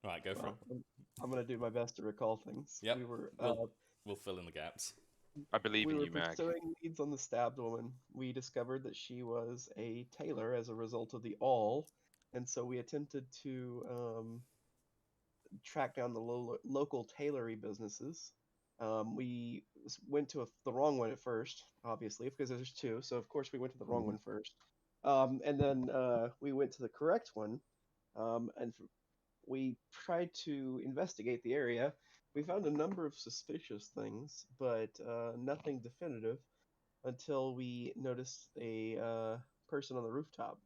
All right, go for it. I'm gonna do my best to recall things. Yep, We were we'll fill in the gaps. I believe we in were you, Mac. pursuing leads on the stabbed woman. We discovered that she was a tailor as a result of the awl, and so we attempted to track down the local tailoring businesses. We went to the wrong one at first, obviously, because there's two. So of course we went to the wrong one first, and then we went to the correct one, and we tried to investigate the area. We found a number of suspicious things, but nothing definitive until we noticed a person on the rooftop.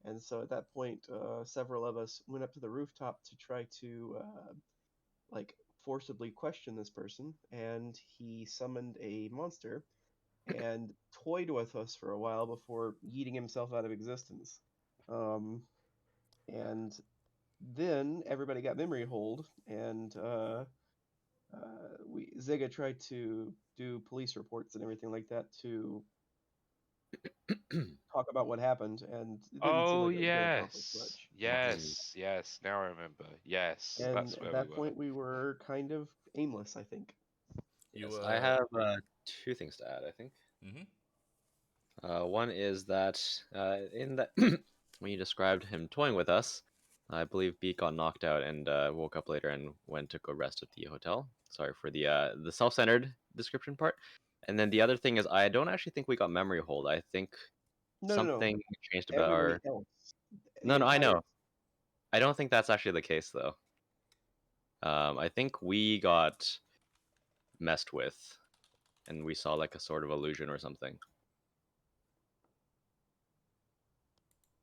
And so at that point, several of us went up to the rooftop to try to like forcibly question this person, and he summoned a monster and toyed with us for a while before yeeting himself out of existence. Um, and then everybody got memory hold, and we Ziga tried to do police reports and everything like that to talk about what happened, and it didn't seem Oh like it was going to accomplish yes, much. yes. Now I remember. Yes, And that's at where we that were. point, we were kind of aimless, I think. You Yes, I have two things to add, I think. Mhm. One is that in that when you described him toying with us, I believe Beak got knocked out and woke up later and went to go rest at the hotel. Sorry for the self-centered description part. And then the other thing is I don't actually think we got memory hold. I think No. something changed about Everybody our. else, the No, I entire. know. I don't think that's actually the case though. I think we got messed with, and we saw like a sort of illusion or something.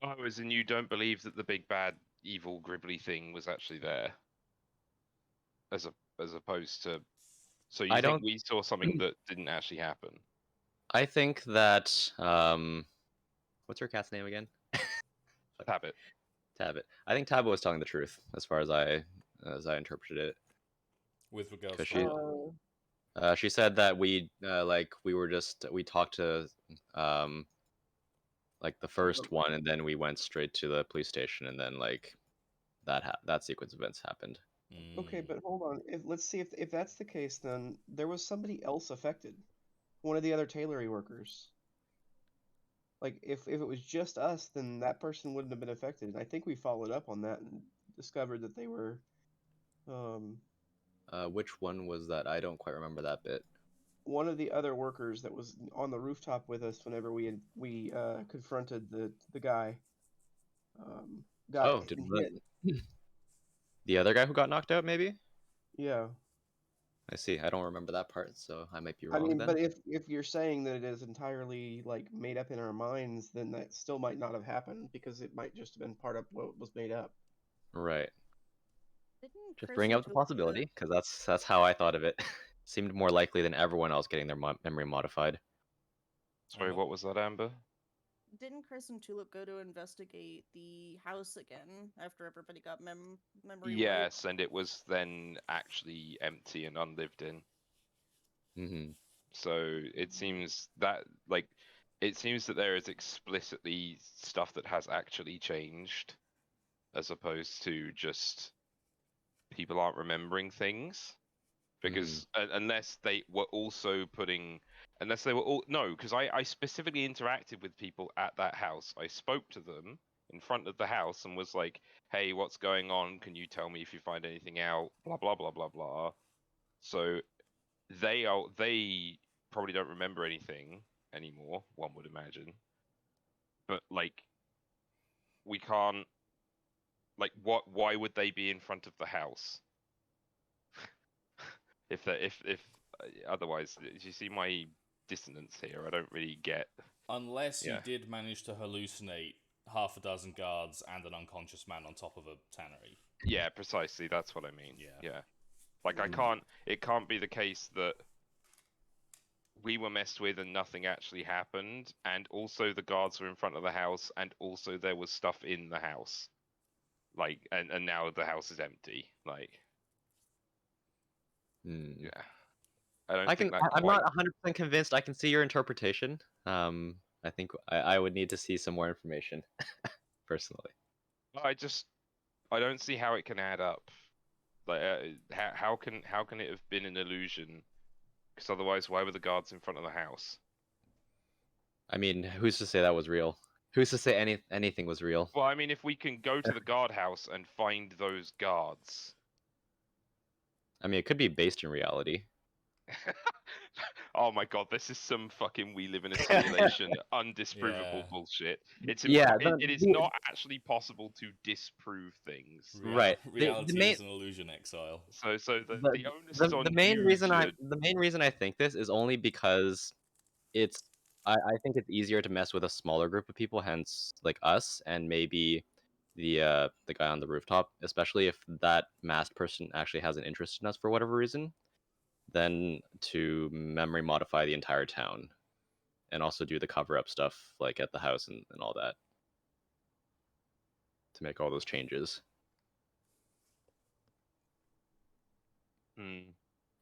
Oh, as in you don't believe that the big bad evil gribbly thing was actually there, as opposed to. So you I think don't. we saw something that didn't actually happen? I think that what's her cat's name again? Habit. Tabit. I think Tabit was telling the truth as far as I interpreted it, With regards because to what? she said that we talked to um like the first one, and then we went straight to the police station, and then like that sequence of events happened. Okay, Mm. but hold on. Let's see if that's the case, then there was somebody else affected. One of the other tailoring workers. Like if it was just us, then that person wouldn't have been affected. And I think we followed up on that and discovered that they were um, Which one was that? I don't quite remember that bit. one of the other workers that was on the rooftop with us whenever we confronted the guy. Got Oh, did hit. the other guy who got knocked out? Maybe. Yeah. I see. I don't remember that part, so I might be I wrong mean, then. but if you're saying that it is entirely like made up in our minds, then that still might not have happened because it might just have been part of what was made up. Right. Didn't Just Chris bring and up the Tulip go possibility, because that's how I thought of it. Seemed more likely than everyone else getting their memory modified. Sorry, what was that, Amber? Didn't Chris and Tulip go to investigate the house again after everybody got memory wiped? Yes, and it was then actually empty and unlived in. Mm-hmm. So it seems that there is explicitly stuff that has actually changed, as opposed to just people aren't remembering things. Because unless they were also unless they were all no, because I specifically interacted with people at that house. I spoke to them in front of the house and was like, "Hey, what's going on? Can you tell me if you find anything out?" Blah blah blah blah blah. So they probably don't remember anything anymore, one would imagine. But like we can't why would they be in front of the house? if otherwise, do you see my dissonance here? I don't really get. Unless you Yeah. did manage to hallucinate half a dozen guards and an unconscious man on top of a tannery. Yeah, precisely. That's what I mean. Yeah. Yeah. Like I can't. It can't be the case that we were messed with and nothing actually happened, and also the guards were in front of the house, and also there was stuff in the house. Like, and now the house is empty. Like, yeah. I don't think that I'm not quite. 100% convinced. I can see your interpretation. I think I would need to see some more information, personally. I just I don't see how it can add up. Like, how can it have been an illusion? Because otherwise, why were the guards in front of the house? I mean, who's to say that was real? Who's to say anything was real? Well, I mean, if we can go to the guardhouse and find those guards. I mean, it could be based in reality. Oh my god, this is some fucking we live in a simulation, undisprovable Yeah. bullshit. It's Yeah, it is not actually possible to disprove things. Right. Reality The main- is an illusion, exile. So the onus is the on main you reason to... the main reason I think this is only because it's I think it's easier to mess with a smaller group of people, hence like us and maybe the guy on the rooftop, especially if that masked person actually has an interest in us for whatever reason, than to memory modify the entire town and also do the cover up stuff like at the house and all that to make all those changes. Hmm.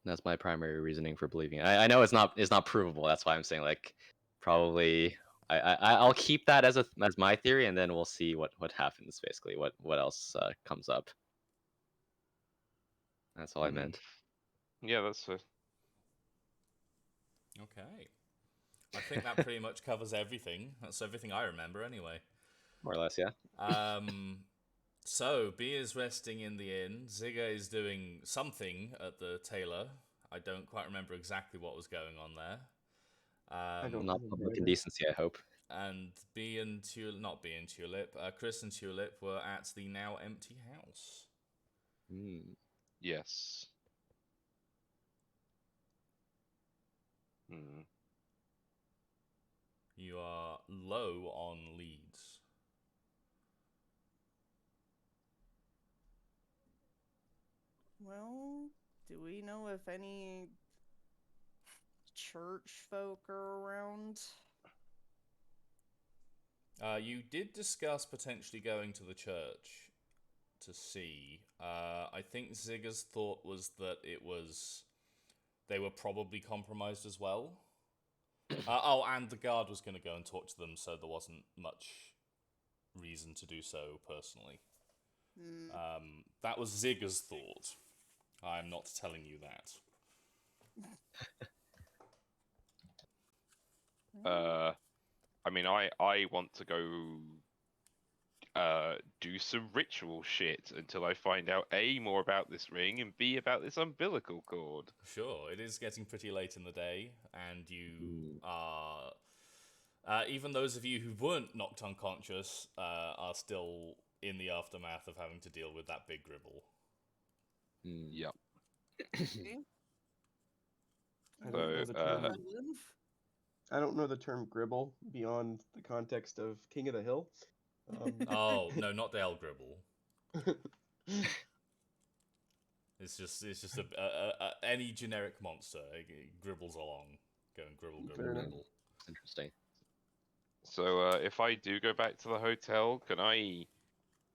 That's my primary reasoning for believing it. I know it's not provable. That's why I'm saying like probably I'll keep that as my theory, and then we'll see what happens. Basically, what else comes up. That's all I meant. Yeah, that's a... Okay. I think that pretty much covers everything. That's everything I remember, anyway. More or less, yeah. So, B is resting in the inn. Zigga is doing something at the tailor. I don't quite remember exactly what was going on there. I don't Not remember public either. indecency, I hope. And B and Tulip, not B and Tulip, Chris and Tulip were at the now empty house. Yes. Hmm. You are low on leads. Well, do we know if any church folk are around? You did discuss potentially going to the church to see. I think Zigga's thought was that they were probably compromised as well. And the guard was going to go and talk to them, so there wasn't much reason to do so personally. That was Zigga's thought. I'm not telling you that. I mean, I want to go do some ritual shit until I find out A, more about this ring, and B, about this umbilical cord. Sure, it is getting pretty late in the day, and you are... even those of you who weren't knocked unconscious are still in the aftermath of having to deal with that big gribble. Yep. I don't know So, the term. I don't know the term gribble beyond the context of King of the Hill. Oh, no, not Dale Gribble. It's just any generic monster. It gribbles along. Going gribble, gribble, Fair enough. gribble. Interesting. So, if I do go back to the hotel, can I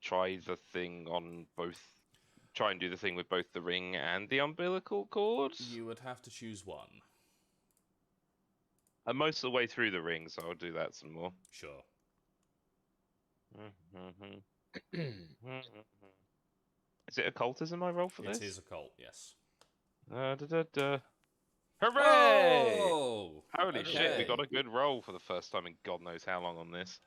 try the thing on both? Try and do the thing with both the ring and the umbilical cord? You would have to choose one. I'm most of the way through the ring, so I'll do that some more. Sure. Is it occultism I roll for this? It is a cult, yes. Hooray! Oh! Holy shit, we Okay. got a good roll for the first time in God knows how long on this.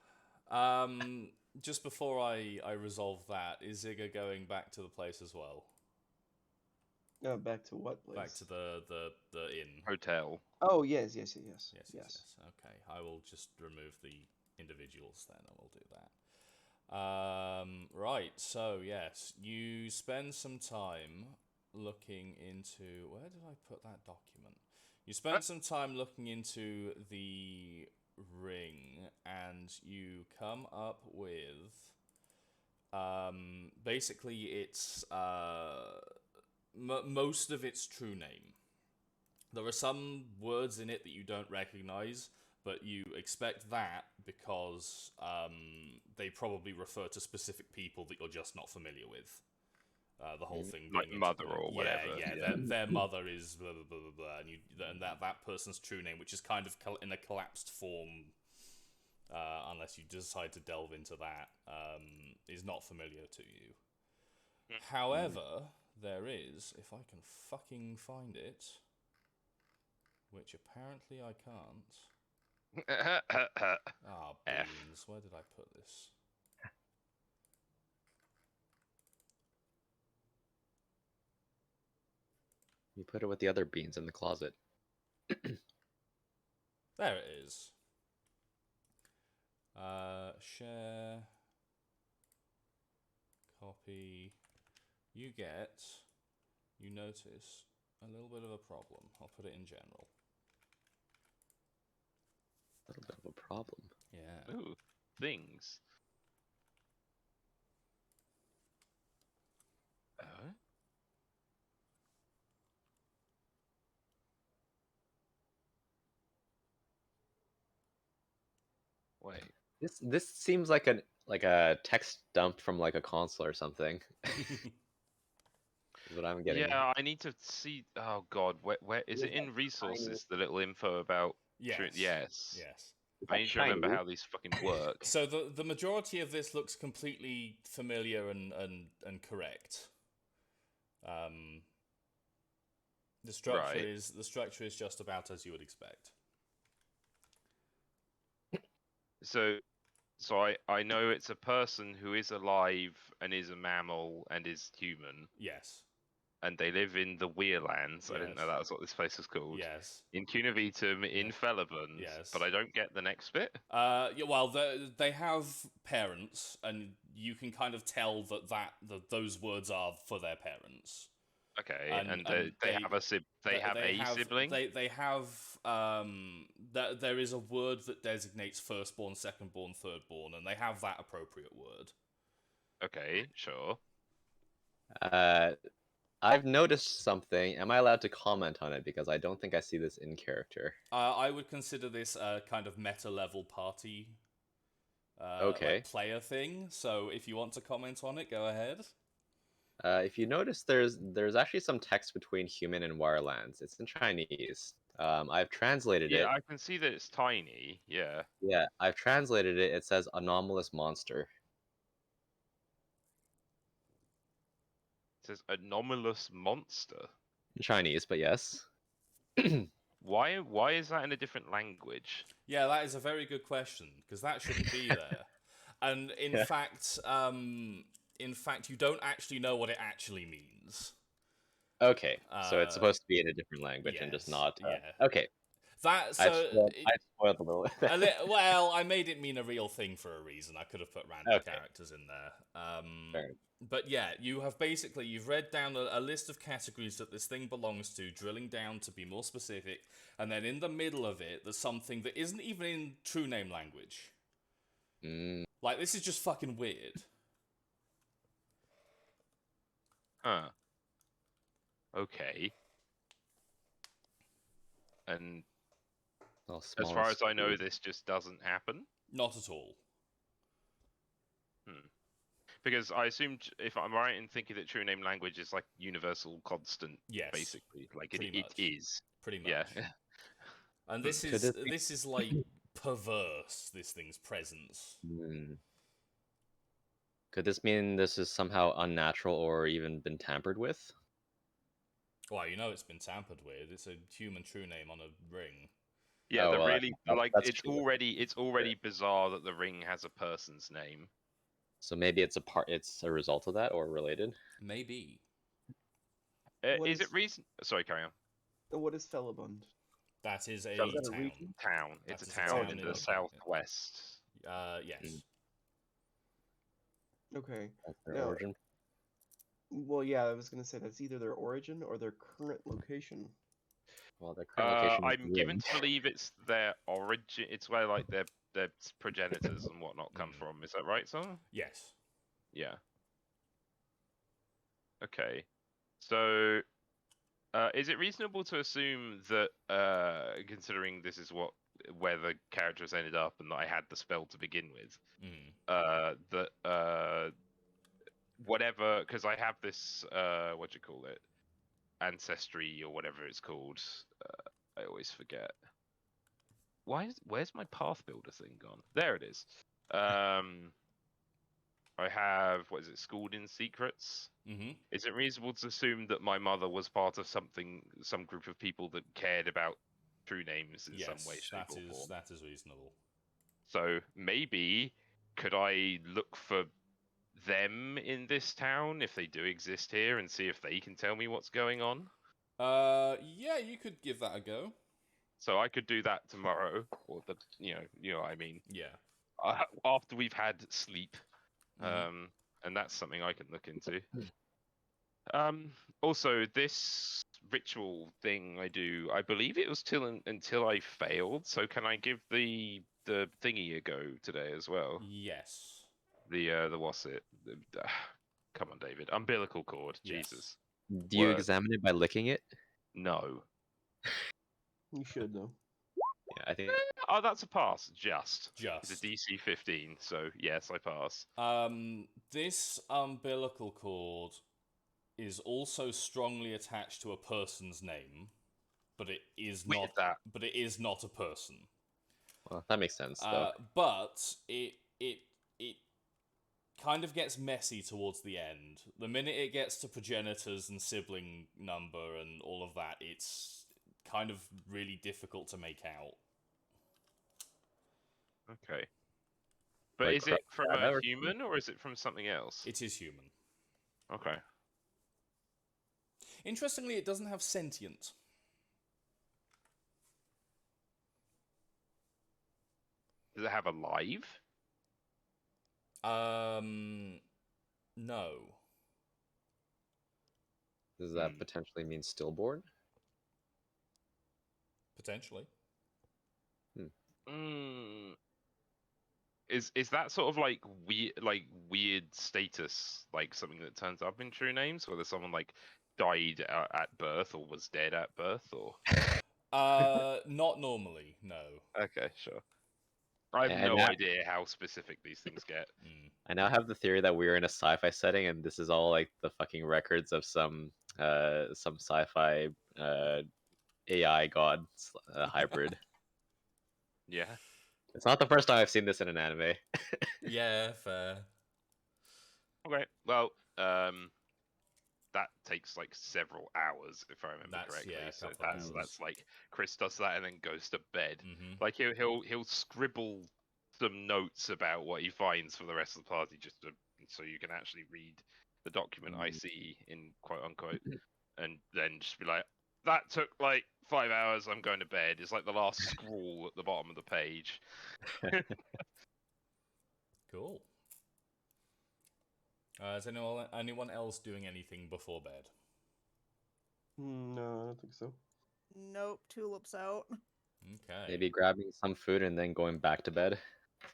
Just before I resolve that, is Zigga going back to the place as well? Back to what place? Back to the inn. Hotel. Oh, yes. Yes. Okay, I will just remove the individuals then, and we'll do that. Right, so yes, you spend some time looking into... Where did I put that document? You spend some time looking into the ring, and you come up with... basically, it's... most of its true name. There are some words in it that you don't recognize, but you expect that because they probably refer to specific people that you're just not familiar with. The whole thing Like being mother or whatever. Yeah. Their mother is blah blah blah blah blah, and that person's true name, which is kind of in a collapsed form, unless you decide to delve into that, is not familiar to you. However, there is, if I can fucking find it, which apparently I can't. Ah, F. beans. Where did I put this? You put it with the other beans in the closet. There it is. Share. Copy. You notice a little bit of a problem. I'll put it in general. A little bit of a problem. Yeah. Ooh, things. Wait. This seems like a text dump from like a console or something. Is what I'm getting. Yeah, I need to see. Oh God, where is it in resources? The little info about. Yes. Yes. Yes. Is I that need to remember shiny? how these fucking work. So the majority of this looks completely familiar and correct. The structure Right. is just about as you would expect. So I know it's a person who is alive and is a mammal and is human, Yes. and they live in the Weirlands. I didn't know Yes. that was what this place was called. Yes. In Cunavitum, in Yeah. Felibund. Yes. But I don't get the next bit. Yeah, well, they have parents, and you can kind of tell that those words are for their parents. Okay, And they have a sibling. They have there is a word that designates firstborn, secondborn, thirdborn, and they have that appropriate word. Okay, sure. I've noticed something. Am I allowed to comment on it? Because I don't think I see this in character. I would consider this a kind of meta level party, Okay. like player thing. So if you want to comment on it, go ahead. If you notice, there's actually some text between human and Wirelands. It's in Chinese. I've translated it. Yeah, I can see that it's tiny. Yeah. Yeah, I've translated it. It says anomalous monster. It says anomalous monster. In Chinese, but yes. Why is that in a different language? Yeah, that is a very good question because that shouldn't be there. And Yeah. in fact, you don't actually know what it actually means. Okay, so it's Uh, supposed to be in a different language and just yes, not. yeah. Okay, That I've so spoiled, I've spoiled a little. well, I made it mean a real thing for a reason. I could have put random Okay. characters in there. Fair. But yeah, you've read down a list of categories that this thing belongs to, drilling down to be more specific, and then in the middle of it, there's something that isn't even in true name language. Mm, Like, this is just fucking weird. Huh. Okay. And well, as small far and as I know, stupid. this just doesn't happen. Not at all. Because I assumed, if I'm right in thinking that true name language is like universal constant, Yes. basically, like it Pretty much. is. Pretty much. Yeah. And this Could is it be- this is like perverse, this thing's presence. Could this mean this is somehow unnatural or even been tampered with? Well, you know it's been tampered with. It's a human true name on a ring. Yeah, Oh, the well, really like that's it's true. already bizarre that the ring has a person's name. So maybe it's a result of that or related. Maybe. What Is it is- reason? Sorry, carry on. What is Felibund? That is a So is that a town. region? Town. It's That a is a town town in in the the- southwest. Yes. Mm. Okay. That's their Now, origin. well, yeah, I was gonna say that's either their origin or their current location. Well, their current location is I'm given Rim. to believe it's their origin. It's where like their progenitors and whatnot come from. Is that right, son? Yes. Yeah. Okay. So, is it reasonable to assume that, considering this is where the characters ended up, and that I had the spell to begin with, that whatever, because I have this, what do you call it, ancestry or whatever it's called. I always forget. Where's my path builder thing gone? There it is. I have, what is it, Schooled in Secrets? Mm-hmm. Is it reasonable to assume that my mother was part of some group of people that cared about true names in some way, Yes, shape, or form? that is reasonable. So maybe could I look for them in this town if they do exist here and see if they can tell me what's going on? Yeah, you could give that a go. So I could do that tomorrow, or you know what I mean. Yeah. After we've had sleep, Mhm. and that's something I can look into. Also, this ritual thing I do, I believe it was until I failed. So can I give the thingy a go today as well? Yes. The what's it? Come on, David. Umbilical cord. Yes. Jesus. Do you Word. examine it by licking it? No. You should though. Yeah, I think. Oh, that's a pass. Just. It's a Just. DC 15, so yes, I pass. This umbilical cord is also strongly attached to a person's name, but it is Weird not. that. But it is not a person. Well, that makes sense though. But it kind of gets messy towards the end. The minute it gets to progenitors and sibling number and all of that, it's kind of really difficult to make out. Okay. But Like is it from data a or human or is it from something else? It is human. Okay. Interestingly, it doesn't have sentient. Does it have a live? No. Does that potentially mean stillborn? Potentially. Mm. Is that sort of like weird status, like something that turns up in true names, whether someone like died at birth or was dead at birth, or? Not normally, no. Okay, sure. I have And no that- idea how specific these things get. I now have the theory that we're in a sci-fi setting, and this is all like the fucking records of some sci-fi AI god hybrid. Yeah. It's not the first time I've seen this in an anime. Yeah, fair. Okay. Well, that takes like several hours if I remember That's, correctly. yeah, a So couple of that's hours. like Chris does that and then goes to bed. Mm-hmm. Like he'll scribble some notes about what he finds for the rest of the party, just so you can actually read the document I see in quote unquote, and then just be like, that took like 5 hours. I'm going to bed. It's like the last scrawl at the bottom of the page. Cool. Is anyone else doing anything before bed? No, I don't think so. Nope, Tulip's out. Okay. Maybe grabbing some food and then going back to bed.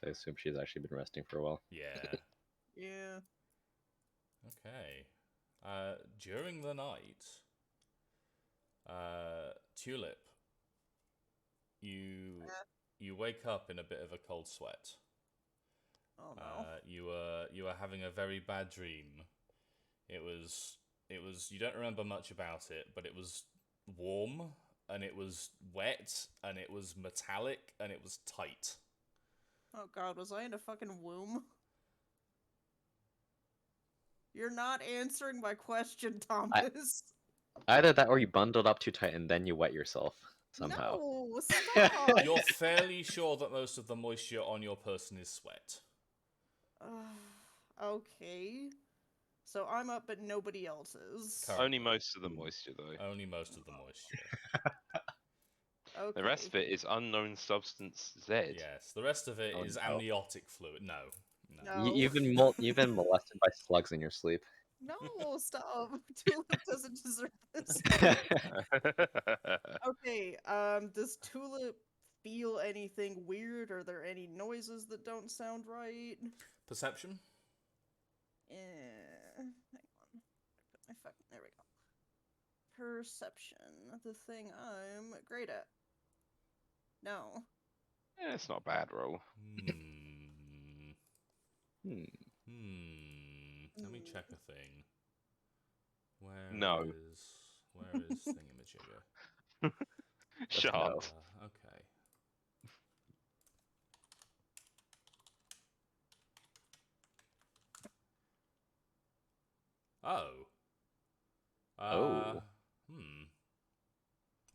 I assume she's actually been resting for a while. Yeah. Yeah. Okay. During the night, Tulip, you wake up in a bit of a cold sweat. Oh no. You were having a very bad dream. It was you don't remember much about it, but it was warm and it was wet and it was metallic and it was tight. Oh god, was I in a fucking womb? You're not answering my question, Thomas. Either that or you bundled up too tight and then you wet yourself somehow. No, stop. You're fairly sure that most of the moisture on your person is sweat. Okay. So I'm up, but nobody else is. Currently. Only most of the moisture, though. Only most of the moisture. Okay. The rest of it is unknown substance Z. Yes, the rest of it Oh, is no. amniotic fluid. No. No. You've been molested by slugs in your sleep. No, stop. Tulip doesn't deserve this. Okay, does Tulip feel anything weird? Are there any noises that don't sound right? Perception? Hang on. There we go. Perception, the thing I'm great at. No. Yeah, it's not a bad roll. Let me check a thing. Where No. is thingamajigger? Shut no. up. Okay. Oh. Oh.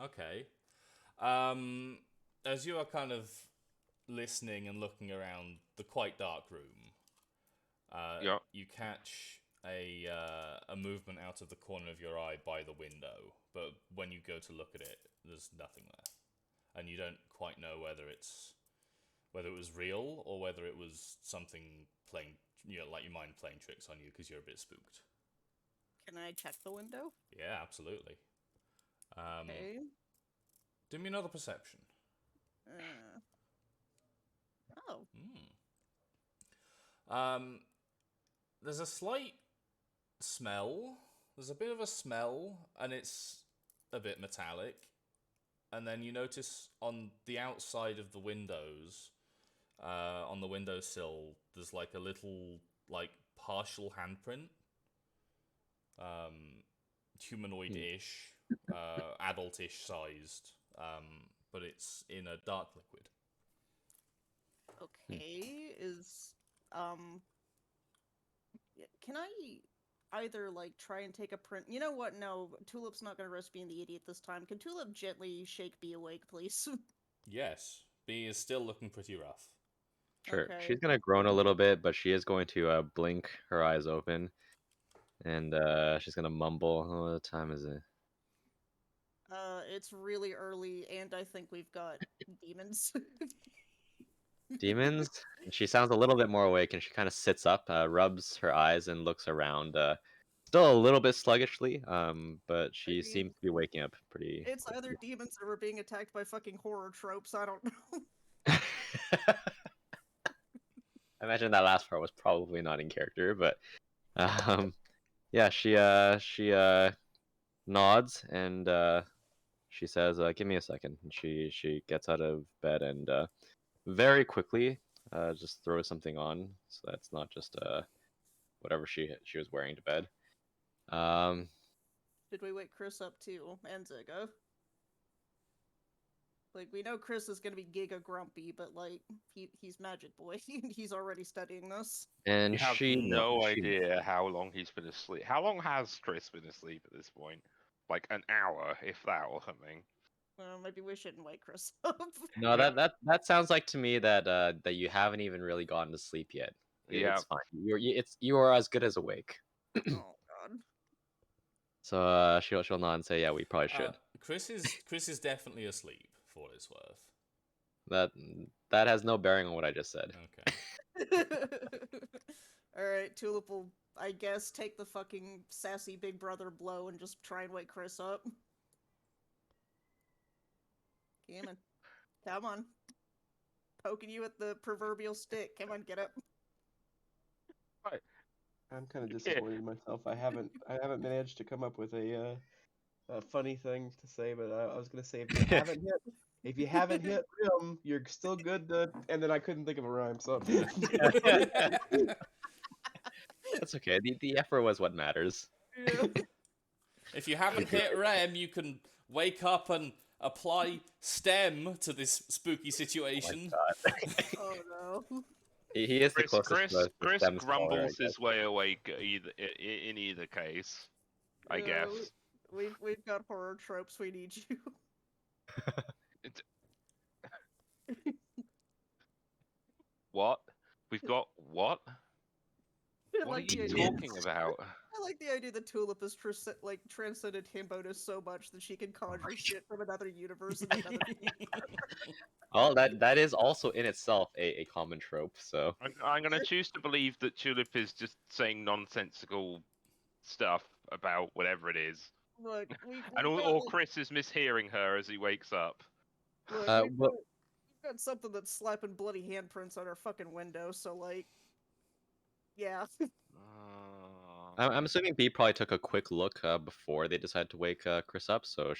Okay. As you are kind of listening and looking around the quite dark room, Yeah. you catch a movement out of the corner of your eye by the window, but when you go to look at it, there's nothing there, and you don't quite know whether it was real or whether it was something playing, like your mind playing tricks on you because you're a bit spooked. Can I check the window? Yeah, absolutely. Okay. Do me another perception. Oh. There's a slight smell. There's a bit of a smell, and it's a bit metallic. And then you notice on the outside of the windows, on the windowsill, there's like a little, like, partial handprint. Humanoid-ish, adult-ish sized, but it's in a dark liquid. Okay. Can I either like try and take a print? You know what? No, Tulip's not gonna risk being the idiot this time. Can Tulip gently shake B awake, please? Yes, B is still looking pretty rough. Sure. Okay. She's gonna groan a little bit, but she is going to blink her eyes open, and she's gonna mumble. Oh, what time is it? It's really early, and I think we've got demons. Demons? And she sounds a little bit more awake, and she kind of sits up, rubs her eyes, and looks around. Still a little bit sluggishly, but she mean, seems to be waking up pretty. It's either demons that were being attacked by fucking horror tropes. I don't know. I imagine that last part was probably not in character, but yeah, she nods and she says, "Give me a second." And she gets out of bed and very quickly just throws something on, so that's not just whatever she was wearing to bed. Did we wake Chris up too? And Ziga? Like, we know Chris is gonna be giga grumpy, but like, he's Magic Boy. He's already studying this. And You have she no she idea how long he's been asleep. How long has Chris been asleep at this point? Like an hour, if that, or something. Well, maybe we shouldn't wake Chris up. No, that sounds like to me that that you haven't even really gotten to sleep yet. Yeah. It's fine. You are as good as awake. Oh god. So she'll nod and say, "Yeah, we probably should." Chris is definitely asleep, for what it's worth. That has no bearing on what I just said. Okay. Alright, Tulip will, I guess, take the fucking sassy big brother blow and just try and wake Chris up. Come on. Poking you with the proverbial stick. Come on, get up. Right. I'm kind of disappointed in myself. I haven't managed to come up with a funny thing to say, but I was gonna say if you haven't hit rim, you're still good to. And then I couldn't think of a rhyme, so. That's okay. The effort was what matters. Yeah. If you haven't hit REM, you can wake up and apply STEM to this spooky situation. Oh no. He is the closest to the Chris STEM scholar, I grumbles guess. his way awake in either case. I Yeah, guess. We've got horror tropes. We need you. What? We've got what? I What are like you the idea- talking about? I like the idea that Tulip has transcended Himboda so much that she can conjure shit from another universe and another Oh, that is also in itself a common trope. So I'm gonna choose to believe that Tulip is just saying nonsensical stuff about whatever it is, Look, and or Chris is mishearing her as he wakes up. Look, Uh, we've well- got something that's slapping bloody handprints on our fucking window, so like, yeah. I'm assuming B probably took a quick look before they decided to wake Chris up. So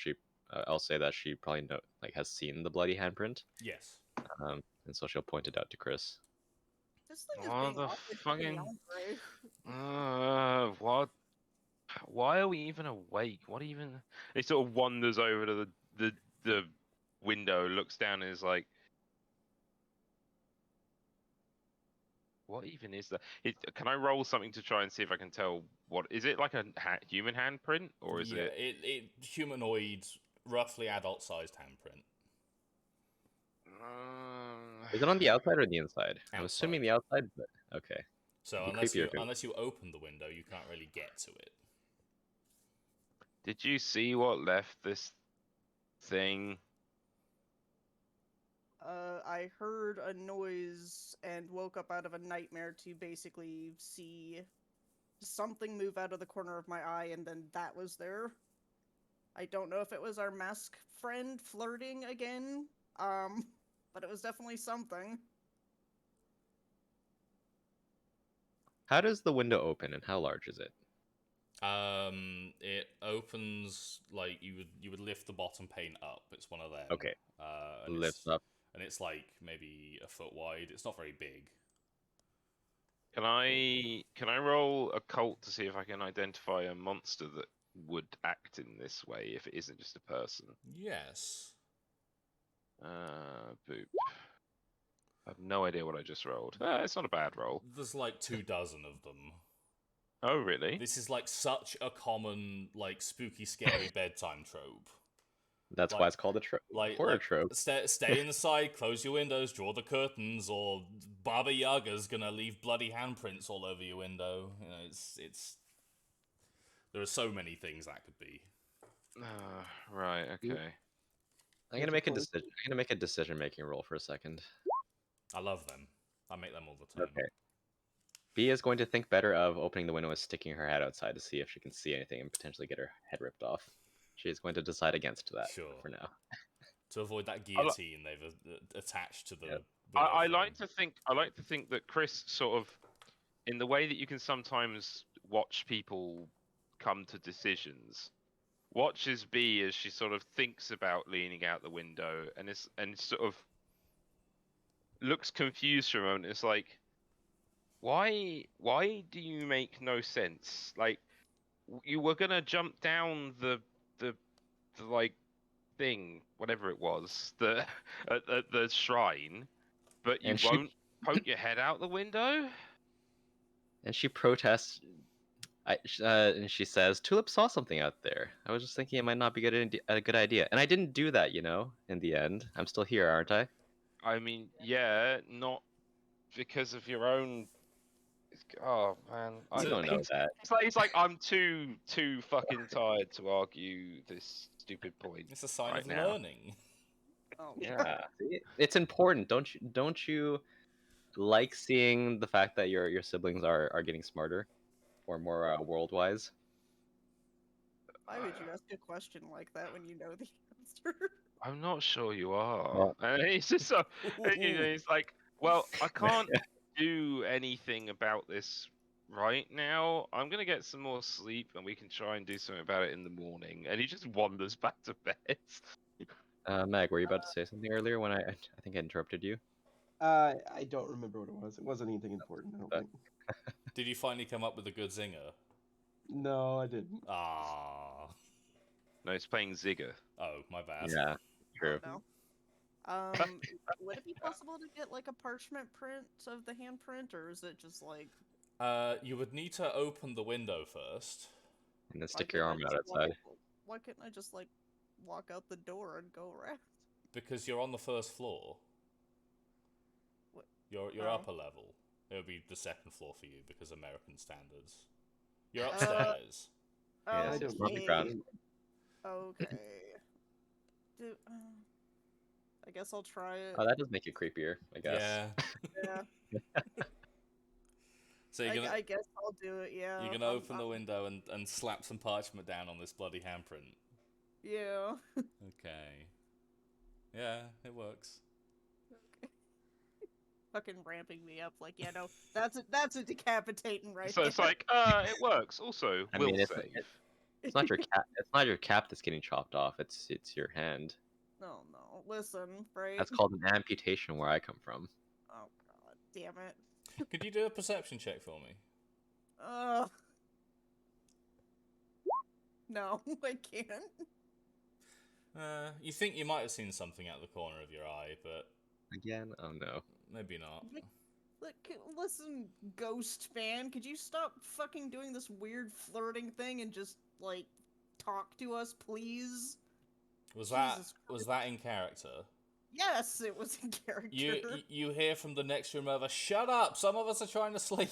I'll say that she probably has seen the bloody handprint. Yes. And so she'll point it out to Chris. This thing is What being the awfully fucking- Andre. What? Why are we even awake? What even? He sort of wanders over to the window, looks down, and is like, What even is that? Can I roll something to try and see if I can tell what is it like a human handprint or is yeah, it? humanoid, roughly adult-sized handprint. Is it on the outside or the inside? I'm Outside. assuming the outside, but okay. So It'd be unless creepier if it- you open the window, you can't really get to it. Did you see what left this thing? I heard a noise and woke up out of a nightmare to basically see something move out of the corner of my eye, and then that was there. I don't know if it was our mask friend flirting again, but it was definitely something. How does the window open and how large is it? It opens like you would lift the bottom pane up. It's one of them. Okay. And Lifts it's, up. and it's like maybe a foot wide. It's not very big. Can I roll occult to see if I can identify a monster that would act in this way if it isn't just a person? Yes. Boop. I have no idea what I just rolled. It's not a bad roll. There's like 24 of them. Oh, really? This is like such a common like spooky, scary bedtime trope. That's why it's called a horror trope. Stay inside, close your windows, draw the curtains, or Baba Yaga's gonna leave bloody handprints all over your window. You know, it's. There are so many things that could be. Right. Okay. I'm gonna make a decision. I'm gonna make a decision-making roll for a second. I love them. I make them all the time. Okay. B is going to think better of opening the window and sticking her head outside to see if she can see anything and potentially get her head ripped off. She is going to decide against that for now. To avoid that guillotine they've attached to the. Yep. I like to think. I like to think that Chris sort of, in the way that you can sometimes watch people come to decisions, watches B as she sort of thinks about leaning out the window and sort of looks confused for a moment. It's like, why do you make no sense? Like, you were gonna jump down the like thing, whatever it was, at the shrine, but you won't poke your head out the window. And she protests. And she says, "Tulip saw something out there. I was just thinking it might not be a good idea, and I didn't do that. You know, in the end, I'm still here, aren't I?" I mean, yeah, not because of your own. Oh man, I don't know that. It's like I'm too fucking tired to argue this stupid point. It's a sign right of now. learning. Oh, Yeah, it's important. Don't you like seeing the fact that your siblings are getting smarter or more world-wise? why would you ask a question like that when you know the answer? I'm not sure you are. Well- And he's just so. He's like, well, I can't do anything about this right now. I'm gonna get some more sleep, and we can try and do something about it in the morning. And he just wanders back to bed. Meg, were you about to say something earlier when I think I interrupted you? I don't remember what it was. It wasn't anything important, I don't think. Did you finally come up with a good zinger? No, I didn't. Ah. No, he's playing Zigger. Oh, my bad. Yeah, true. No. Would it be possible to get like a parchment print of the handprint, or is it just like? You would need to open the window first. And then why stick your couldn't arm I out just walk- outside. Why couldn't I just like walk out the door and go around? Because you're on the first floor. What? You're Oh. upper level. It would be the second floor for you because American standards. You're upstairs. Yeah, it's on the ground. Okay. I guess I'll try it. Oh, that does make it creepier, I guess. Yeah. Yeah. So you're gonna I guess I'll do it. Yeah. you're gonna open the window and slap some parchment down on this bloody handprint. Yeah. Okay. Yeah, it works. Okay. Fucking ramping me up, like, yeah, no, that's a decapitating right So it's there. like, it works. Also, I will mean, it's save. it's not your cap. It's not your cap that's getting chopped off. It's your hand. No, listen, right? That's called an amputation where I come from. Oh god, damn it. Could you do a perception check for me? No, I can't. You think you might have seen something out the corner of your eye, but Again? Oh no. maybe not. Look, listen, Ghost fan, could you stop fucking doing this weird flirting thing and just, like, talk to us, please? Was Jesus that in character? Yes, it was in character. You hear from the next room over, "Shut up! Some of us are trying to sleep."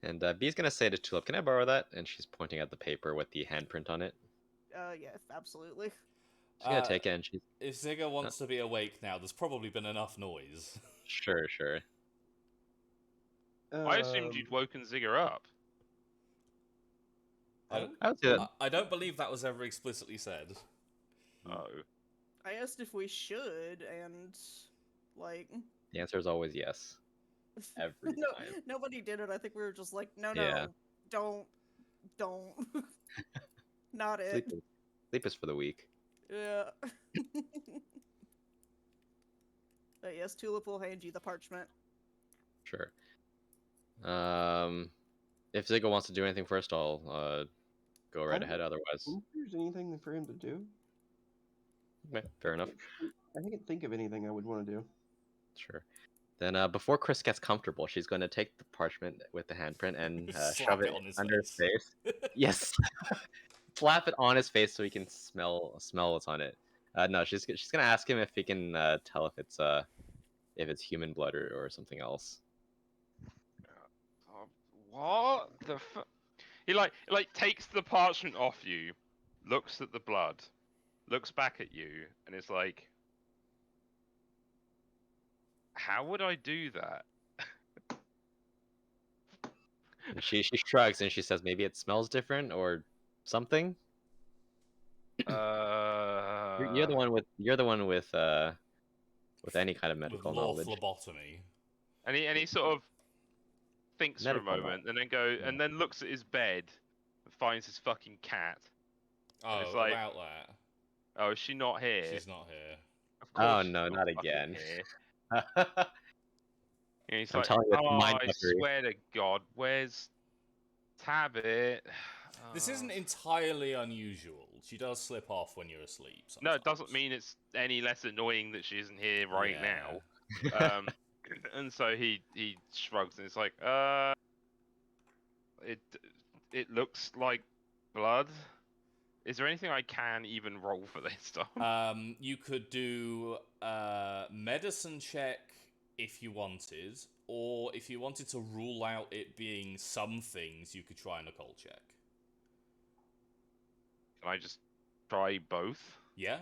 And B's gonna say to Tulip, "Can I borrow that?" And she's pointing at the paper with the handprint on it. Yeah, absolutely. She's gonna take it, and she's If Zigga wants to be awake now, there's probably been enough noise. sure. I assumed you'd woken Zigger up. I don't, I would say that. I don't believe that was ever explicitly said. Oh. I asked if we should, and, like... The answer is always yes. Every no, time. nobody did it. I think we were just like, no, Yeah. don't. Not it. Sleep is for the weak. Yeah. But yes, Tulip will hand you the parchment. Sure. If Zigga wants to do anything first, I'll go right ahead. Otherwise, If there's anything for him to do, okay, fair enough. I can't think of anything I would want to do. Sure. Then before Chris gets comfortable, she's going to take the parchment with the handprint and Slap shove it it on his under his face. face. Yes. Slap it on his face so he can smell what's on it. No, she's gonna ask him if he can tell if it's human blood or something else. What the fuck? He like takes the parchment off you, looks at the blood, looks back at you, and is like, "How would I do that?" And she shrugs and she says maybe it smells different or something. You're the one with any kind of With medical law knowledge. phlebotomy. And he sort of thinks for a Medical moment, and then looks at his bed, and finds his fucking cat. Oh, it's like- about that. Oh, is she not here? She's not here. Of course Oh she's no, not fucking again. here. And he's I'm like, telling you, it's "Oh, mind I fuckery." swear to God, where's Tabit?" This isn't entirely unusual. She does slip off when you're asleep. No, it doesn't sometimes. mean it's any less annoying that she isn't here right Yeah. now. And so he shrugs and it's like, it looks like blood. Is there anything I can even roll for this stuff? You could do a medicine check if you wanted, or if you wanted to rule out it being some things, you could try an occult check. Can I just try both? Yeah?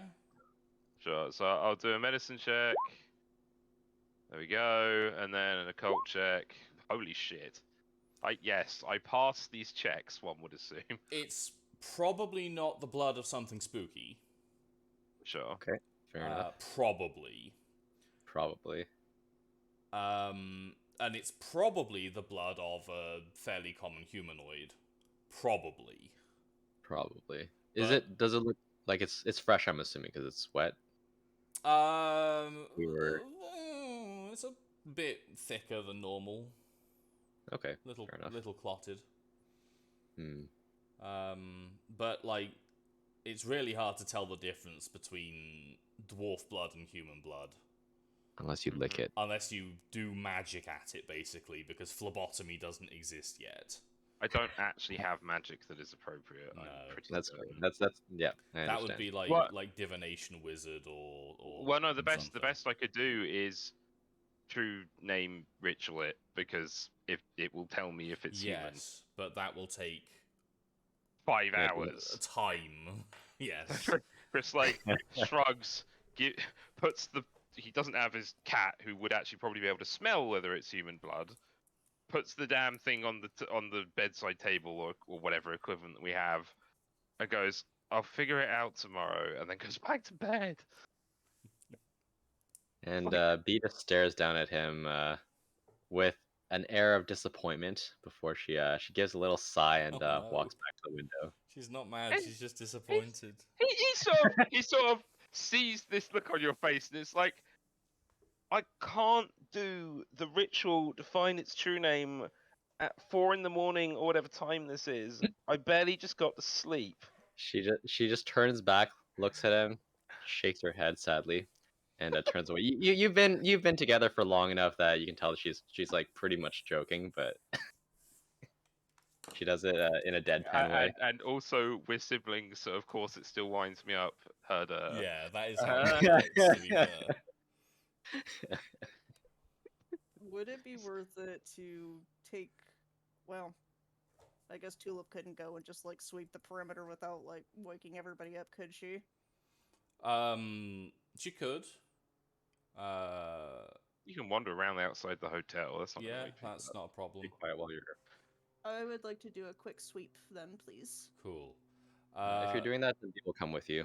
Sure. So I'll do a medicine check. There we go, and then an occult check. Holy shit! I passed these checks. One would assume. It's probably not the blood of something spooky. Sure. Okay, fair enough. Probably. Probably. And it's probably the blood of a fairly common humanoid. Probably. Does it look like it's fresh? I'm assuming because it's wet. It's a bit thicker than normal. Okay, fair enough. Little clotted. Hmm. But like, it's really hard to tell the difference between dwarf blood and human blood. Unless you lick it. Unless you do magic at it, basically, because phlebotomy doesn't exist yet. I don't actually have magic that is appropriate. No. I'm pretty That's certain. yeah. I That understand. would be like What? like divination wizard or Well, no, the something. best I could do is true name ritual it, because if it will tell me if it's human. Yes, but that will take 5 Yeah, hours. time. Yes. Chris like shrugs, he doesn't have his cat who would actually probably be able to smell whether it's human blood. Puts the damn thing on the bedside table or whatever equivalent that we have, and goes, "I'll figure it out tomorrow," and then goes back to bed. And B just stares down at him with an air of disappointment before she gives a little sigh and Oh, no. walks back to the window. She's not mad, And she's just disappointed. He sort of sees this look on your face, and it's like, I can't do the ritual to find its true name at 4 in the morning or whatever time this is. I barely just got to sleep. She just turns back, looks at him, shakes her head sadly. and turns away. You've been together for long enough that you can tell she's like pretty much joking, but she does it in a deadpan way. And also, we're siblings, so of course it still winds me up. Yeah, that is how it works, to be fair. Would it be worth it to take? Well, I guess Tulip couldn't go and just like sweep the perimeter without like waking everybody up, could she? She could. You can wander around outside the hotel. That's not Yeah, gonna wake people that's up. not a problem. Be quiet while you're here. I would like to do a quick sweep then, please. Cool. If you're doing that, then people come with you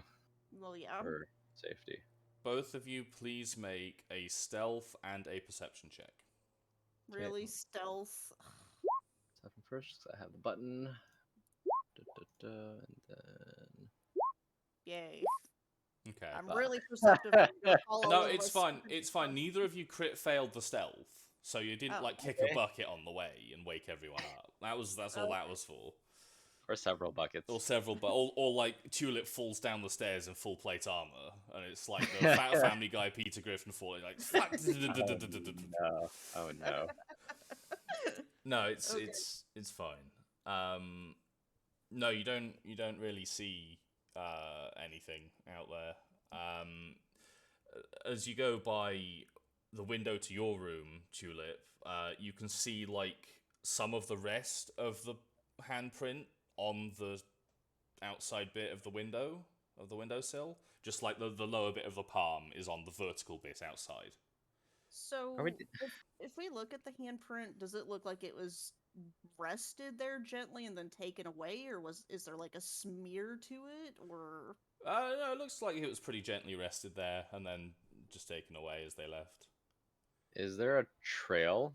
Well, yeah. for safety. Both of you, please make a stealth and a perception check. Really stealth. 7 first, 'cause I have the button. And then Yay. Okay. I'm really perceptive. I'm gonna fall all No, over it's my fine. stupid It's fine. stuff. Neither of you crit failed the stealth, so you didn't Oh, like kick okay. a bucket on the way and wake everyone up. That's all that was for. or several buckets. Or several, or like Tulip falls down the stairs in full plate armor, and it's like the Fat Family Guy Peter Griffin falling like. Fuck. No. Oh no. No, it's Okay. it's fine. No, you don't really see anything out there. As you go by the window to your room, Tulip, you can see like some of the rest of the handprint on the outside bit of the windowsill. Just like the lower bit of the palm is on the vertical bit outside. So, Are we- if we look at the handprint, does it look like it was rested there gently and then taken away, or is there like a smear to it, or? No, it looks like it was pretty gently rested there and then just taken away as they left. Is there a trail?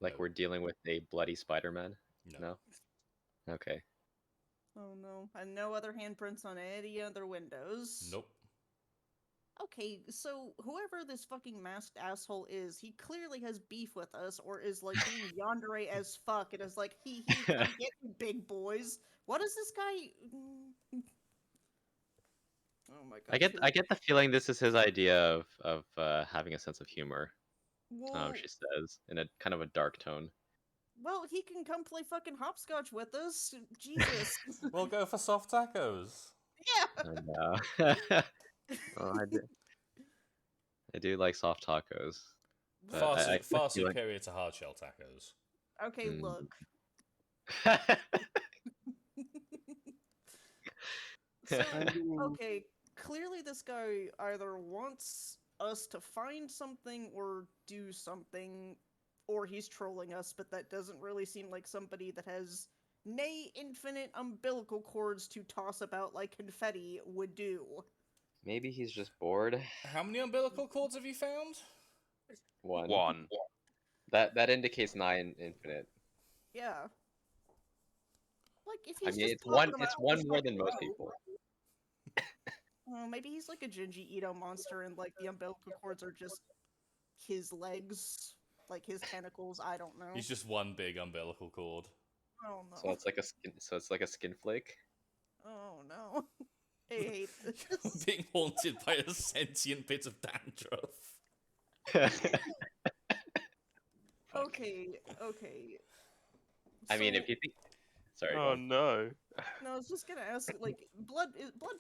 Like No. we're dealing with a bloody Spider-Man? No. No? Okay. Oh no, and no other handprints on any other windows. Nope. Okay, so whoever this fucking masked asshole is, he clearly has beef with us, or is like being yandere as fuck, and is like, come get me, big boys. What is this guy? Oh my god. I get the feeling this is his idea of having a sense of humor. Well, She says in a kind of a dark tone. well, he can come play fucking hopscotch with us. Jesus. We'll go for soft tacos. Yeah. And, well, I do like soft tacos. But Far, I far feel like- superior to hard shell tacos. Okay, Mm. look. So, okay, clearly this guy either wants us to find something or do something, or he's trolling us, but that doesn't really seem like somebody that has infinite umbilical cords to toss about like confetti would do. Maybe he's just bored. How many umbilical cords have you found? One. That indicates 9 infinite. Yeah. Like if I he's mean, just it's one popping 'em it's out one with more fucking than most rope. people. Well, maybe he's like a Junji Ito monster, and like the umbilical cords are just his legs, like his tentacles. I don't know. He's just one big umbilical cord. Oh no. So it's like a skin flake. Oh no. I hate this. Being haunted by a sentient bit of dandruff. Okay. I mean, if So- you think, sorry. go Oh on. no. No, I was just gonna ask. Like, blood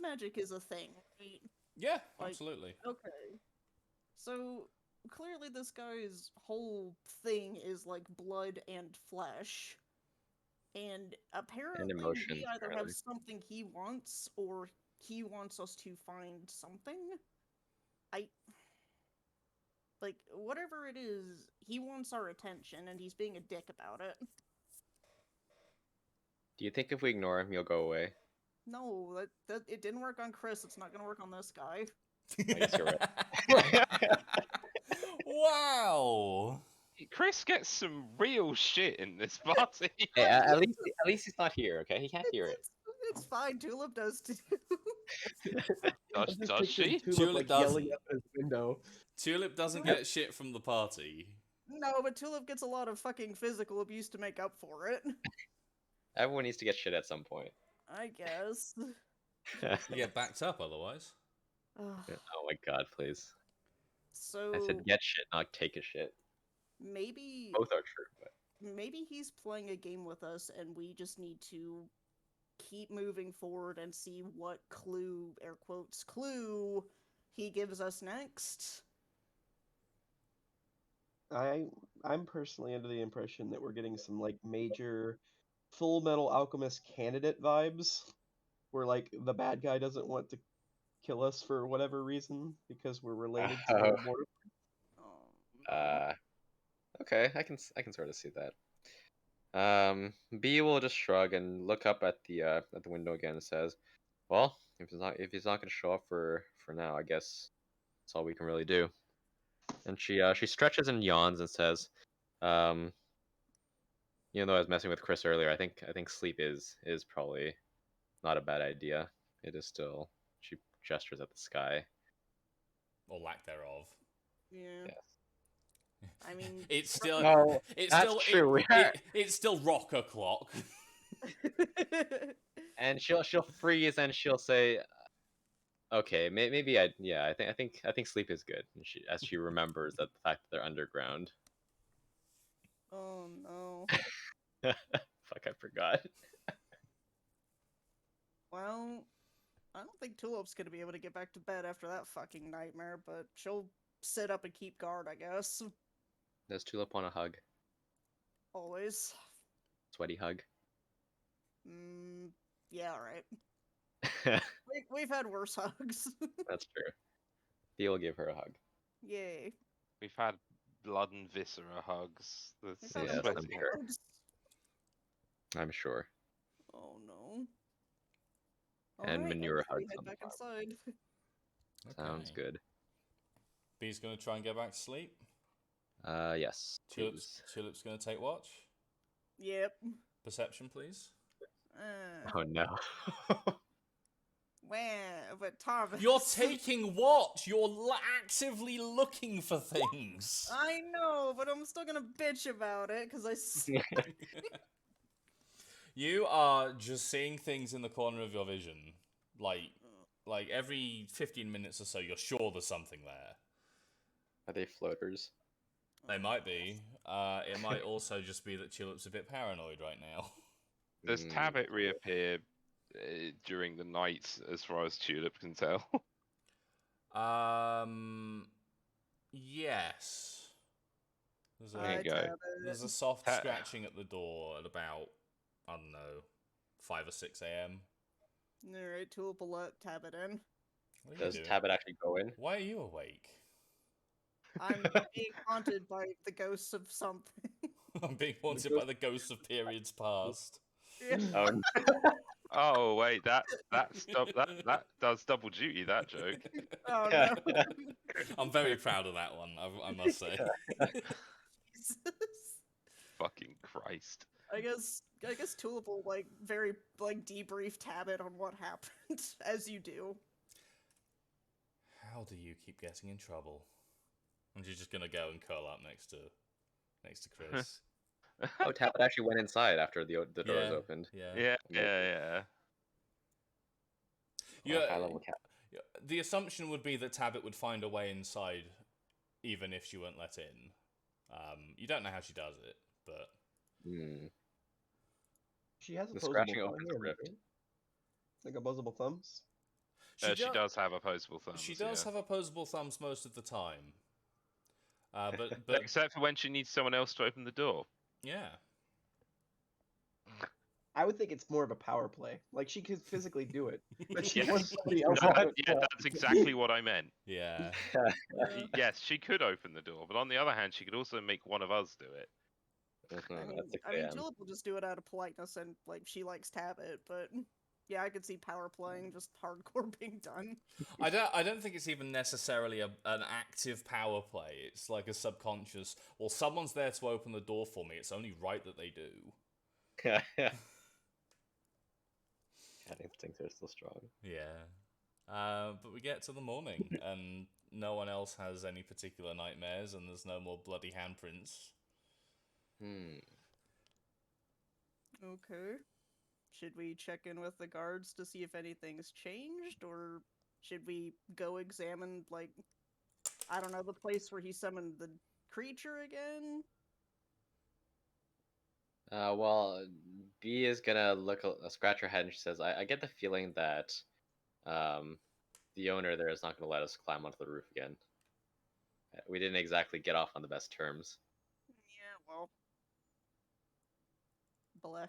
magic is a thing, right? Yeah, Like- absolutely. Okay. So clearly, this guy's whole thing is like blood and flesh, and apparently emotions, we either apparently. have something he wants, or he wants us to find something. Like, whatever it is, he wants our attention, and he's being a dick about it. Do you think if we ignore him, he'll go away? No, that it didn't work on Chris. It's not gonna work on this guy. I guess you're right. Wow. Chris gets some real shit in this party. Hey, at least he's not here. Okay, he can't hear it. It's fine. Tulip does too. Does she? Tulip, Tulip like, doesn't. yelling up his window. Tulip doesn't get shit from the party. No, but Tulip gets a lot of fucking physical abuse to make up for it. Everyone needs to get shit at some point. I guess. You get backed up otherwise. Ugh. Oh my god, please. So I said get shit, not take a shit. maybe Both are true, but maybe he's playing a game with us and we just need to keep moving forward and see what clue, air quotes, clue he gives us next. I'm personally under the impression that we're getting some like major Full Metal Alchemist candidate vibes, where like the bad guy doesn't want to kill us for whatever reason because we're related to Oh. Mortal. No. okay, I can sort of see that. B will just shrug and look up at the window again and says, "Well, if he's not gonna show up for now, I guess that's all we can really do." And she stretches and yawns and says, um, "Even though I was messing with Chris earlier, I think sleep is probably not a bad idea. It is still." She gestures at the sky. Or lack thereof. Yeah. Yes. I mean, It's still No, it's that's still true. it's still rock o'clock. And she'll freeze and she'll say, "Okay, maybe I think sleep is good." And as she remembers that the fact that they're underground. oh no. Fuck, I forgot. Well, I don't think Tulip's gonna be able to get back to bed after that fucking nightmare, but she'll sit up and keep guard, I guess. Does Tulip want a hug? Always. Sweaty hug. Yeah, alright. That's We've had worse hugs. true. He will give her a hug. Yay. We've had blood and viscera hugs. We've That's had Yes, them both I'm sweaty. sure. hugs. I'm sure. Oh no. And Alright, manure I guess we hugs head on the back farm. inside. Sounds Okay. good. B's gonna try and get back to sleep. Yes. Please. Tulip's gonna take watch. Yep. Perception, please. Oh no. Where? But Thomas. You're taking watch. You're actively looking for things. I know, but I'm still gonna bitch about it because You are just seeing things in the corner of your vision, like every 15 minutes or so. You're sure there's something there. Are they floaters? They might be. It might also just be that Tulip's a bit paranoid right now. Does Tabit reappear during the night, as far as Tulip can tell? Yes. There you go. There's a soft Ta- scratching at the door at about, I don't know, 5 or 6 a.m. Alright, Tulip will let Tabit in. What are you Does doing? Tabit actually go in? Why are you awake? I'm being haunted by the ghosts of something. I'm being haunted by the ghosts of periods past. Yeah. Oh, no. Oh wait, that does double duty. That joke. Oh no. I'm very proud of that one, I must say. Jesus. Fucking Christ. I guess Tulip will very debrief Tabit on what happened, as you do. How do you keep getting in trouble? And she's just gonna go and curl up next to Chris. Oh, Tabit actually went inside after the doors Yeah. opened. Yeah. Yeah. Yeah. High level cat. The assumption would be that Tabit would find a way inside, even if she weren't let in. You don't know how she does it, but She has The opposable scratching thumbs, opens the rift. right? Like opposable thumbs. She does have opposable thumbs. She does yeah. have opposable thumbs most of the time. But Except for when she needs someone else to open the door. yeah. I would think it's more of a power play. Like she could physically do it, but she Yes. wants somebody else No, to do it. yeah, that's exactly what I meant. Yeah. Yes, she could open the door, but on the other hand, she could also make one of us do it. I mean, Tulip will just do it out of politeness and she likes Tabit, but yeah, I could see power playing just hardcore being done. I don't think it's even necessarily an active power play. It's like a subconscious. Well, someone's there to open the door for me. It's only right that they do. Cat instincts are still strong. Yeah. But we get to the morning, and no one else has any particular nightmares, and there's no more bloody handprints. Okay. Should we check in with the guards to see if anything's changed, or should we go examine, I don't know, the place where he summoned the creature again? Well, B is gonna scratch her head, and she says, "I get the feeling that um, the owner there is not gonna let us climb onto the roof again. We didn't exactly get off on the best terms." Yeah, well. Blech.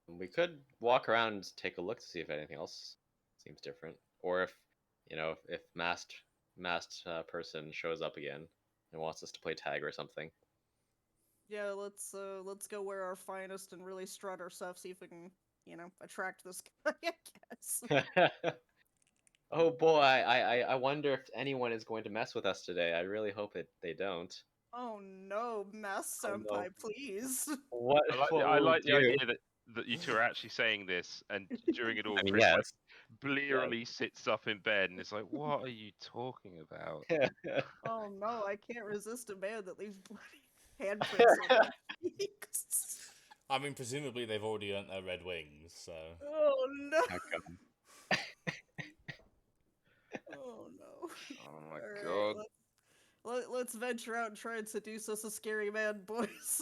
We could walk around and take a look to see if anything else seems different, or if if masked person shows up again and wants us to play tag or something. Yeah, let's go wear our finest and really strut our stuff, see if we can, attract this guy, I guess. Oh boy, I wonder if anyone is going to mess with us today. I really hope they don't. Oh no, Mass Oh no. Senpai, please. What what I will we like the do? idea that you two are actually saying this, and during it all, I mean, Chris like yes. blearily sits up in bed and is like, "What are you talking about?" Oh no, I can't resist a man that leaves bloody handprints on my cheeks. I mean, presumably they've already earned their red wings, so. Oh no. Oh, God. Oh no. Oh my Alright, god. let's venture out and try and seduce us a scary man, boys.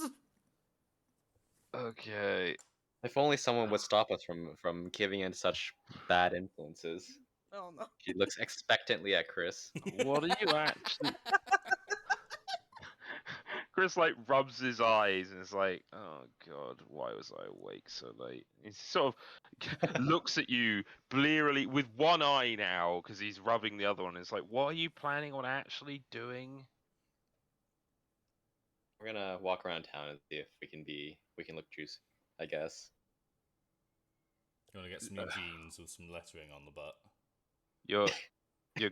Okay. If only someone would stop us from giving in such bad influences. Oh no. She looks expectantly at Chris. What are you actually? Chris like rubs his eyes and is like, "Oh god, why was I awake so late?" He sort of looks at you blearily with one eye now because he's rubbing the other one. It's like, "What are you planning on actually doing?" We're gonna walk around town and see if we can look juicy, I guess. You want to get some new jeans with some lettering on the butt? You're you're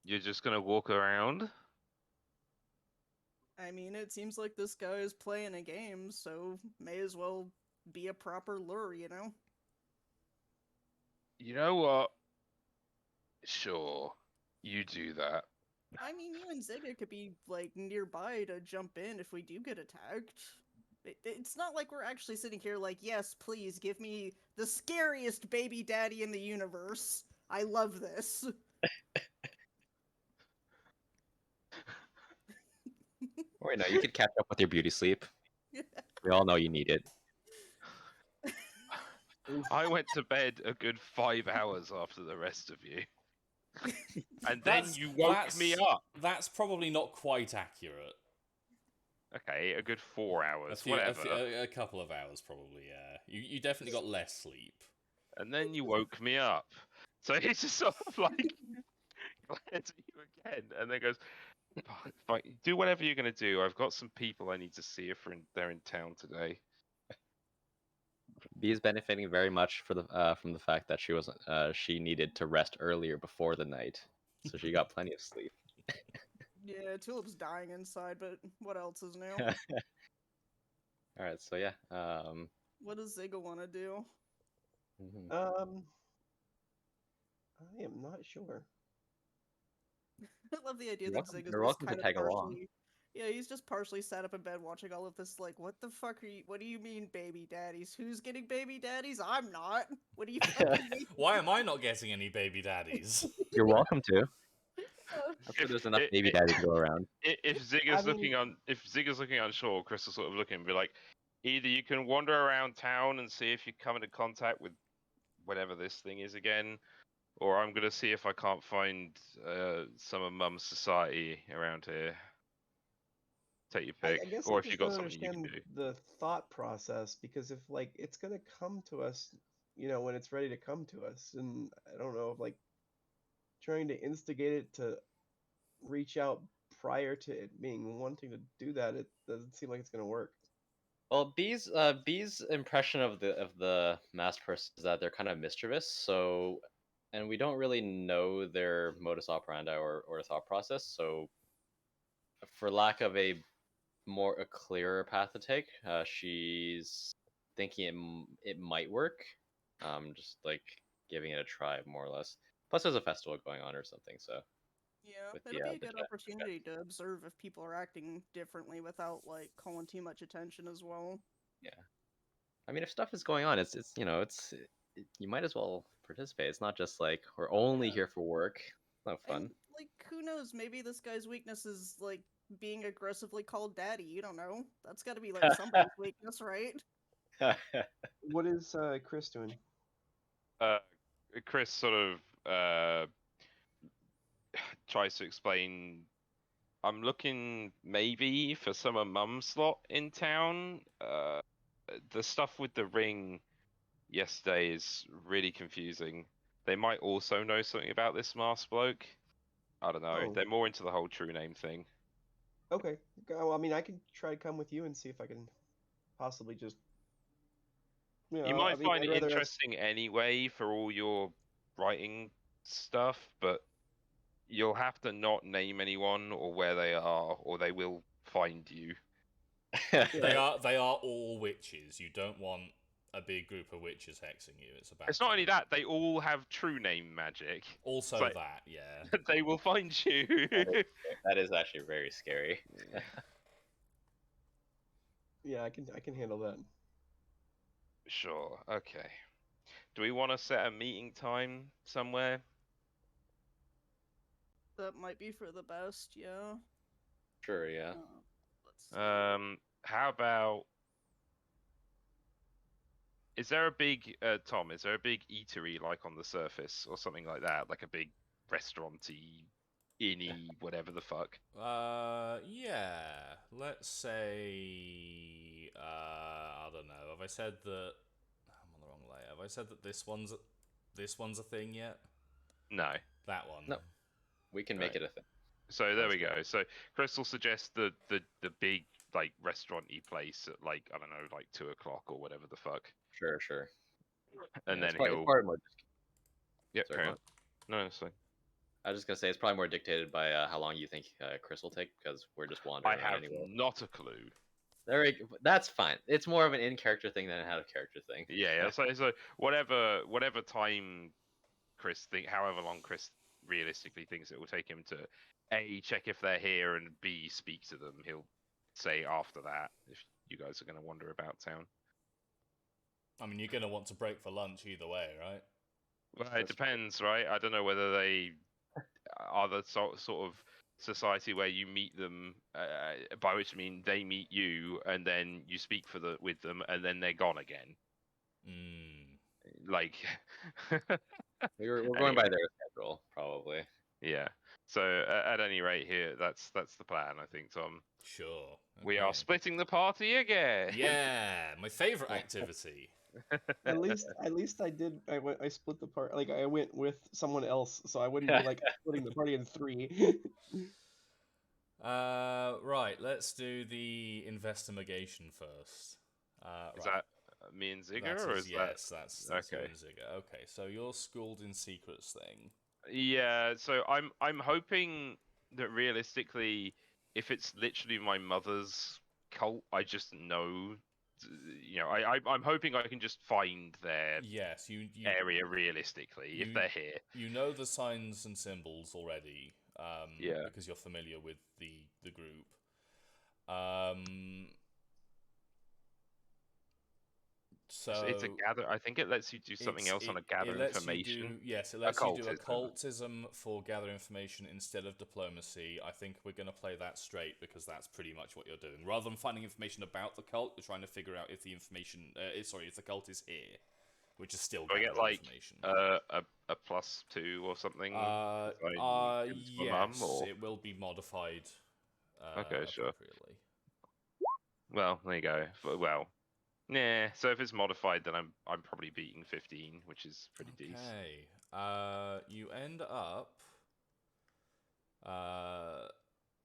you're just gonna walk around? I mean, it seems like this guy is playing a game, so may as well be a proper lure, you know? You know what? Sure, you do that. I mean, you and Zigga could be, like, nearby to jump in if we do get attacked. It's not like we're actually sitting here like, yes, please give me the scariest baby daddy in the universe. I love this. Or no, you could catch up with your beauty sleep. We all know you need it. I went to bed a good 5 hours after the rest of you. And then you woke me up. That's probably not quite accurate. Okay, a good 4 hours, whatever. A couple of hours, probably, yeah. You definitely got less sleep. And then you woke me up. So he's just sort of like glares at you again, and then goes, "Fine, do whatever you're gonna do. I've got some people I need to see if they're in town today." B is benefiting very much from the fact that she needed to rest earlier before the night, so she got plenty of sleep. Yeah, Tulip's dying inside, but what else is new? All right, so yeah. What does Zigga want to do? Mhm. I am not sure. I love the idea You're that welcome- Zigga's you're just welcome to kind of tag along. partially. Yeah, he's just partially sat up in bed watching all of this. Like, what the fuck are you? What do you mean, baby daddies? Who's getting baby daddies? I'm not. What do you fucking mean? Why am I not getting any baby daddies? You're welcome to. I'm sure If there's enough baby daddy to go around. if Zigga's looking unsure, Chris will sort of look at him and be like, either you can wander around town and see if you come into contact with whatever this thing is again, or I'm gonna see if I can't find some of Mum's society around here. Take your pick, I guess or I if you just got don't something you can understand do. the thought process because if like it's gonna come to us, when it's ready to come to us, and I don't know, like trying to instigate it to reach out prior to it being wanting to do that, it doesn't seem like it's gonna work. Well, B's impression of the masked person is that they're kind of mischievous. So, and we don't really know their modus operandi or thought process. So, for lack of a clearer path to take, she's thinking it might work. Just like giving it a try, more or less. Plus, there's a festival going on or something. So, Yeah, with it'll be a the good opportunity to observe if people are acting differently without like calling too much attention as well. yeah. I mean, if stuff is going on, it's you might as well participate. It's not just like we're only Yeah. here for work. No fun. And, like, who knows? Maybe this guy's weakness is, like, being aggressively called daddy. You don't know. That's got to be, like, somebody's weakness, right? What is Chris doing? Chris sort of tries to explain. I'm looking maybe for some of Mum's slot in town. The stuff with the ring yesterday is really confusing. They might also know something about this masked bloke. I don't know. Oh. They're more into the whole true name thing. Okay. Well, I mean, I can try to come with you and see if I can possibly just. You might I mean, find I'd it rather us- interesting anyway for all your writing stuff, but you'll have to not name anyone or where they are, or they will find you. They are all witches. You don't want a big group of witches hexing you. It's about. It's not only that, they all have true name magic. Also like- that, yeah. They will find you. That is actually very scary. Yeah, I can handle that. Sure, okay. Do we want to set a meeting time somewhere? That might be for the best, yeah. Sure, yeah. Let's see. How about... Is there a big, Tom, is there a big eatery like on the surface or something like that? Like a big restaurant-y, inn-y, whatever the fuck? Yeah. Let's say, I don't know. Have I said that? I'm on the wrong layer. Have I said that this one's a thing yet? No. That one. No. We can make Right. it a thing. So there we go. So Crystal suggests the big like restaurant-y place at like, I don't know, like 2 o'clock or whatever the fuck. Sure. And Yeah, then it's probably, he'll... it's probably more. Yeah, Sorry, carry go on. No, it's fine. I was just gonna say it's probably more dictated by how long you think Chris will take, because we're just I wandering around have anyway. not a clue. That's fine. It's more of an in-character thing than an out-of-character thing. Yeah. So whatever time however long Chris realistically thinks it will take him to A, check if they're here, and B, speak to them. He'll say after that if you guys are going to wander about town. I mean, you're gonna want to break for lunch either way, right? Well, it That's depends, right? I don't know whether they are the sort of society where you meet them, by which I mean they meet you, and then you speak with them, and then they're gone again. Like, We're going by their schedule, probably. yeah. So at any rate, here that's the plan, I think, Tom. Sure. We are okay. splitting the party again. Yeah, my favorite activity. At least I did. I split the part. Like I went with someone else, so I wouldn't be like splitting the party in 3. Right. Let's do the investigation first. Is right. that me and Zigger, That or is, is yes, that's you okay? and Zigger. Okay, so your schooled in secrets thing. Yeah. So I'm hoping that realistically, if it's literally my mother's cult, I just know. You know, I'm hoping I can just find their Yes, you area realistically if they're here. You know the signs and symbols already, Yeah. because you're familiar with the group. So It's a gather. I think it lets you do something else on a gather it lets information. You do, yes, it lets you do Occultism. occultism for gather information instead of diplomacy. I think we're going to play that straight because that's pretty much what you're doing. Rather than finding information about the cult, you're trying to figure out if the information, if the cult is here, which is still Do I gathering get like information. a +2 or something? Yes, Mum, or... it will be modified. Okay, sure. Appropriately. Well, there you go. Well, nah. So if it's modified, then I'm probably beating 15, which is pretty decent. Okay. You end up.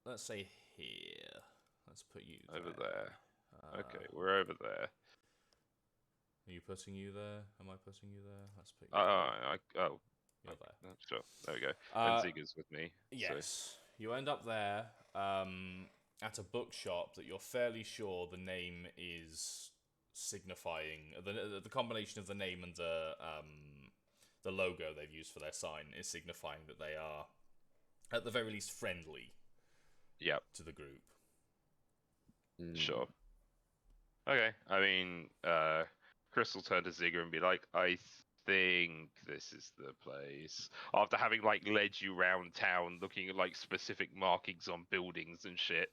Let's say here. Let's put you Over there. Okay, we're over there. Are you putting you there? Am I putting you there? Let's put you. You're there. Sure. There we go. And Zigger's with me. Yes. So. You end up there at a bookshop that you're fairly sure the name is signifying the combination of the name and the logo they've used for their sign is signifying that they are at the very least friendly. Yep. To the group. Sure. Okay. I mean, Chris will turn to Zigger and be like, I think this is the place. After having like led you round town, looking at like specific markings on buildings and shit,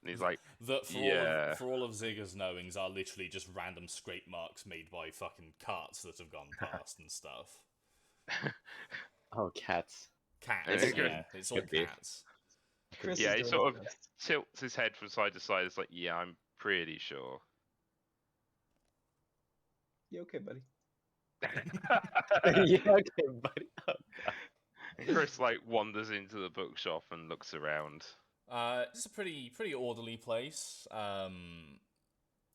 and he's like, That yeah. for all of Zigger's knowings are literally just random scrape marks made by fucking carts that have gone past and stuff. Oh, cats. Cats, Could- yeah, it's all could be. cats. Chris Yeah, is he doing sort his of best. tilts his head from side to side. It's like, yeah, I'm pretty sure. You okay, buddy? Yeah, okay, buddy. Oh, God. Chris like wanders into the bookshop and looks around. It's a pretty orderly place.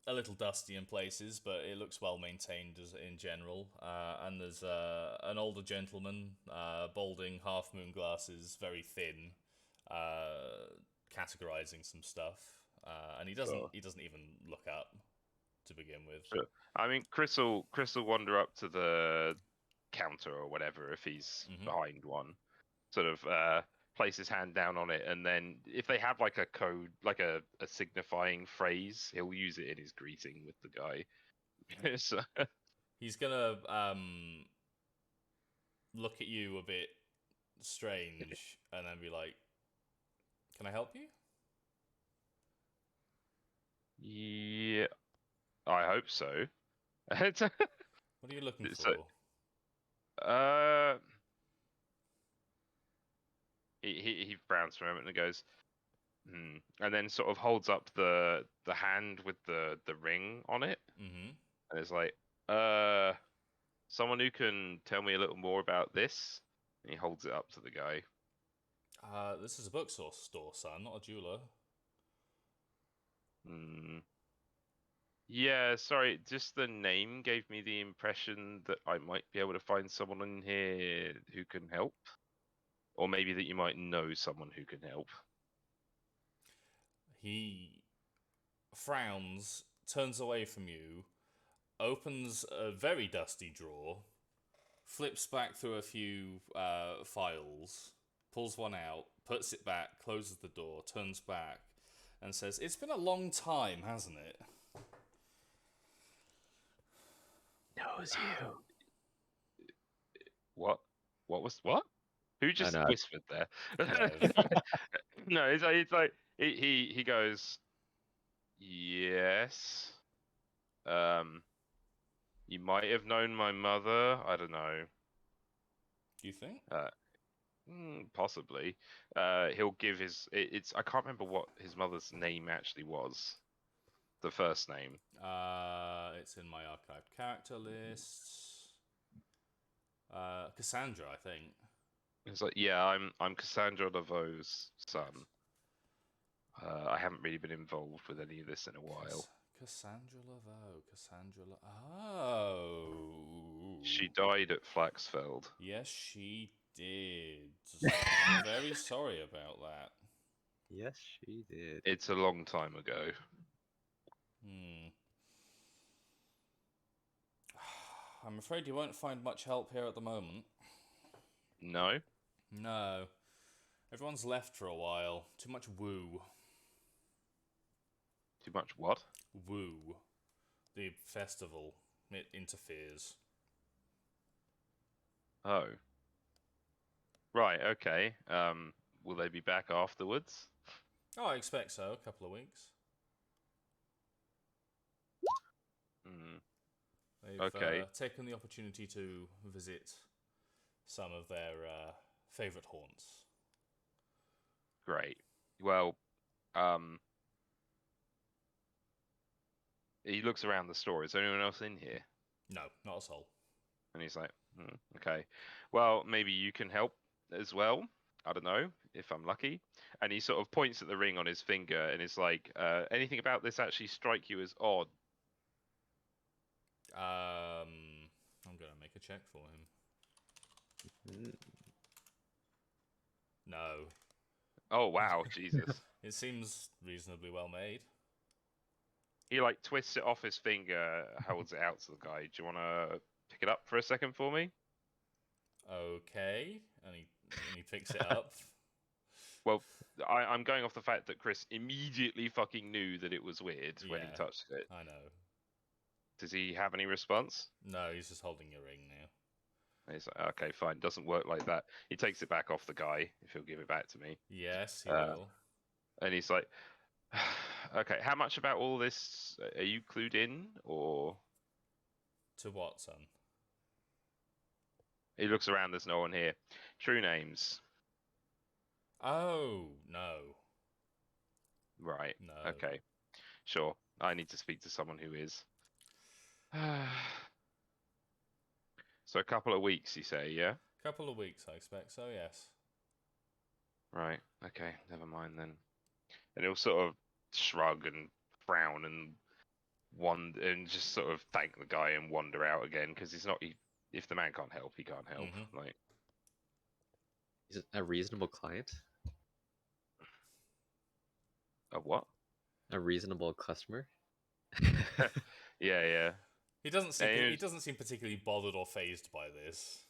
A little dusty in places, but it looks well maintained as in general. And there's an older gentleman, balding, half moon glasses, very thin, categorizing some stuff. And he doesn't Sure. even look up to begin with. Sure. I mean, Chris will wander up to the counter or whatever if he's Mhm. behind one. Sort of place his hand down on it, and then if they have like a code, like a signifying phrase, he'll use it in his greeting with the guy. So, He's gonna look at you a bit strange and then be like, "Can I help you?" yeah, I hope so. What are you looking for? So- uh, he frowns for a moment and goes, and then sort of holds up the hand with the ring on it, Mm-hmm. and it's like, someone who can tell me a little more about this. And he holds it up to the guy. This is a bookstore, son, not a jeweler. Yeah, sorry, just the name gave me the impression that I might be able to find someone in here who can help. Or maybe that you might know someone who can help. He frowns, turns away from you, opens a very dusty drawer, flips back through a few files, pulls one out, puts it back, closes the door, turns back, and says, "It's been a long time, hasn't it?" Knows you. What? What? Who just know. whispered there? No. No, it's like he goes, yes. You might have known my mother. I don't know. Do you think? Possibly. He'll give his. It's. I can't remember what his mother's name actually was. The first name. It's in my archived character list. Cassandra, I think. It's like, yeah, I'm Cassandra Laveau's son. I haven't really been involved with any of this in a while. Cassandra Laveau. Oh. She died at Flaxfeld. Yes, she did. Very sorry about that. Yes, she did. It's a long time ago. I'm afraid you won't find much help here at the moment. No? No. Everyone's left for a while. Too much woo. Too much what? Woo. The festival. It interferes. Oh. Right, okay. Will they be back afterwards? Oh, I expect so. A couple of weeks. They've Okay. taken the opportunity to visit some of their favourite haunts. Great. Well, he looks around the store. Is there anyone else in here? No, not a soul. And he's like, okay. Well, maybe you can help as well. I don't know if I'm lucky. And he sort of points at the ring on his finger and is like, anything about this actually strike you as odd? I'm gonna make a check for him. No. Oh, wow, Jesus. It seems reasonably well made. He like twists it off his finger, holds it out to the guy. Do you want to pick it up for a second for me? Okay, and he picks it up. Well, I'm going off the fact that Chris immediately fucking knew that it was weird when he Yeah. touched it. I know. Does he have any response? No, he's just holding your ring now. And he's like, okay, fine, doesn't work like that. He takes it back off the guy if he'll give it back to me. Yes, he Uh, will. And he's like, okay, how much about all this are you clued in, or? To what, son? He looks around, there's no one here. True names. Oh, no. Right. No. Okay. Sure. I need to speak to someone who is. So a couple of weeks, you say, yeah? Couple of weeks, I expect so, yes. Right. Okay. Never mind then. And he'll sort of shrug and frown and and just sort of thank the guy and wander out again because he's not. If the man can't help, he can't help. Mhm. Like, He's a reasonable client, a what? a reasonable customer. Yeah. He doesn't seem Yeah, he doesn't seem particularly bothered or phased by this.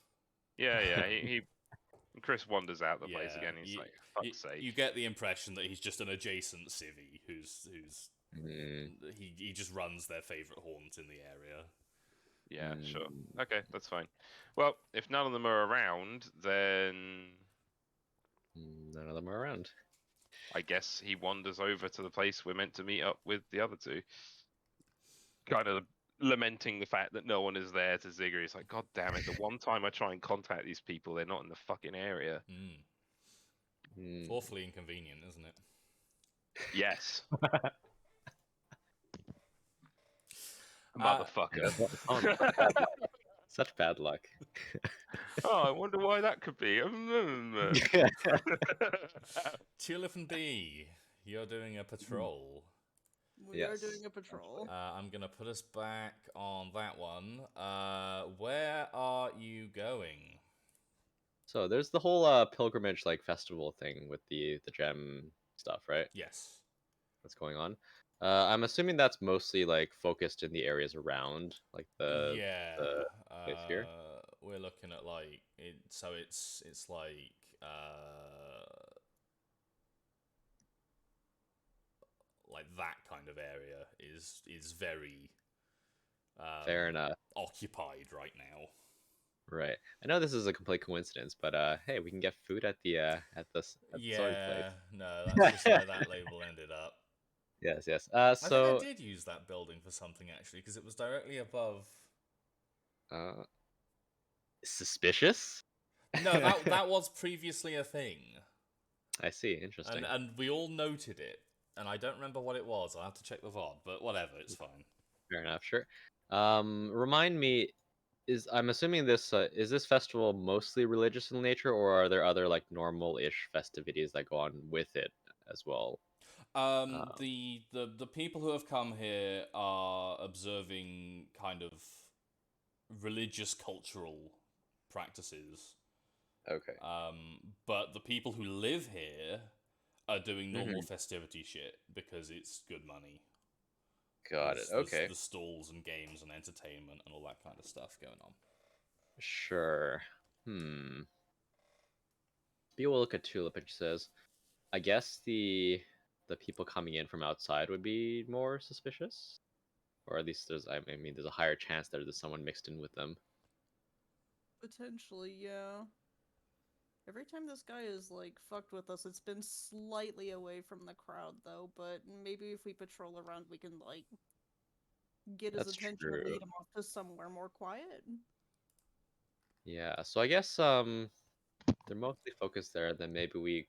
Yeah. He Chris wanders out the place Yeah, again. He's like, fuck's sake. you get the impression that he's just an adjacent civvy who's Mm, he just runs their favorite haunt in the area. Yeah, sure. mm, Okay, that's fine. Well, if none of them are around, then None of them are around. I guess he wanders over to the place we're meant to meet up with the other two. Kind of lamenting the fact that no one is there to Zigger. He's like, God damn it, the one time I try and contact these people, they're not in the fucking area. Mm. Awfully inconvenient, isn't it? Yes. Uh, Motherfucker. Oh, such bad luck. Oh, I wonder why that could be. Tulip and B, you're doing a patrol. We are Yes, doing a patrol. I'm gonna put us back on that one. Where are you going? So there's the whole pilgrimage like festival thing with the gem stuff, right? Yes. That's going on. I'm assuming that's mostly like focused in the areas around like the Yeah. place here. We're looking at like it. So it's like that kind of area is very Fair enough. occupied right now. Right. I know this is a complete coincidence, but hey, we can get food at the sword place. Yeah, no, that's just where that label ended up. Yes. I think I So did use that building for something actually, because it was directly above. Suspicious? No, that was previously a thing, I see. Interesting. and we all noted it, and I don't remember what it was. I'll have to check the VOD, but whatever, it's fine. Fair enough. Sure. Remind me, I'm assuming this is this festival mostly religious in nature, or are there other like normal-ish festivities that go on with it as well? The people who have come here are observing kind of religious cultural practices. Okay. But the people who live here are doing normal Mhm. festivity shit because it's good money. Got it. There's Okay. the stalls and games and entertainment and all that kind of stuff going on. Sure. B will look at Tulip and she says, I guess the people coming in from outside would be more suspicious? Or at least I mean there's a higher chance that there's someone mixed in with them. Potentially, yeah. Every time this guy is like fucked with us, it's been slightly away from the crowd though, but maybe if we patrol around we can like get his That's attention true. and lead him off to somewhere more quiet. Yeah, so I guess they're mostly focused there, then maybe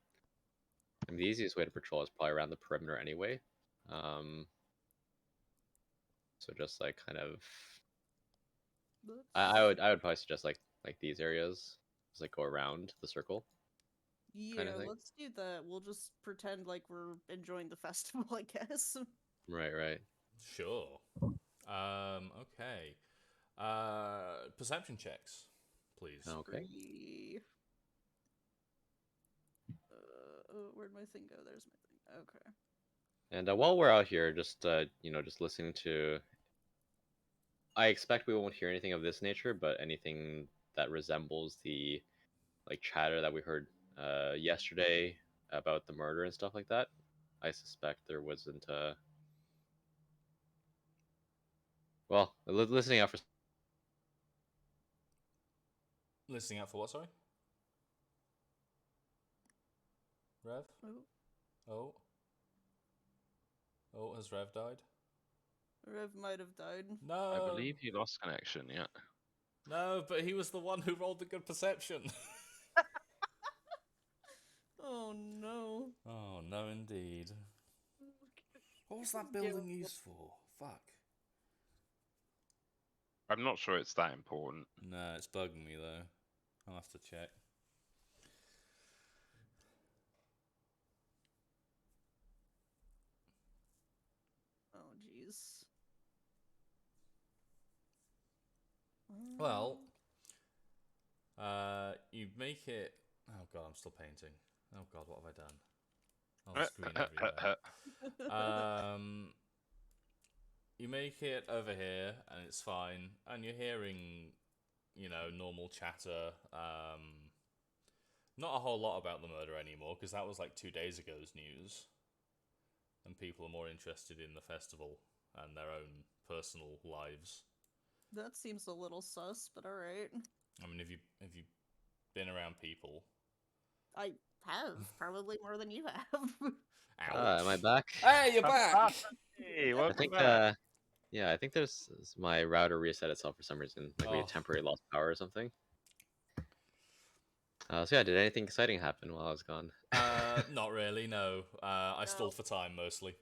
I mean the easiest way to patrol is probably around the perimeter anyway. So just like kind of I would probably suggest like these areas. Just like go around the circle. Kind Yeah, of thing. let's do that. We'll just pretend like we're enjoying the festival, I guess. Right. Sure. Okay. Perception checks, please. Okay. Where'd my thing go? There's my thing. Okay. And while we're out here, just just listening to. I expect we won't hear anything of this nature, but anything that resembles the like chatter that we heard yesterday about the murder and stuff like that. I suspect there wasn't. Well, listening out for Listening out for what? Sorry. Rev. Oh, Oh. Oh, has Rev died? Rev might have died. No. I believe he lost connection. Yeah. No, but he was the one who rolled the good perception. Oh no. Oh no, indeed. What was that Yeah. building used for? Fuck. I'm not sure it's that important. No, it's bugging me though. I'll have to check. Oh jeez. Well, you make it. Oh god, I'm still painting. Oh god, what have I done? Oh, screen everywhere. You make it over here, and it's fine, and you're hearing, normal chatter. Not a whole lot about the murder anymore, because that was like 2 days ago's news, and people are more interested in the festival and their own personal lives. That seems a little sus, but alright. I mean, have you been around people? I have, probably more than you have. Ouch. Am I back? Hey, you're back! Hey, I welcome think back. yeah, I think there's my router reset itself for some reason, like we Oh. had temporary lost power or something. So yeah, did anything exciting happen while I was gone? Not really, no. I No. stalled for time, mostly.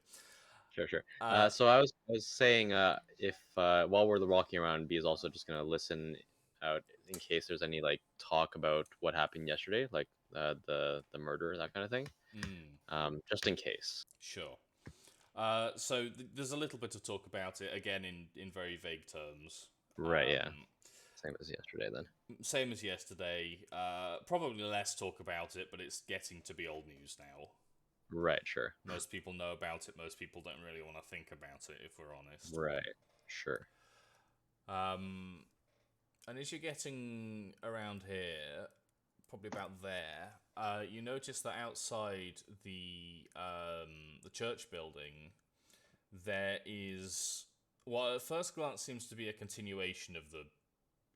Sure. Uh, So I was saying, if while we're walking around, B is also just gonna listen out in case there's any like talk about what happened yesterday, like the murder, that kind of thing. Just in case. Sure. So there's a little bit of talk about it, again, in very vague terms. Right. Yeah. Same as yesterday then. Same as yesterday. Probably less talk about it, but it's getting to be old news now. Right. Sure. Most people know about it. Most people don't really want to think about it, if we're honest. Right. Sure. And as you're getting around here, probably about there, you notice that outside the church building, there is what at first glance seems to be a continuation of the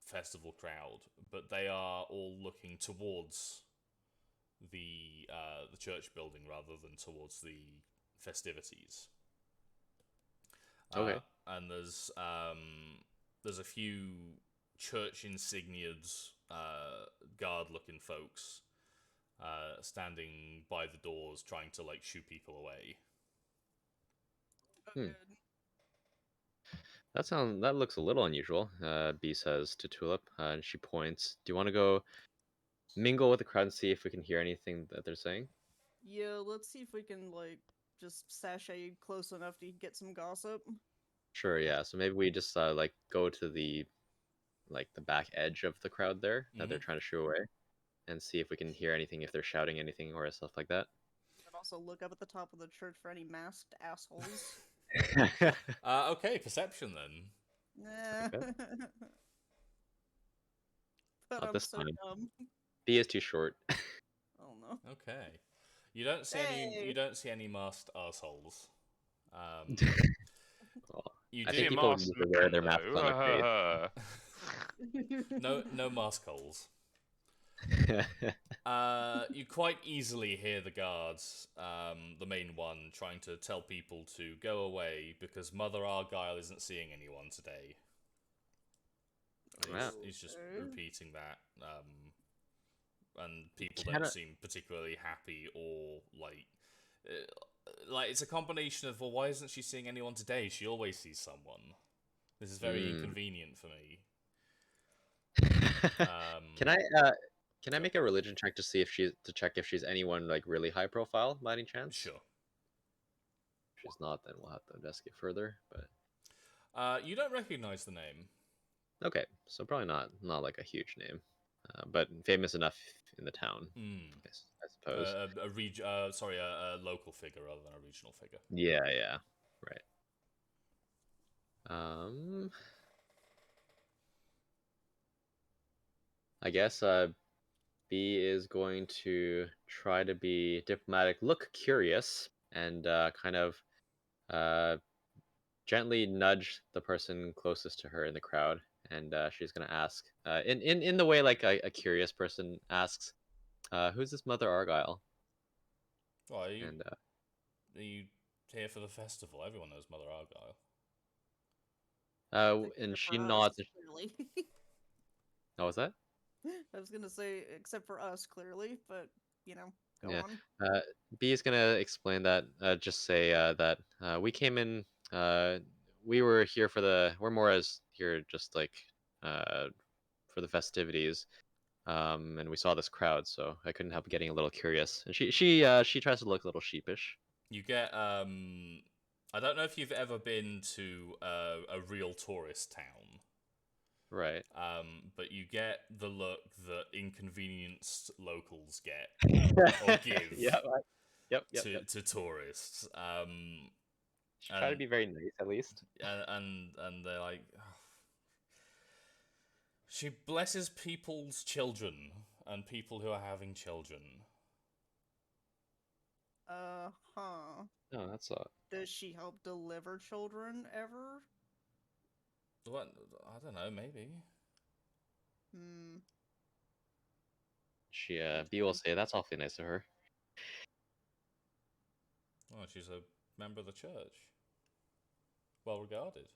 festival crowd, but they are all looking towards the church building rather than towards the festivities. Okay. And there's a few church insigniaed guard-looking folks standing by the doors, trying to like shoo people away. Oh, good. That looks a little unusual. B says to Tulip, and she points. Do you want to go mingle with the crowd and see if we can hear anything that they're saying? Yeah, let's see if we can, like, just sashay close enough to get some gossip. Sure. Yeah. So maybe we just like go to the back edge of the crowd there that they're trying to shoo away, and see if we can hear anything, if they're shouting anything or stuff like that. And also look up at the top of the church for any masked assholes. Okay, perception then. Nah. Okay. But Not I'm this so time. dumb. B is too short. Oh no. Okay, you don't see Hey. you don't see any masked assholes. Well, You I do. think Be a people masked usually wear man, their masks though. on their face. No mask holes. You quite easily hear the guards, the main one, trying to tell people to go away because Mother Argyle isn't seeing anyone today. Wow. He's just Okay. repeating that, and people Can I- don't seem particularly happy or like it's a combination of, well, why isn't she seeing anyone today? She always sees someone. This is very inconvenient for me. Can I make a religion check to see if check if she's anyone like really high profile by any chance? Sure. If she's not, then we'll have to investigate further. But You don't recognize the name. okay, so probably not like a huge name, but famous enough in the town, I suppose. A local figure rather than a regional figure. Yeah, right. I guess B is going to try to be diplomatic, look curious, and kind of gently nudge the person closest to her in the crowd and she's gonna ask, in the way like a curious person asks, "Who's this Mother Argyle?" Well, And are you here for the festival? Everyone knows Mother Argyle. and Except she for us, nods. clearly. Oh, was that? I was gonna say, except for us, clearly, but go Yeah. on. B is gonna explain that. Just say that we came in. We were here for the. We're more as here just like for the festivities. And we saw this crowd, so I couldn't help getting a little curious. And she tries to look a little sheepish. You get I don't know if you've ever been to a real tourist town. Right. But you get the look that inconvenienced locals get or give Yeah. Yep. to tourists. She tried to And be very nice, at least. and they're like, "Oh, she blesses people's children and people who are having children." Huh. No, that's Does she help deliver children ever? What? I don't know. Maybe. Hmm. she. B will say that's awfully nice of her. Oh, she's a member of the church. Well regarded.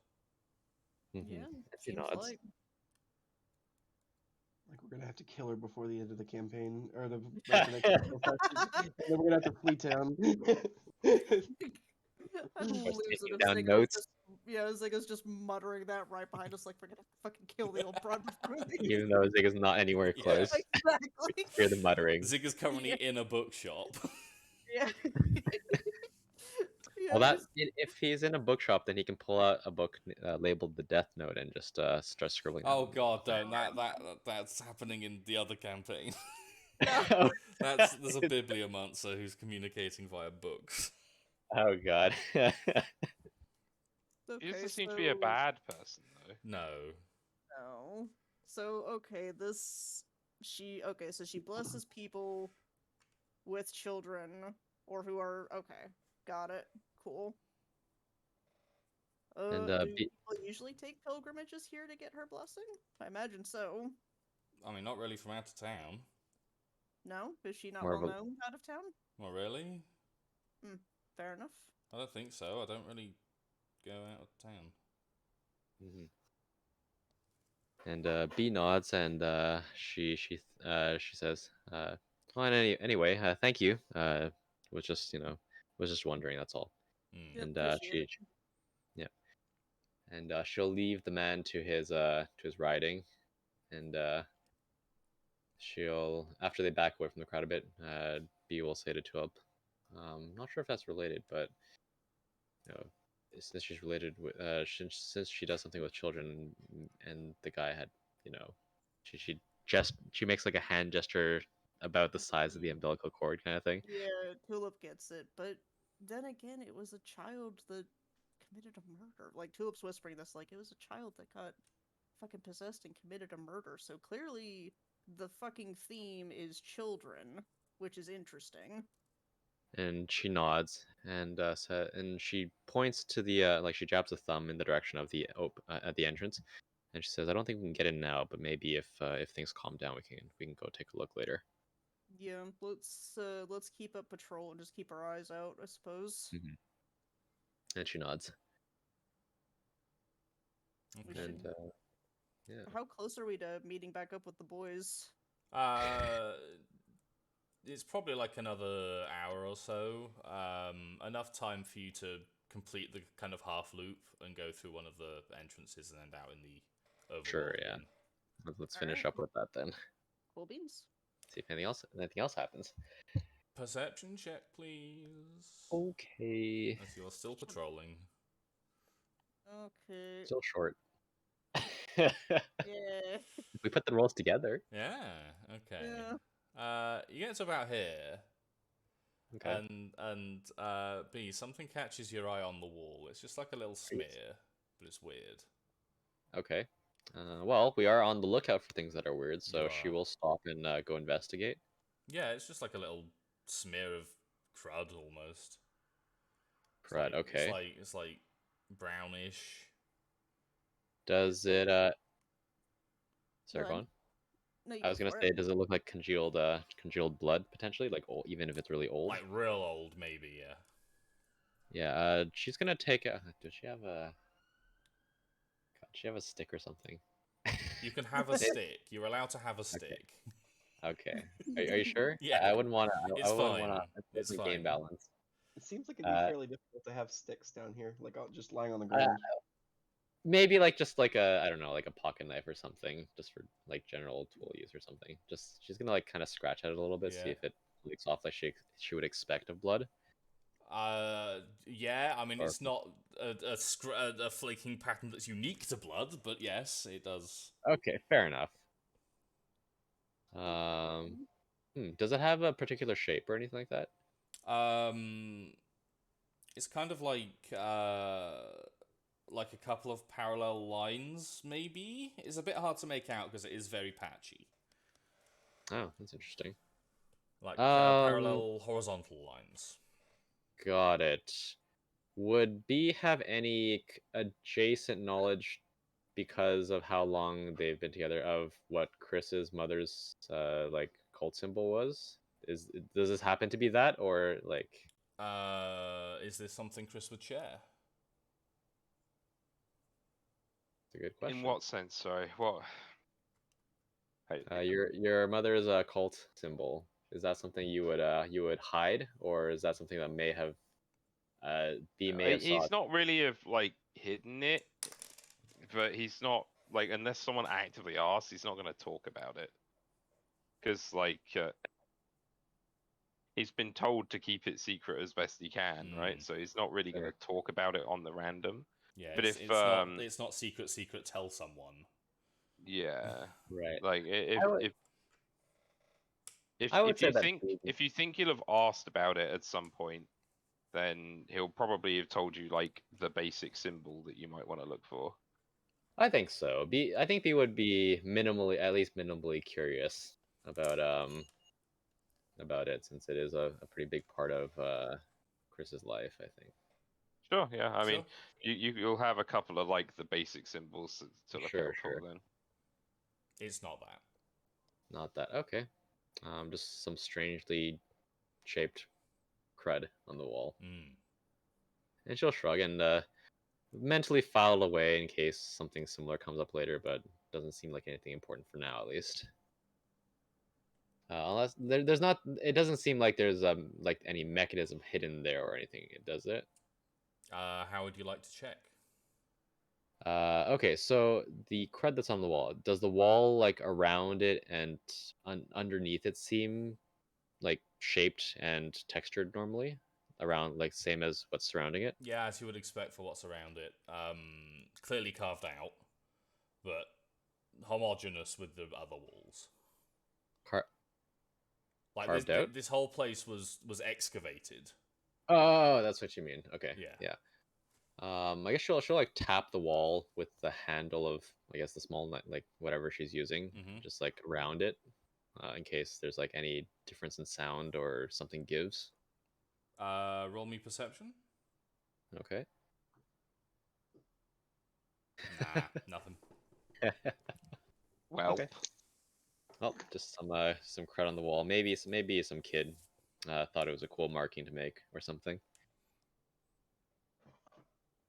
Yeah, And she seems nods. like. Like we're gonna have to kill her before the end of the campaign or the next couple of sessions, and then we're gonna have to flee town. I'm Starts losing taking if down Ziggo's notes. just Ziggo's just muttering that right behind us, like we're gonna fucking kill the old broad before we leave. Even though Zig is not anywhere Yeah. close. Exactly. Hear the muttering. Zig is currently Yeah. in a bookshop. Yeah. Well, that Yes. if he's in a bookshop, then he can pull out a book labeled "The Death Note" and just start scribbling. Oh down. god, don't that's happening in the other campaign. No. There's a bibliomancer who's communicating via books. Oh god. He Okay, doesn't seem to be a so- bad person though. No. No. So okay, so she blesses people with children or who are okay. Got it. Cool. And, Do B- people usually take pilgrimages here to get her blessing? I imagine so. I mean, not really from out of town. No? Is she not More well of a- known out of town? Not really. Fair enough. I don't think so. I don't really go out of town. Mhm. And B nods, and she says, "Well, anyway, thank you. Was just was just wondering. That's all." Hmm. Yeah, And appreciate it. yeah, and she'll leave the man to his riding, and she'll after they back away from the crowd a bit, B will say to Tulip, "Not sure if that's related, but you know, since she's related with since she does something with children, and the guy had she makes like a hand gesture about the size of the umbilical cord kind of thing." Yeah, Tulip gets it, but then again, it was a child that committed a murder. Like Tulip's whispering this, like it was a child that got fucking possessed and committed a murder. So clearly, the fucking theme is children, which is interesting. And she nods and and she points to the like she jabs a thumb in the direction of the at the entrance, and she says, "I don't think we can get in now, but maybe if things calm down, we can go take a look later." Yeah, let's keep up patrol and just keep our eyes out, I suppose. Mhm. And she nods. We Okay. And should. yeah, How close are we to meeting back up with the boys? It's probably like another hour or so. Enough time for you to complete the kind of half loop and go through one of the entrances and end out in the overworld. Sure, yeah. one. let's finish Alright. up with that then. Cool beans. See if anything else happens. Perception check, please. Okay. As you're still patrolling. Okay. Still short. Yeah. We put the rolls together. Yeah. Okay. Yeah. You get to about here. Okay. And B, something catches your eye on the wall. It's just like a little smear, but it's weird. Okay. Well, we are on the lookout for things that are weird, so You she are. will stop and go investigate. Yeah, it's just like a little smear of crud almost. It's Right. Okay. It's like brownish. Does it Sorry, Go go ahead. on. No, you I go was gonna for say, it. does it look like congealed blood potentially, like old, even if it's really old? Like real old, maybe. Yeah. Yeah. She's gonna take a. Does she have a? God, does she have a stick or something? You can have a stick. You're allowed to have a stick. Okay. Are you sure? Yeah. I wouldn't want to. It's I wouldn't want fine. to. It's The game fine. balance. It seems like it'd be Uh, fairly difficult to have sticks down here, like just lying on the uh, ground. maybe like just like a, I don't know, like a pocket knife or something, just for like general tool use or something. Just she's gonna like kind of scratch at it a little bit, see Yeah. if it leaks off like she would expect of blood. Yeah. I mean, Or it's not a flaking pattern that's unique to blood, but yes, it does. okay, fair enough. Does it have a particular shape or anything like that? It's kind of like a couple of parallel lines, maybe. It's a bit hard to make out because it is very patchy. Oh, that's interesting. Like Um, parallel horizontal lines. got it. Would B have any adjacent knowledge because of how long they've been together of what Chris's mother's like cult symbol was? Does this happen to be that, or like Is this something Chris would share? it's a good question. In what sense? Sorry. What? Your mother's cult symbol, is that something you would hide, or is that something that may have B may have He's sought? not really have like hidden it, but he's not like, unless someone actively asks, he's not going to talk about it because like he's been told to keep it secret as best he can, right? Mm. So he's not really going Sure. to talk about it on the random. Yeah, But it's, if it's not secret. Tell someone. yeah, Right. like I would, I would if say you that think B- if you think he'll have asked about it at some point, then he'll probably have told you like the basic symbol that you might want to look for. I think so. I think B would be at least minimally curious about it, since it is a pretty big part of Chris's life, I think. Sure, yeah. I mean, Sure. you'll have a couple of like the basic symbols to look Sure, out for sure. then. It's not that. Not that. Okay. Just some strangely shaped crud on the wall. Mm. And she'll shrug and mentally file it away in case something similar comes up later, but doesn't seem like anything important for now, at least. Unless there's not, it doesn't seem like there's like any mechanism hidden there or anything, does it? How would you like to check? Okay, so the crud that's on the wall, does the wall like around it and underneath it seem like shaped and textured normally? Around like same as what's surrounding it? Yeah, as you would expect for what's around it. Clearly carved out, but homogeneous with the other walls. Car- Like Carved out? this whole place was excavated. Oh, that's what you mean. Okay. Yeah. Yeah. I guess she'll like tap the wall with the handle of, I guess, the small like whatever she's using, Mhm. just like around it, in case there's like any difference in sound or something gives. Roll me perception. Okay. Nah, nothing. Well, Okay. Well, just some crud on the wall. Maybe some kid thought it was a cool marking to make or something.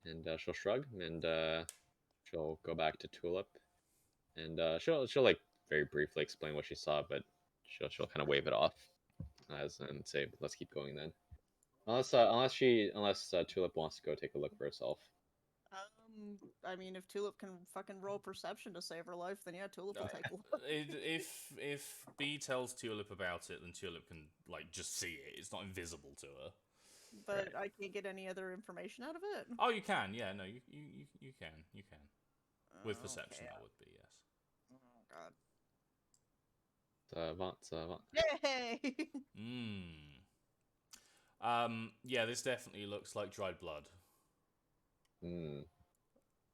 And she'll shrug and she'll go back to Tulip, and she'll like very briefly explain what she saw, but she'll kind of wave it off as and say, let's keep going then. Unless Tulip wants to go take a look for herself. I mean, if Tulip can fucking roll perception to save her life, then yeah, Tulip will take a look. If B tells Tulip about it, then Tulip can like just see it. It's not invisible to her. But I can't get any other information out of it. Oh, you can. Yeah, no, you can. You can. With Oh, perception, okay. that would be yes. Oh god. Savant. Yay! Yeah, this definitely looks like dried blood. Mm.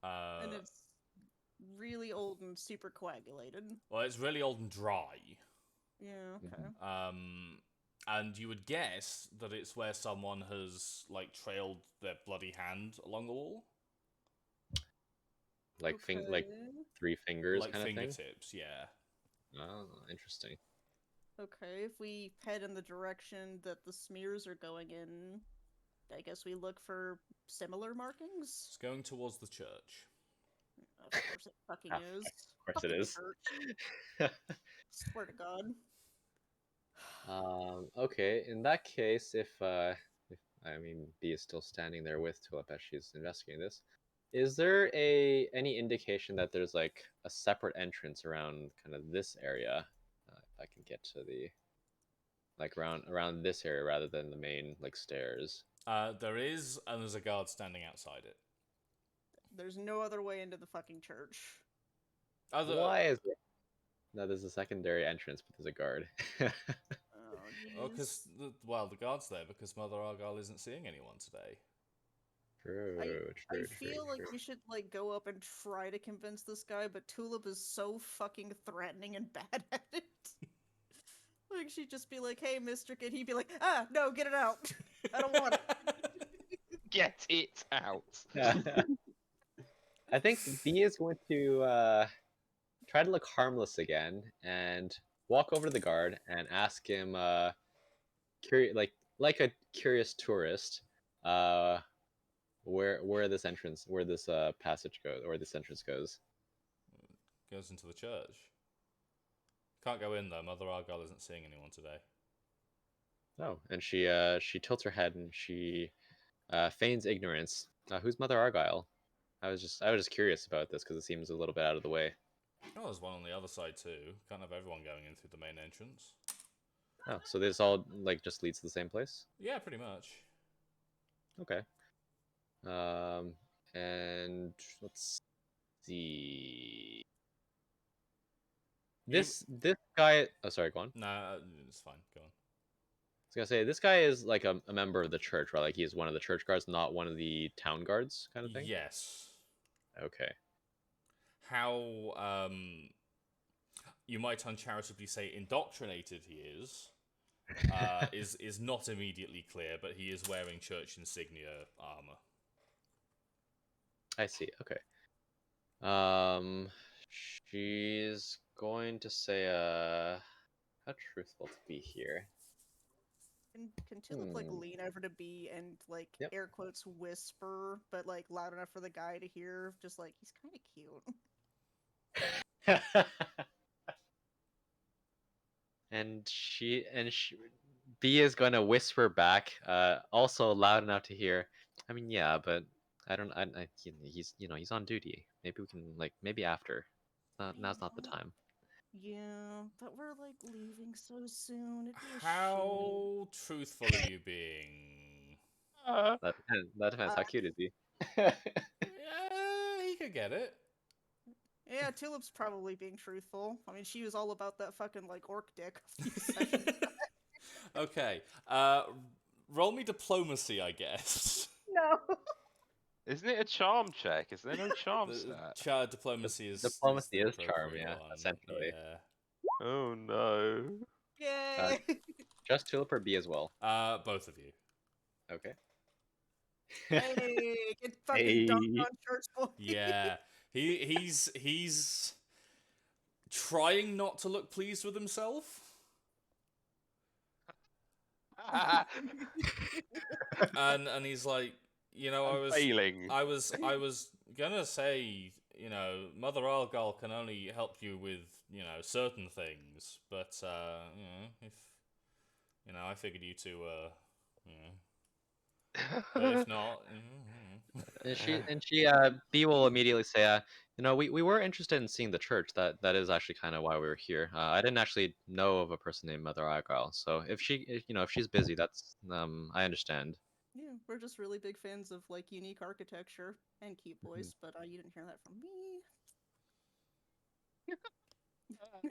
And it's really old and super coagulated. Well, it's really old and dry. Yeah, okay. And you would guess that it's where someone has like trailed their bloody hand along the wall. Like Okay. 3 fingers like kind of thing. fingertips. Yeah. Oh, interesting. Okay, if we head in the direction that the smears are going in, I guess we look for similar markings. It's going towards the church. Of course it fucking is. Of course it Fucking is. church. Swear to God. Okay, in that case, if I mean B is still standing there with Tulip as she's investigating this, is there any indication that there's like a separate entrance around kind of this area? If I can get to the like around this area rather than the main like stairs. There is, and there's a guard standing outside it. There's no other way into the fucking church. Why is it? No, there's a secondary entrance, but there's a guard. Oh, because jeez. the guard's there because Mother Argyle isn't seeing anyone today. True. I feel like we should like go up and try to convince this guy, but Tulip is so fucking threatening and bad at it. Like she'd just be like, "Hey, Mister," and he'd be like, "Ah, no, get it out. I don't want it." Get it out. I think B is going to try to look harmless again and walk over to the guard and ask him, like a curious tourist, where this passage goes, or this entrance goes. Goes into the church. Can't go in though. Mother Argyle isn't seeing anyone today. Oh, and she tilts her head and she feigns ignorance. Who's Mother Argyle? I was just curious about this because it seems a little bit out of the way. Oh, there's one on the other side too. Can't have everyone going in through the main entrance. Oh, so this all like just leads to the same place? Yeah, pretty much. Okay. And let's see. This guy. Oh, sorry. Go on. Nah, it's fine. Go on. I was gonna say this guy is like a member of the church, right? Like he's one of the church guards, not one of the town guards, kind of thing. Yes. Okay. How you might uncharitably say indoctrinated he is not immediately clear, but he is wearing church insignia armor. I see. Okay. She's going to say, how truthful to be here. Can Tulip like lean over to B and like Yep. air quotes whisper, but like loud enough for the guy to hear? Just like he's kind of cute. and B is going to whisper back, also loud enough to hear. I mean, yeah, but he's on duty. Maybe we can maybe after. Now's not the time. Yeah, but we're like leaving so soon. It'd be a How truthful are you being? That depends. How cute is he? Yeah, he could get it. Yeah, Tulip's probably being truthful. I mean, she was all about that fucking like orc dick. a few sessions back. Okay. Roll me diplomacy, I guess. No. Isn't it a charm check? Is there no charm stat? Diplomacy is Diplomacy the is charm, appropriate yeah, one. essentially. Yeah. Oh no. Yay! Just Tulip or B as well. Both of you. Okay. Hey, get fucking Hey. dunked on, church boy. Yeah. He's trying not to look pleased with himself. And he's like, Failing. I was gonna say, Mother Argyle can only help you with, certain things, but if I figured you two but if not, And she B will immediately say, we were interested in seeing the church. That is actually kind of why we were here. I didn't actually know of a person named Mother Argyle, so if she's busy, that's I understand. Yeah, we're just really big fans of like unique architecture and cute voice, but you didn't hear that from me.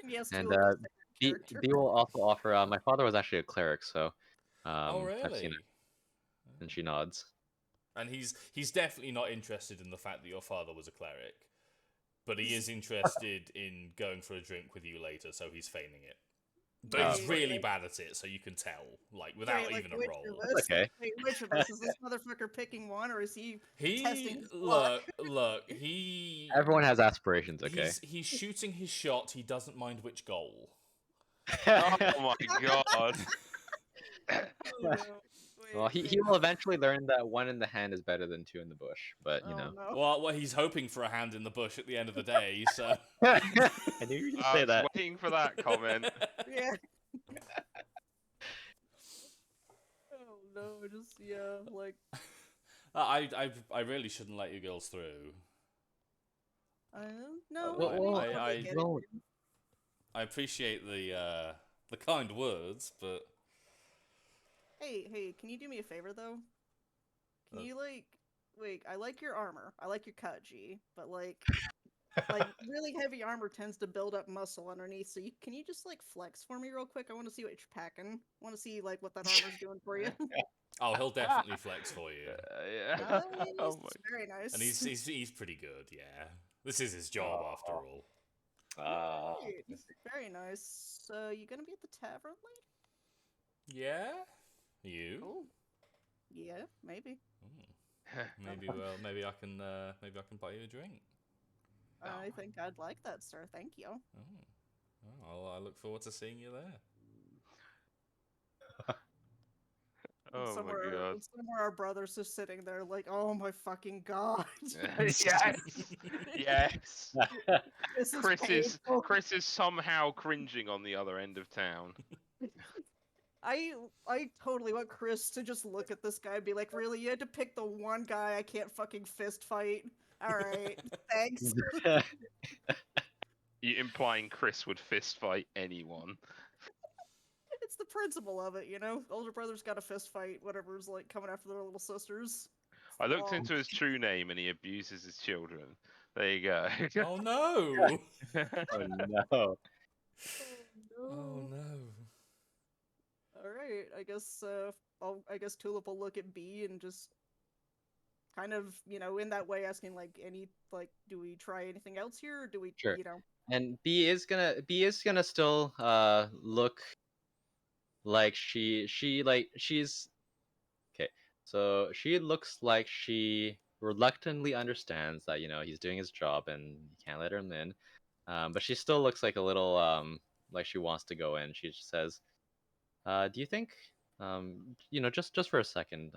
Yes, And Tulip is a B character. will also offer. My father was actually a cleric, so oh I've seen really? it. And she nods. And he's definitely not interested in the fact that your father was a cleric, but he is interested in going for a drink with you later, so he's feigning it. But Oh, he's Wait, really like- bad at it, so you can tell, like, without wait, like, even a which roll. of us? Okay. Wait, which of us is this motherfucker picking one, or is he He testing his luck? look, he Everyone has aspirations, okay? he's shooting his shot. He doesn't mind which goal. Oh my god. Oh, no. Well, Wait, he will eventually learn that one in the hand is better than two in the bush, but you oh, know. no. Well, he's hoping for a hand in the bush at the end of the day. So I knew you were gonna I say was that. waiting for that comment. Yeah. Oh no, just yeah, like I really shouldn't let you girls through. no, Well, we I- totally I- get well, it. I appreciate the kind words, but Hey, can you do me a favor though? Can Uh. you wait, I like your armor. I like your Kaji, but like really heavy armor tends to build up muscle underneath, so can you just like flex for me real quick? I want to see what you're packing. I want to see like what that armor's doing for you. oh, he'll definitely flex for you, Yeah. Nice. Oh my. Very nice. and he's pretty good. Yeah, this is his job after all. Right. Very nice. So you gonna be at the tavern later? Yeah, you. Oh. Yeah, maybe. Maybe I can buy you a drink. I think I'd like that, sir. Thank you. I look forward to seeing you there. Oh my god. Somewhere our brother's just sitting there like, oh my fucking god. Yes. Yes. This is painful. Chris is somehow cringing on the other end of town. I totally want Chris to just look at this guy and be like, really? You had to pick the one guy I can't fucking fist fight? Alright, thanks. You implying Chris would fist fight anyone. It's the principle of it, you know? Older brothers got a fist fight, whatever's like coming after their little sisters. I looked Oh. into his true name and he abuses his children. There you go. Oh no! Oh no. Oh no! Alright, I guess Tulip will look at B and just kind of, in that way asking do we try anything else here, or do we, Sure. And B is gonna still look like she's okay. So she looks like she reluctantly understands that he's doing his job and you can't let him in. But she still looks like a little like she wants to go in. She just says, "Do you think just for a second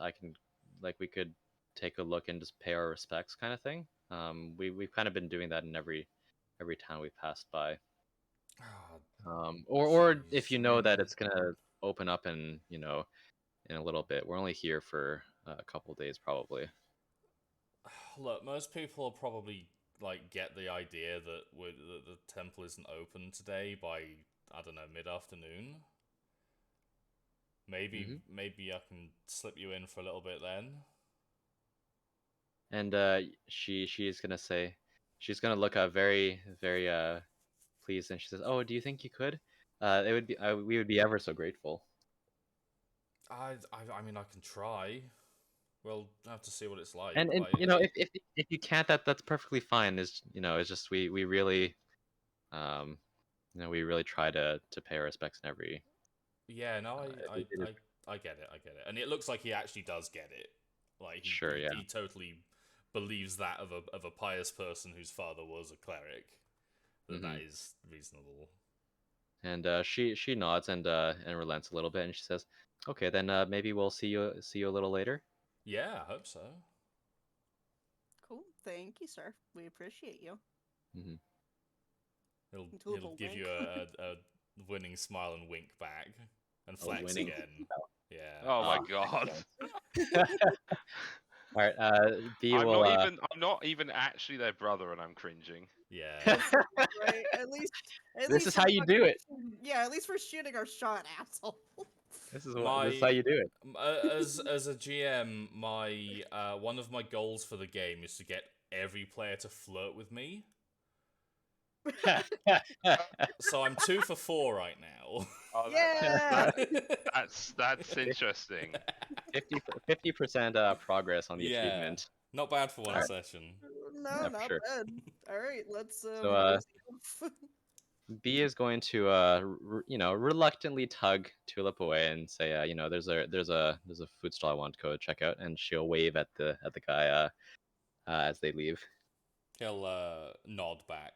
we could take a look and just pay our respects kind of thing? We've kind of been doing that in every town we passed by." Or if you know that it's gonna open up in in a little bit. We're only here for a couple days probably. Look, most people will probably get the idea that the temple isn't open today by, I don't know, mid-afternoon. Maybe I can slip you in for a little bit then. And she's gonna say, she's gonna look very very pleased, and she says, "Oh, do you think you could? It would be we would be ever so grateful." I mean, I can try. We'll have to see what it's like. And if you can't, that's perfectly fine. It's just we really we really try to pay our respects in every. Yeah, no, I it get it, and it looks like he actually does get it. Like Sure, yeah. he totally believes that of a pious person whose father was a cleric. That is reasonable. And she nods and relents a little bit, and she says, "Okay, then maybe we'll see you a little later." Yeah, I hope so. Cool. Thank you, sir. We appreciate you. Mm-hmm. He'll give you a winning smile and wink back and flex winning again. Yeah. Oh my god. All right. B I'm will. I'm not even actually their brother, and I'm cringing. Yeah. Right? At least This is how you do it. Yeah, at least we're shooting our shot, asshole. This is how you do it. As a GM, my one of my goals for the game is to get every player to flirt with me. So I'm 2 for 4 right now. Oh, Yeah. that's interesting. 50% progress on the Yeah. achievement. Not bad for one Alright. session. No, Yeah, for not sure. bad. All right, let's. So, B is going to reluctantly tug Tulip away and say, there's a food stall I want to go check out, and she'll wave at the guy as they leave. He'll nod back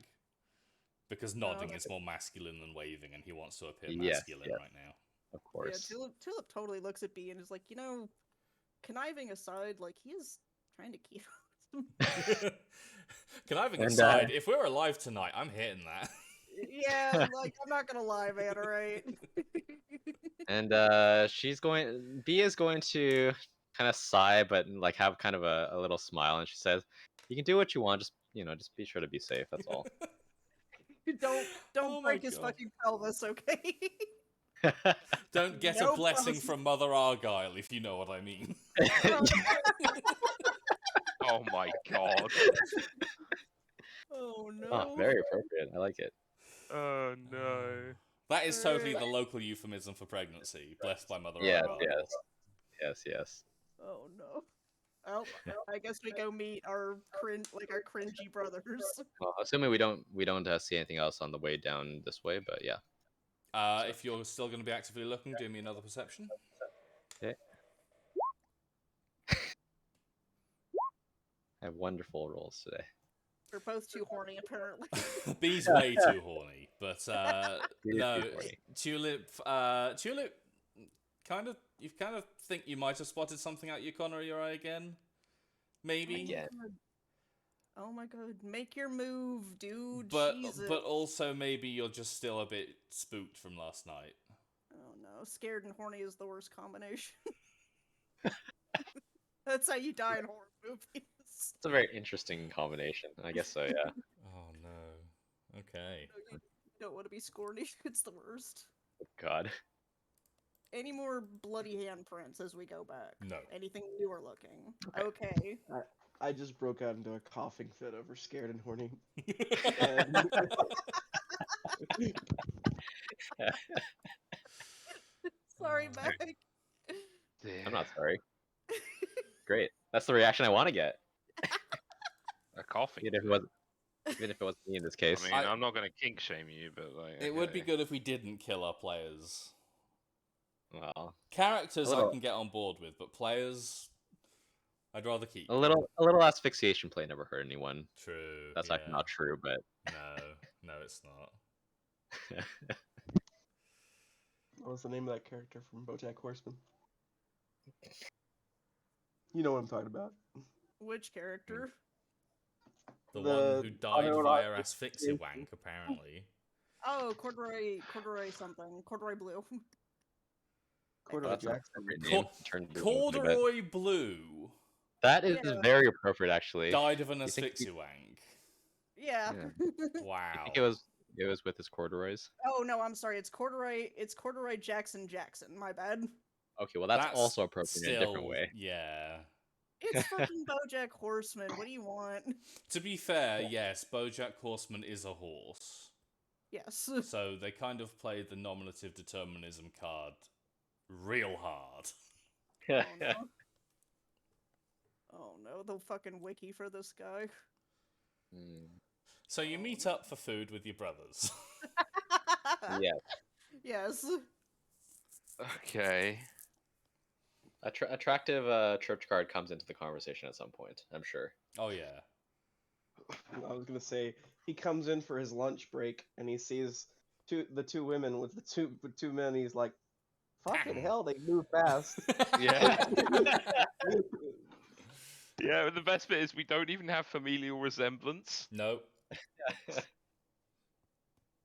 because nodding okay. is more masculine than waving, and he wants to appear Yes, masculine yes. right now. Of Yeah, course. Tulip totally looks at B and is like, conniving aside, like he is kind of cute. Conniving And, aside, if we're alive tonight, I'm hitting that. Yeah, like I'm not gonna lie, man. All right. And B is going to kind of sigh, but like have kind of a little smile, and she says, "You can do what you want, just be sure to be safe. That's all." don't Oh my break his God. fucking pelvis, okay? Don't get a No blessing promises. from Mother Argyle, if you know what I mean. Oh my god. Oh no. Oh, very appropriate. I like it. Oh no. That is totally the local euphemism for pregnancy. Blessed by Mother Yes, Argyle. yes. Oh no. Well, I guess we go meet our cringy brothers. Well, assuming we don't see anything else on the way down this way, but yeah. If you're still going to be actively looking, do me another perception. Okay. I have wonderful rolls today. We're both too horny, apparently. B's way too horny, but He is no, too horny. Tulip, you kind of think you might have spotted something out your corner of your eye again, maybe. Again. Oh my god, make your move, dude. But Jesus. also maybe you're just still a bit spooked from last night. Oh no, scared and horny is the worst combination. That's how you die in horror movies. It's a very interesting combination. I guess so, yeah. Oh no. Okay. You don't want to be scorny. It's the worst. God. Any more bloody handprints as we go back? No. Anything you are looking? Okay. I just broke out into a coughing fit over scared and horny. And- Sorry, Oh. Mac. I'm not sorry. Great. That's the reaction I want to get. A coughing. Even if it wasn't me in this case. I mean, I'm not gonna kink shame you, but like. It would be okay. good if we didn't kill our players. Well, Characters A little- I can get on board with, but players, I'd rather keep. a little asphyxiation play never hurt anyone. True. That's yeah. actually not true, but No, it's not. What was the name of that character from BoJack Horseman? You know what I'm talking about. Which character? The The one who died Honorable via Asphyxiation. asphyxia wank, apparently. Oh, corduroy something. Corduroy blue. Corduroy that's an Jackson. appropriate Cor- name. Turned blue a little bit. Corduroy Blue That is Yeah. very appropriate, actually. died of an You think asphyxia wank. Yeah. Wow. I think it was with his corduroys. Oh no, I'm sorry. It's corduroy Jackson. My bad. Okay, well that's also appropriate in a different still- way. Yeah. It's fucking BoJack Horseman. What do you want? To be fair, yes, BoJack Horseman is a horse. Yes. So they kind of played the nominative determinism card real hard. Oh no. Oh no, the fucking wiki for this guy. Hmm. So you meet up for food with your brothers. Yeah. Yes. Okay. Attractive church guard comes into the conversation at some point, I'm sure. Oh yeah. I was gonna say he comes in for his lunch break and he sees the two women with the two men. And he's like, "Fucking hell, they move fast." Yeah. Yeah, the best bit is we don't even have familial resemblance. No.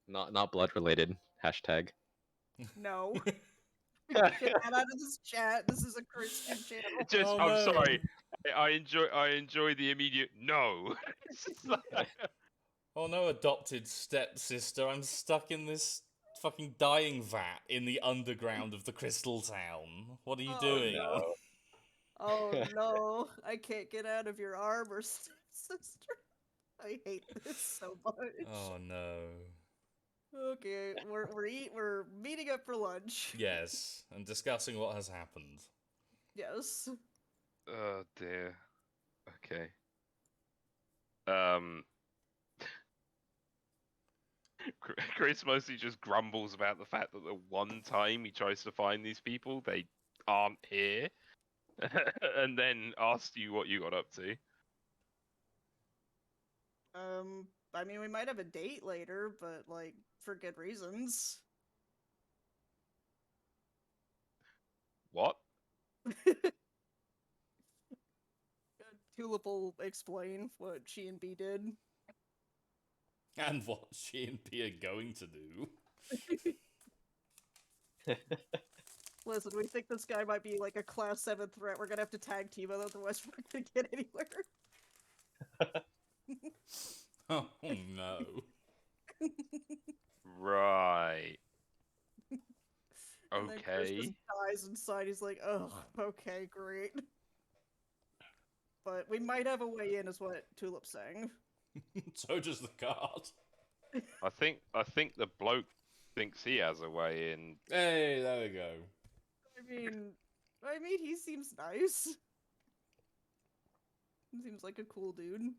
Not blood related. Hashtag. No. Get that out of this chat. This is a Christian channel. Just, Oh, I'm no. sorry. I enjoy the immediate no. It's just like- Oh no, adopted stepsister, I'm stuck in this fucking dying vat in the underground of the Crystal Town. What are you Oh, doing? no. Oh no, I can't get out of your arm or sister. I hate this so much. Oh no. Okay, we're meeting up for lunch. Yes, and discussing what has happened. Yes. Oh dear. Okay. Chris mostly just grumbles about the fact that the one time he tries to find these people, they aren't here, and then asks you what you got up to. I mean, we might have a date later, but like for good reasons. What? Tulip will explain what she and B did. And what she and P are going to do. Listen, we think this guy might be like a class 7 threat. We're gonna have to tag team him, otherwise we're not gonna get anywhere. Oh no. Right. And then Chris just Okay. dies inside. He's like, oh, okay, great. But we might have a way in, is what Tulip's saying. So does the card. I think the bloke thinks he has a way in. Hey, there we go. I mean, he seems nice. He seems like a cool dude.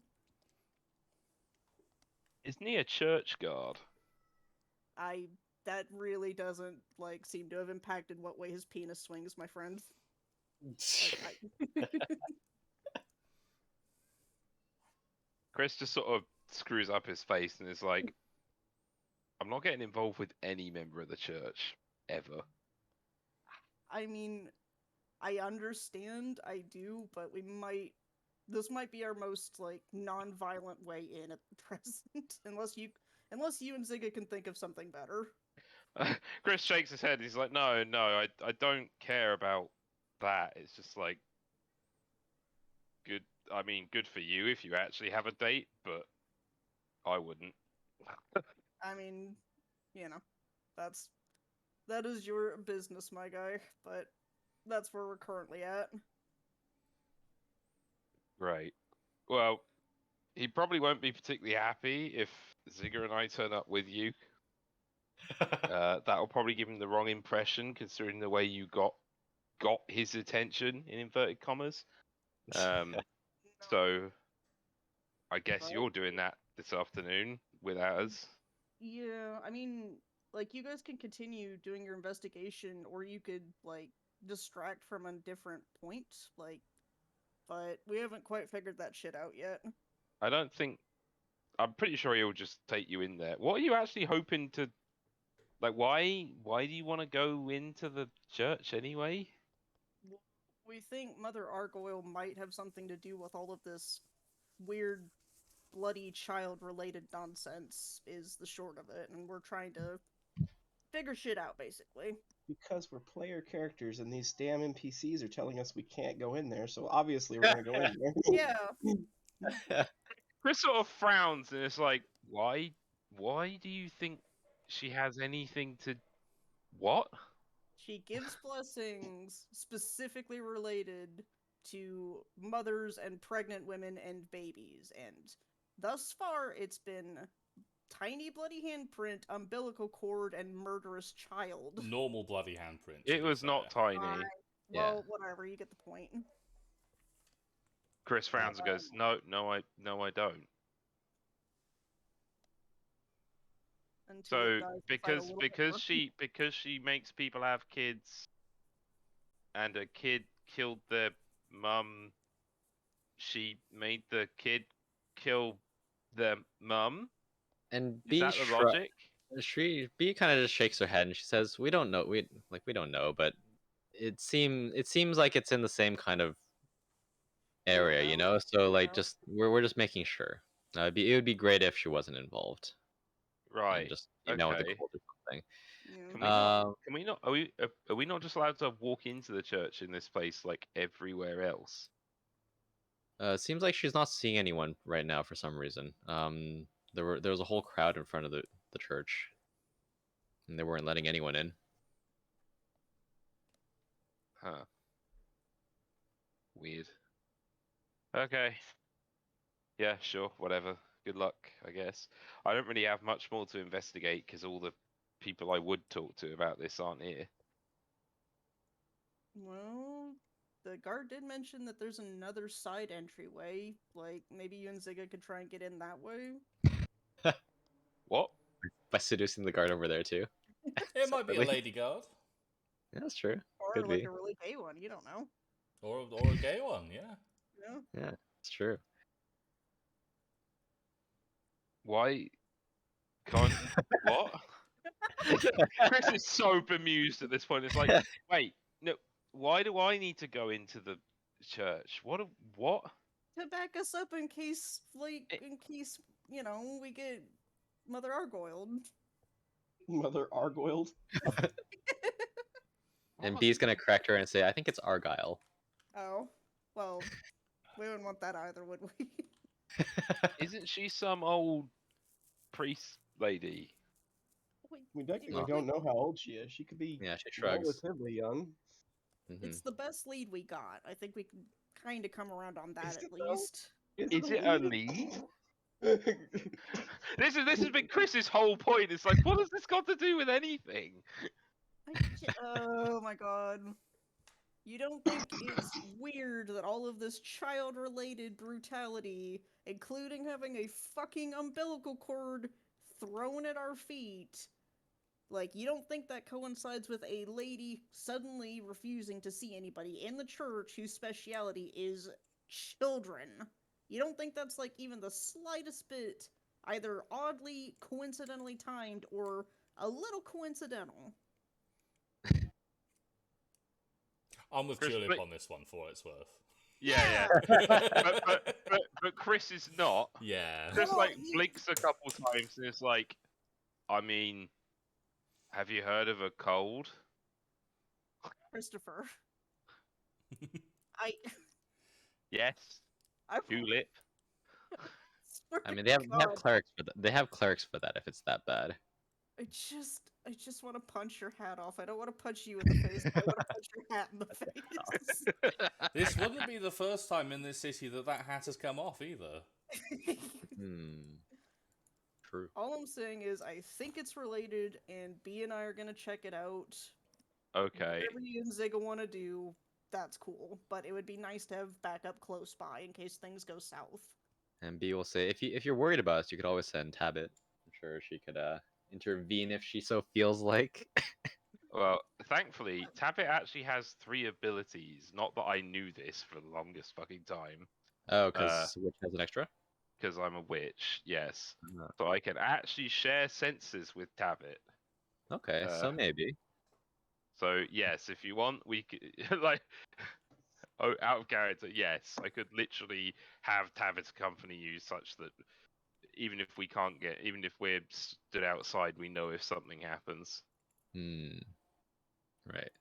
Isn't he a church guard? That really doesn't, like, seem to have impacted what way his penis swings, my friend. Chris just sort of screws up his face and is like, I'm not getting involved with any member of the church, ever. I mean, I understand, I do, but this might be our most, like, non-violent way in at the present, unless you and Zigga can think of something better. Chris shakes his head. He's like, no, I don't care about that. It's just like, good. I mean, good for you if you actually have a date, but I wouldn't. I mean, you know, that is your business, my guy, but that's where we're currently at. Right. Well, he probably won't be particularly happy if Zigger and I turn up with you. That'll probably give him the wrong impression, considering the way you got his attention in inverted commas. So I guess But- you're doing that this afternoon without us. Yeah, I mean, like, you guys can continue doing your investigation, or you could, like, distract from a different point, like, but we haven't quite figured that shit out yet. I don't think. I'm pretty sure he'll just take you in there. What are you actually hoping to? Like, why do you want to go into the church anyway? We think Mother Argoyle might have something to do with all of this weird, bloody child-related nonsense, is the short of it, and we're trying to figure shit out, basically. Because we're player characters and these damn NPCs are telling us we can't go in there, so obviously we're gonna go in there. Yeah, Chris sort of frowns and it's like, why do you think she has anything to what? she gives blessings specifically related to mothers and pregnant women and babies, and thus far it's been tiny bloody handprint, umbilical cord, and murderous child. Normal bloody handprint. to It be was not fair. tiny. Well, whatever, you get the point. Chris frowns and goes, no, I don't. And So Tulip dies inside a little because more. because she makes people have kids, and a kid killed their mum, she made the kid kill their mum. And Is B that the logic? B kind of just shakes her head and she says, "We don't know. We don't know, but it seems like it's in the same kind of area, you know. So like, Yeah. just we're just making sure. It would be great if she wasn't involved, and Right. just came down with the Okay. cold or something. Yeah. Can we not? Are we not just allowed to walk into the church in this place like everywhere else? Seems like she's not seeing anyone right now for some reason. There was a whole crowd in front of the church, and they weren't letting anyone in. Huh. Weird. Okay. Yeah, sure, whatever. Good luck, I guess. I don't really have much more to investigate because all the people I would talk to about this aren't here. Well, the guard did mention that there's another side entryway. Like, maybe you and Zigga could try and get in that way. What? by seducing the guard over there too. It might be a Really? lady guard. Yeah, that's true. Or Could like be. a really gay one, you don't know. Or a gay one, yeah. You know? Yeah, it's true. Why can't what? Chris is so bemused at this point. It's like, wait, no, why do I need to go into the church? What? To back us up in case, It- you know, we get Mother Argoiled. Mother Argoiled. And B's gonna correct her and say, "I think it's Argyle." Oh, well, we wouldn't want that either, would we? Isn't she some old priest lady? We No. don't know how old she is. She could be Yeah, she shrugs. relatively young. Mhm. It's the best lead we got. I think we can kind of come around on that Is at it though? least. Is it a lead? This has been Chris's whole point. It's like, what has this got to do with anything? Oh my god. You don't think it's weird that all of this child-related brutality, including having a fucking umbilical cord thrown at our feet, like, you don't think that coincides with a lady suddenly refusing to see anybody in the church whose speciality is children? You don't think that's, like, even the slightest bit either oddly, coincidentally timed, or a little coincidental? I'm with Chris, Tulip but- on this one for what it's worth. Yeah. but Chris is not. Yeah. Chris Well, like you- blinks a couple times and it's like, I mean, have you heard of a cold? Christopher. I Yes. I've Tulip. swear I to mean, they have God, clerics for that. They have clerics for that if it's that bad. I just want to punch your hat off. I don't want to punch you in the face. I want to punch your hat in the face. This wouldn't be the first time in this city that hat has come off either. Hmm. True. All I'm saying is I think it's related, and B and I are gonna check it out. Okay. Whatever you and Ziga want to do, that's cool. But it would be nice to have backup close by in case things go south. And B will say, if you're worried about us, you could always send Tabit. I'm sure she could intervene if she so feels like. Well, thankfully, Tappet actually has 3 abilities. Not that I knew this for the longest fucking time. Oh, because Witch has an extra? Because I'm a witch, yes. Uh, So I can actually share senses with Tabbit. Okay, so maybe. So yes, if you want, we could like out of character. Yes, I could literally have Tabbit accompany you, such that even if we're stood outside, we know if something happens. Hmm. Right.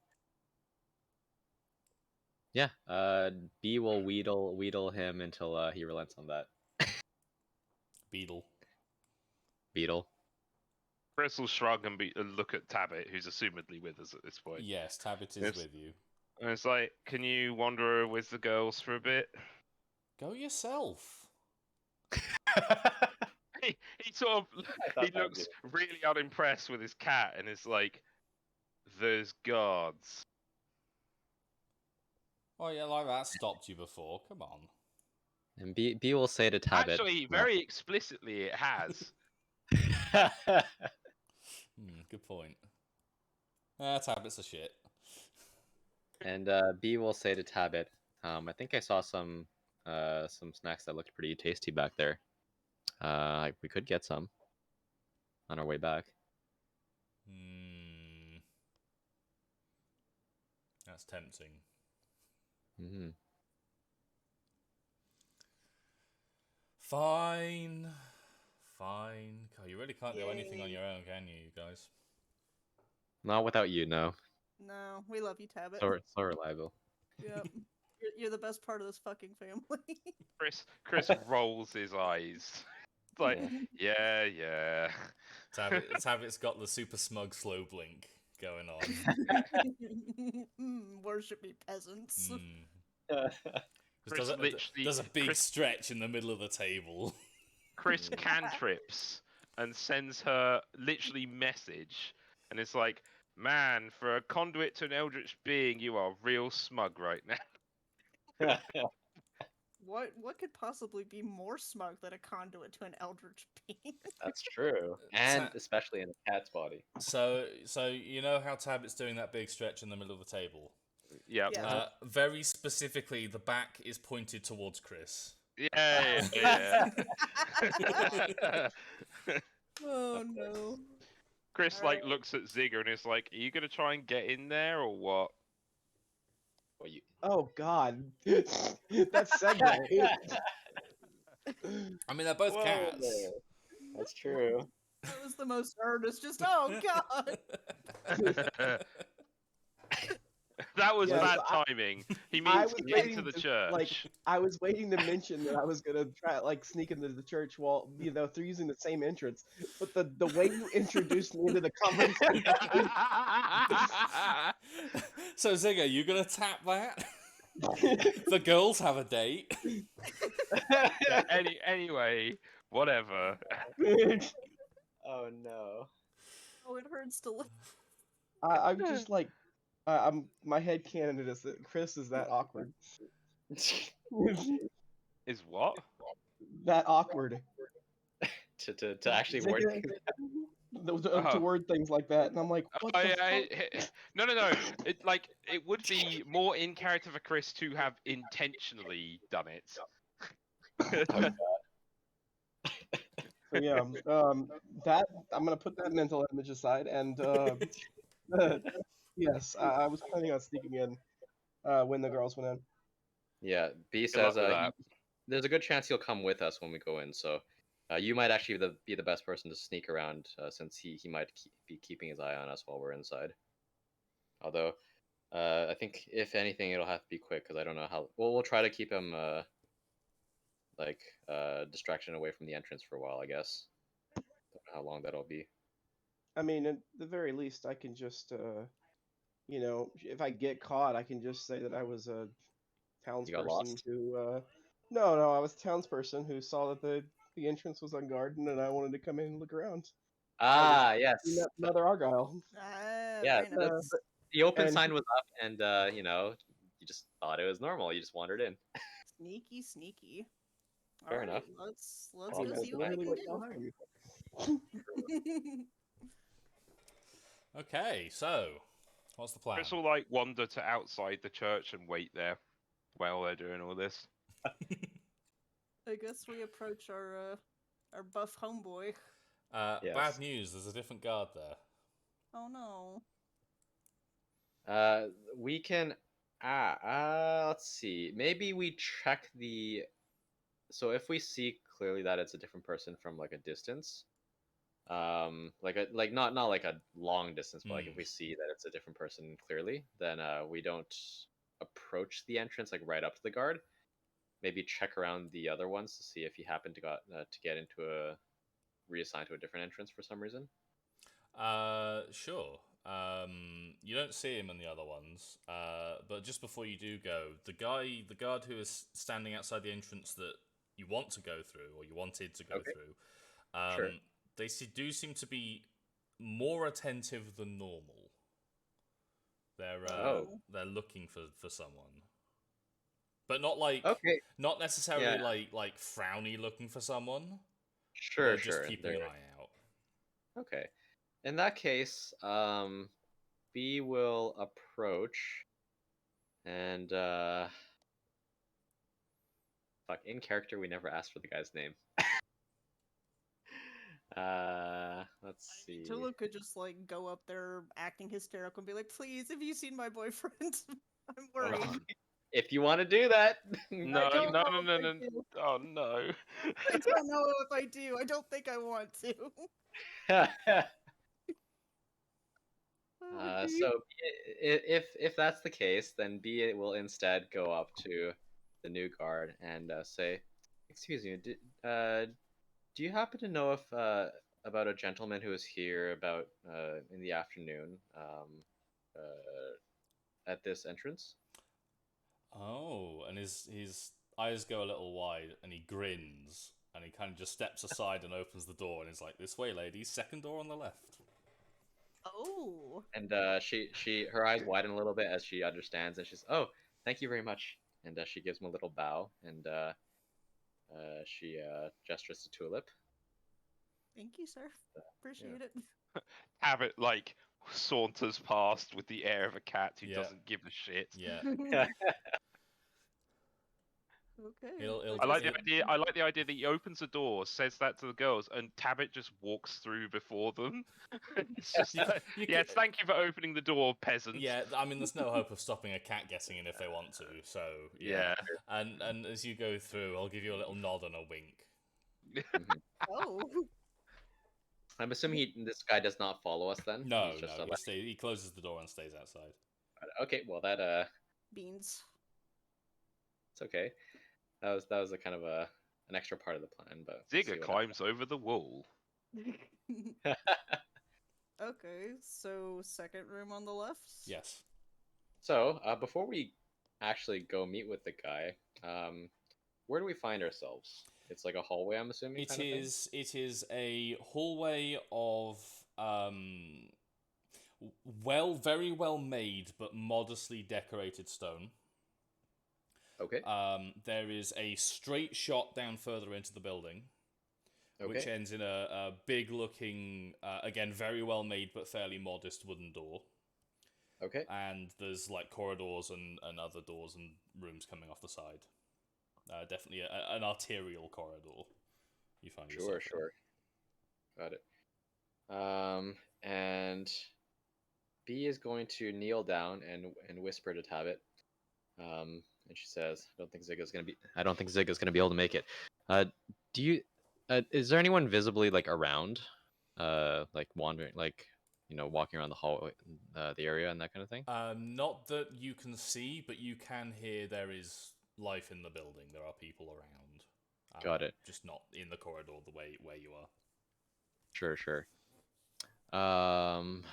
Yeah. B will wheedle him until he relents on that. Beetle. Beetle. Chris will shrug and look at Tabbit, who's assumedly with us at this point. Yes, Tabbit is Yes. with you. And it's like, can you wander with the girls for a bit? Go yourself. He sort of he looks really unimpressed with his cat, and it's like, there's guards. Oh yeah, like that stopped you before. Come on. And B will say to Tabit. Actually, very explicitly, it has. Good point. Tabbit's a shit. And B will say to Tabit, I think I saw some snacks that looked pretty tasty back there. We could get some on our way back. That's tempting. Mm-hmm. Fine. God, you really can't do anything on your own, can you guys? Not without you, no. No, we love you, Tabbit. So reliable. Yep. You're the best part of this fucking family. Chris rolls his eyes. It's like, yeah. Tabbit's got the super smug slow blink going on. Worship me, peasants. Chris There's a big Chris- stretch in the middle of the table. Chris cantrips and sends her literally message, and it's like, man, for a conduit to an eldritch being, you are real smug right now. what could possibly be more smug than a conduit to an eldritch being? That's true, and Ta- especially in a cat's body. So you know how Tabit's doing that big stretch in the middle of the table? Yep. Yeah. Very specifically, the back is pointed towards Chris. Yeah. Oh no. Chris Alright. looks at Zigger and is like, "Are you gonna try and get in there or what?" Well, you... Oh God, that's segue. I mean, they're both Whoa cats. there. That's true. That was the most earnest. Just oh god. That was Yes, bad timing. He I means was get waiting into the to, church. I was waiting to mention that I was gonna try sneak into the church while through using the same entrance, but the way you introduced me into the conversation. So Zigger, you gonna tap that? The girls have a date. Anyway, whatever. Oh no. Oh, it hurts to look. I'm just like, I'm my head canon is that Chris is that awkward. Is what? That awkward. to actually word Zigga- to Oh. word things like that, and I'm like, what Oh the yeah, fuck? no. It would be more in character for Chris to have intentionally done it. So yeah, that I'm gonna put that mental image aside, and yes, I was planning on sneaking in when the girls went in. Yeah, B Good luck says with that. there's a good chance he'll come with us when we go in, so you might actually be the best person to sneak around since he might be keeping his eye on us while we're inside. Although, I think if anything, it'll have to be quick because I don't know how. Well, we'll try to keep him distraction away from the entrance for a while, I guess. Don't know how long that'll be. I mean, at the very least, I can just, if I get caught, I can just say that I was a got townsperson lost? who, no, I was a townsperson who saw that the entrance was unguarded and I wanted to come in and look around. Ah, yes. Mother Argyle. Ah, Yeah, very nice. the open and- sign was up, and you just thought it was normal. You just wandered in. Sneaky, sneaky. Fair Alright, enough. let's Well, go that's see what we really can what y'all do. hired me for. Okay, so what's the plan? Chris will wander to outside the church and wait there while they're doing all this. I guess we approach our buff homeboy. Yes. Bad news. There's a different guard there. Oh no. We can. Let's see. Maybe we check the. So if we see clearly that it's a different person from a distance, not like a long distance, but if we see that it's a different person clearly, then we don't approach the entrance right up to the guard. Maybe check around the other ones to see if he happened to get into reassigned to a different entrance for some reason. Sure. You don't see him in the other ones, but just before you do go, the guard who is standing outside the entrance that you want to go through, or you wanted to go through, Sure. they do seem to be more attentive than normal. They're looking for someone, but not Okay. not necessarily Yeah. like frowny looking for someone. Sure, They're sure. just keeping an eye out. Okay. In that case, B will approach and in character we never asked for the guy's name. Let's see. Tulip could just go up there acting hysterical and be like, "Please, have you seen my boyfriend? I'm worried." If you want to do that. No. don't know if I do. Oh no. I don't know if I do. I don't think I want to. So if that's the case, then B will instead go up to the new guard and say, "Excuse me, do you happen to know if about a gentleman who was here about in the afternoon at this entrance?" Oh, and his eyes go a little wide, and he grins, and he kind of just steps aside and opens the door, and is like, "This way, ladies. Second door on the left." Oh. And her eyes widen a little bit as she understands, and she's, "Oh, thank you very much." and she gives him a little bow, and she gestures to Tulip. Thank you, sir. Appreciate it. Habit like saunters past with the air of a cat who Yeah. doesn't give a shit. Yeah. Okay. He'll I like just- the idea. I like the idea that he opens a door, says that to the girls, and Tabit just walks through before them. It's just You like, you yes, could- thank you for opening the door, peasant. Yeah, I mean, there's no hope of stopping a cat getting in if they want to. So Yeah. And as you go through, I'll give you a little nod and a wink. Oh. I'm assuming this guy does not follow us then. No, He's just no, he closes the door and stays outside. Okay, well that Beans. it's okay. That was a kind of an extra part of the plan, but we'll see Zigger what climbs over the wall. happens. Okay, so second room on the left? Yes. So before we actually go meet with the guy, where do we find ourselves? It's like a hallway, I'm assuming. It is a hallway of very well made but modestly decorated stone. Okay. There is a straight shot down further into the building, which Okay. ends in a big looking, again, very well made but fairly modest wooden door. Okay. And there's like corridors and other doors and rooms coming off the side. Definitely an arterial corridor. You find yourself in. Sure. Got it. And B is going to kneel down and whisper to Tabit. And she says, I don't think Zigga's gonna be able to make it. Do you is there anyone visibly like around? Like wandering, like, walking around the hallway, the area and that kind of thing? Not that you can see, but you can hear there is life in the building. There are people around. Got it. Just not in the corridor the way where you are. Sure. Um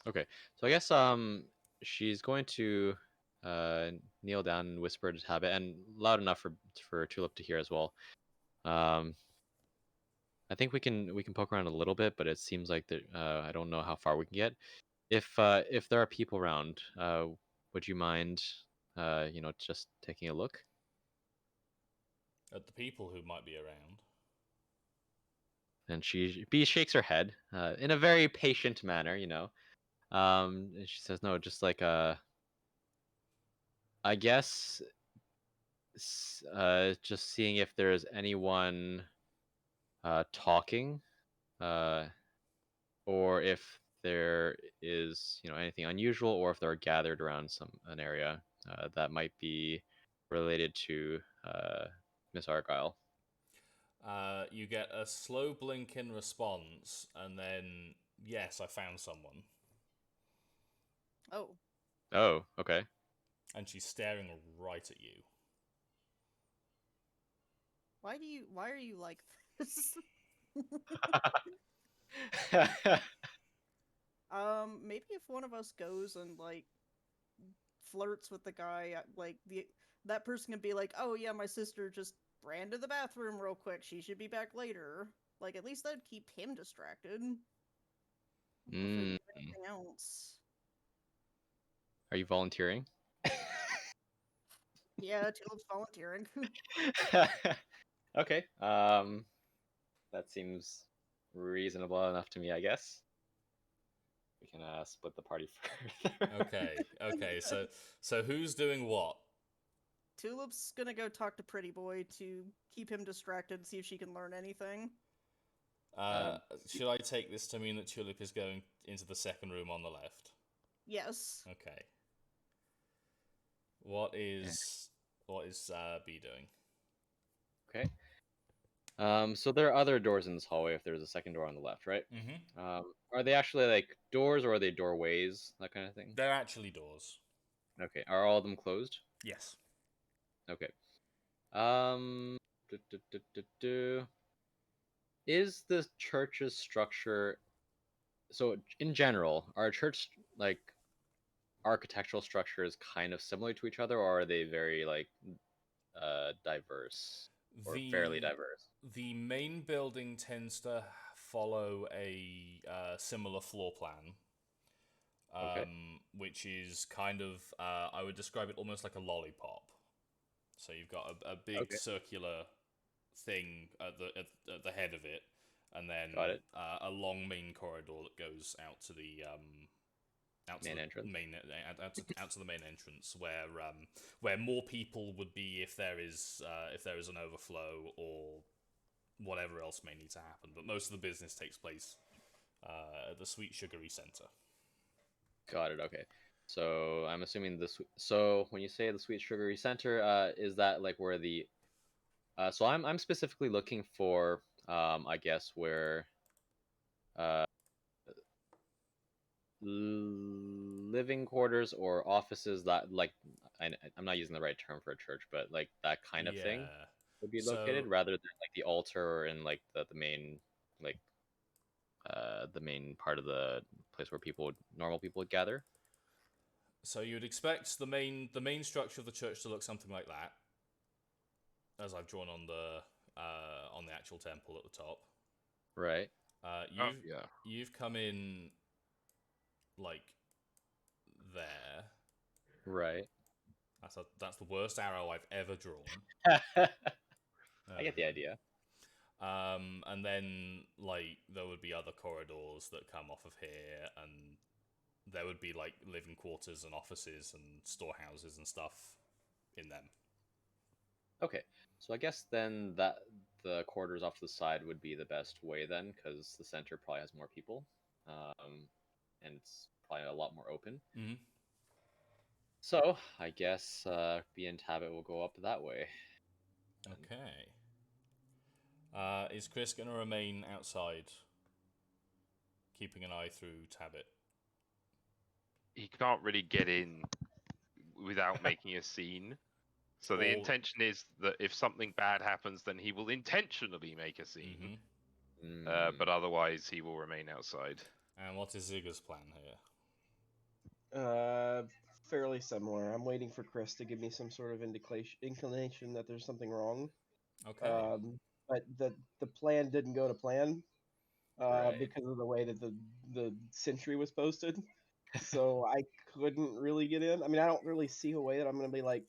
Okay. So I guess she's going to kneel down and whisper to Tabit, and loud enough for Tulip to hear as well. I think we can poke around a little bit, but it seems like that I don't know how far we can get. If there are people around, would you mind just taking a look? At the people who might be around. And B shakes her head in a very patient manner, and she says, no, just like I guess just seeing if there's anyone talking, or if there is anything unusual, or if they're gathered around an area that might be related to Miss Argyle. You get a slow blink in response, and then, yes, I found someone. Oh. Okay. And she's staring right at you. Why are you like this? Maybe if one of us goes and like flirts with the guy, like that person can be like, "Oh yeah, my sister just ran to the bathroom real quick. She should be back later." Like at least that'd keep him distracted. I don't know if it would do anything else. Are you volunteering? Yeah, Tulip's volunteering. Okay. That seems reasonable enough to me, I guess. We can split the party further. Okay. So who's doing what? Tulip's gonna go talk to Pretty Boy to keep him distracted and see if she can learn anything. Should I take this to mean that Tulip is going into the second room on the left? Yes. Okay. What is B doing? Okay. So there are other doors in this hallway if there's a second door on the left, right? Mm-hmm. Are they actually like doors, or are they doorways, that kind of thing? They're actually doors. Okay. Are all of them closed? Yes. Okay. Is the church's structure, so in general, are church like architectural structures kind of similar to each other, or are they very like diverse, or fairly diverse? The main building tends to follow a similar floor plan. Okay. which is kind of, I would describe it almost like a lollipop. So you've got a big Okay. circular thing at the head of it, and then Got it. a long main corridor that goes out to the Main entrance? out to the main entrance, where more people would be if there is an overflow or whatever else may need to happen. But most of the business takes place at the Sweet Sugary Center. Got it. Okay. So I'm assuming so when you say the Sweet Sugary Center, is that like where the so I'm specifically looking for I guess where uh living quarters or offices that like I'm not using the right term for a church, but like that kind of thing Yeah. would be So located rather than like the altar or in like the main like the main part of the place where normal people would gather. so you'd expect the main structure of the church to look something like that, as I've drawn on the actual temple at the top. Right. You've come in like there. Right. That's the worst arrow I've ever drawn. I get the idea. And then like there would be other corridors that come off of here, and there would be like living quarters and offices and storehouses and stuff in them. Okay, so I guess then that the corridors off to the side would be the best way then, because the center probably has more people, and it's probably a lot more open. Mm-hmm. So I guess B and Tabit will go up that way. Okay. Is Chris going to remain outside, keeping an eye through Tabit? He can't really get in without making a scene. So the Or- intention is that if something bad happens, then he will intentionally make a scene. Mm-hmm. But otherwise, he will remain outside. And what is Zigger's plan here? Fairly similar. I'm waiting for Chris to give me some sort of inclination that there's something wrong. Okay. But the plan didn't go to plan Right. because of the way that the sentry was posted. So I couldn't really get in. I mean, I don't really see a way that I'm going to be like.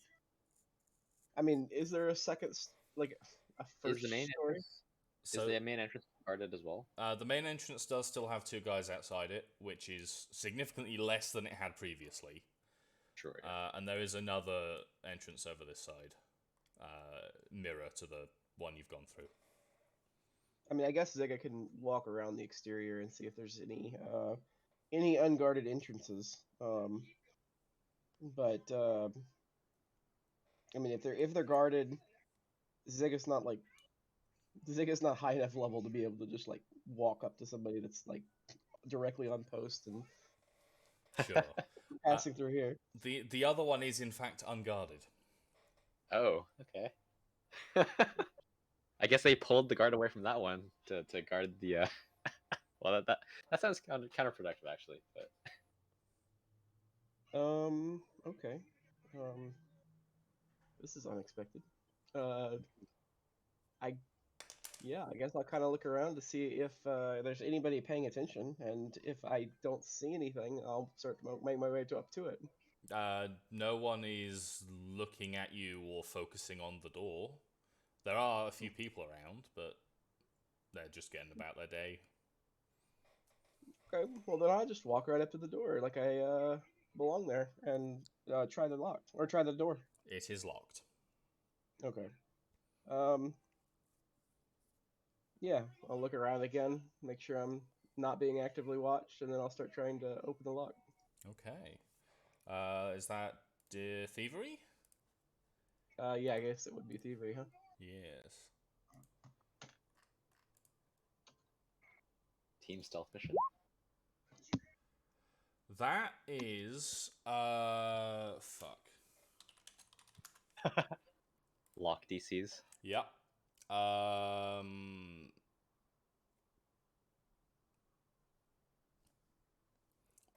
I mean, is there a second, like a first Is the main story? entrance? So Is the main entrance guarded as well? the main entrance does still have two guys outside it, which is significantly less than it had previously. Sure. Yeah. And there is another entrance over this side, mirror to the one you've gone through. I mean, I guess Zega can walk around the exterior and see if there's any unguarded entrances. But I mean, if they're guarded, Ziga's not high enough level to be able to just like walk up to somebody that's like directly on post and Sure. passing through here. The other one is in fact unguarded. Oh, okay. I guess they pulled the guard away from that one to guard the. Well, that sounds counterproductive actually, but. Okay. This is unexpected. I guess I'll kind of look around to see if there's anybody paying attention, and if I don't see anything, I'll start to make my way up to it. No one is looking at you or focusing on the door. There are a few people around, but they're just getting about their day. Okay, well then I'll just walk right up to the door like I belong there and try the lock or try the door. It is locked. Okay. Yeah, I'll look around again, make sure I'm not being actively watched, and then I'll start trying to open the lock. Okay. Is that thievery? Yeah, I guess it would be thievery, huh? Yes. Team stealth mission. That is fuck. Lock DCs. Yep.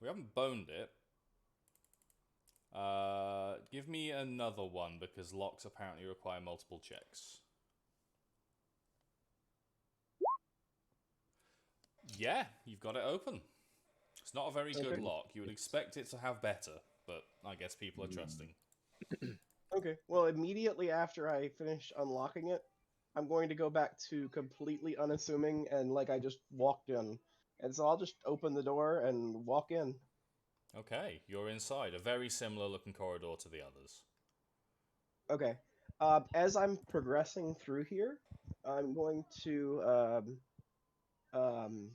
We haven't boned it. Give me another one because locks apparently require multiple checks. Yeah, you've got it open. It's not a very good Okay. lock. You would expect it to have better, but I guess people are trusting. Okay. Well, immediately after I finish unlocking it, I'm going to go back to completely unassuming and like I just walked in. And so I'll just open the door and walk in. Okay, you're inside a very similar looking corridor to the others. Okay. As I'm progressing through here, I'm going to um,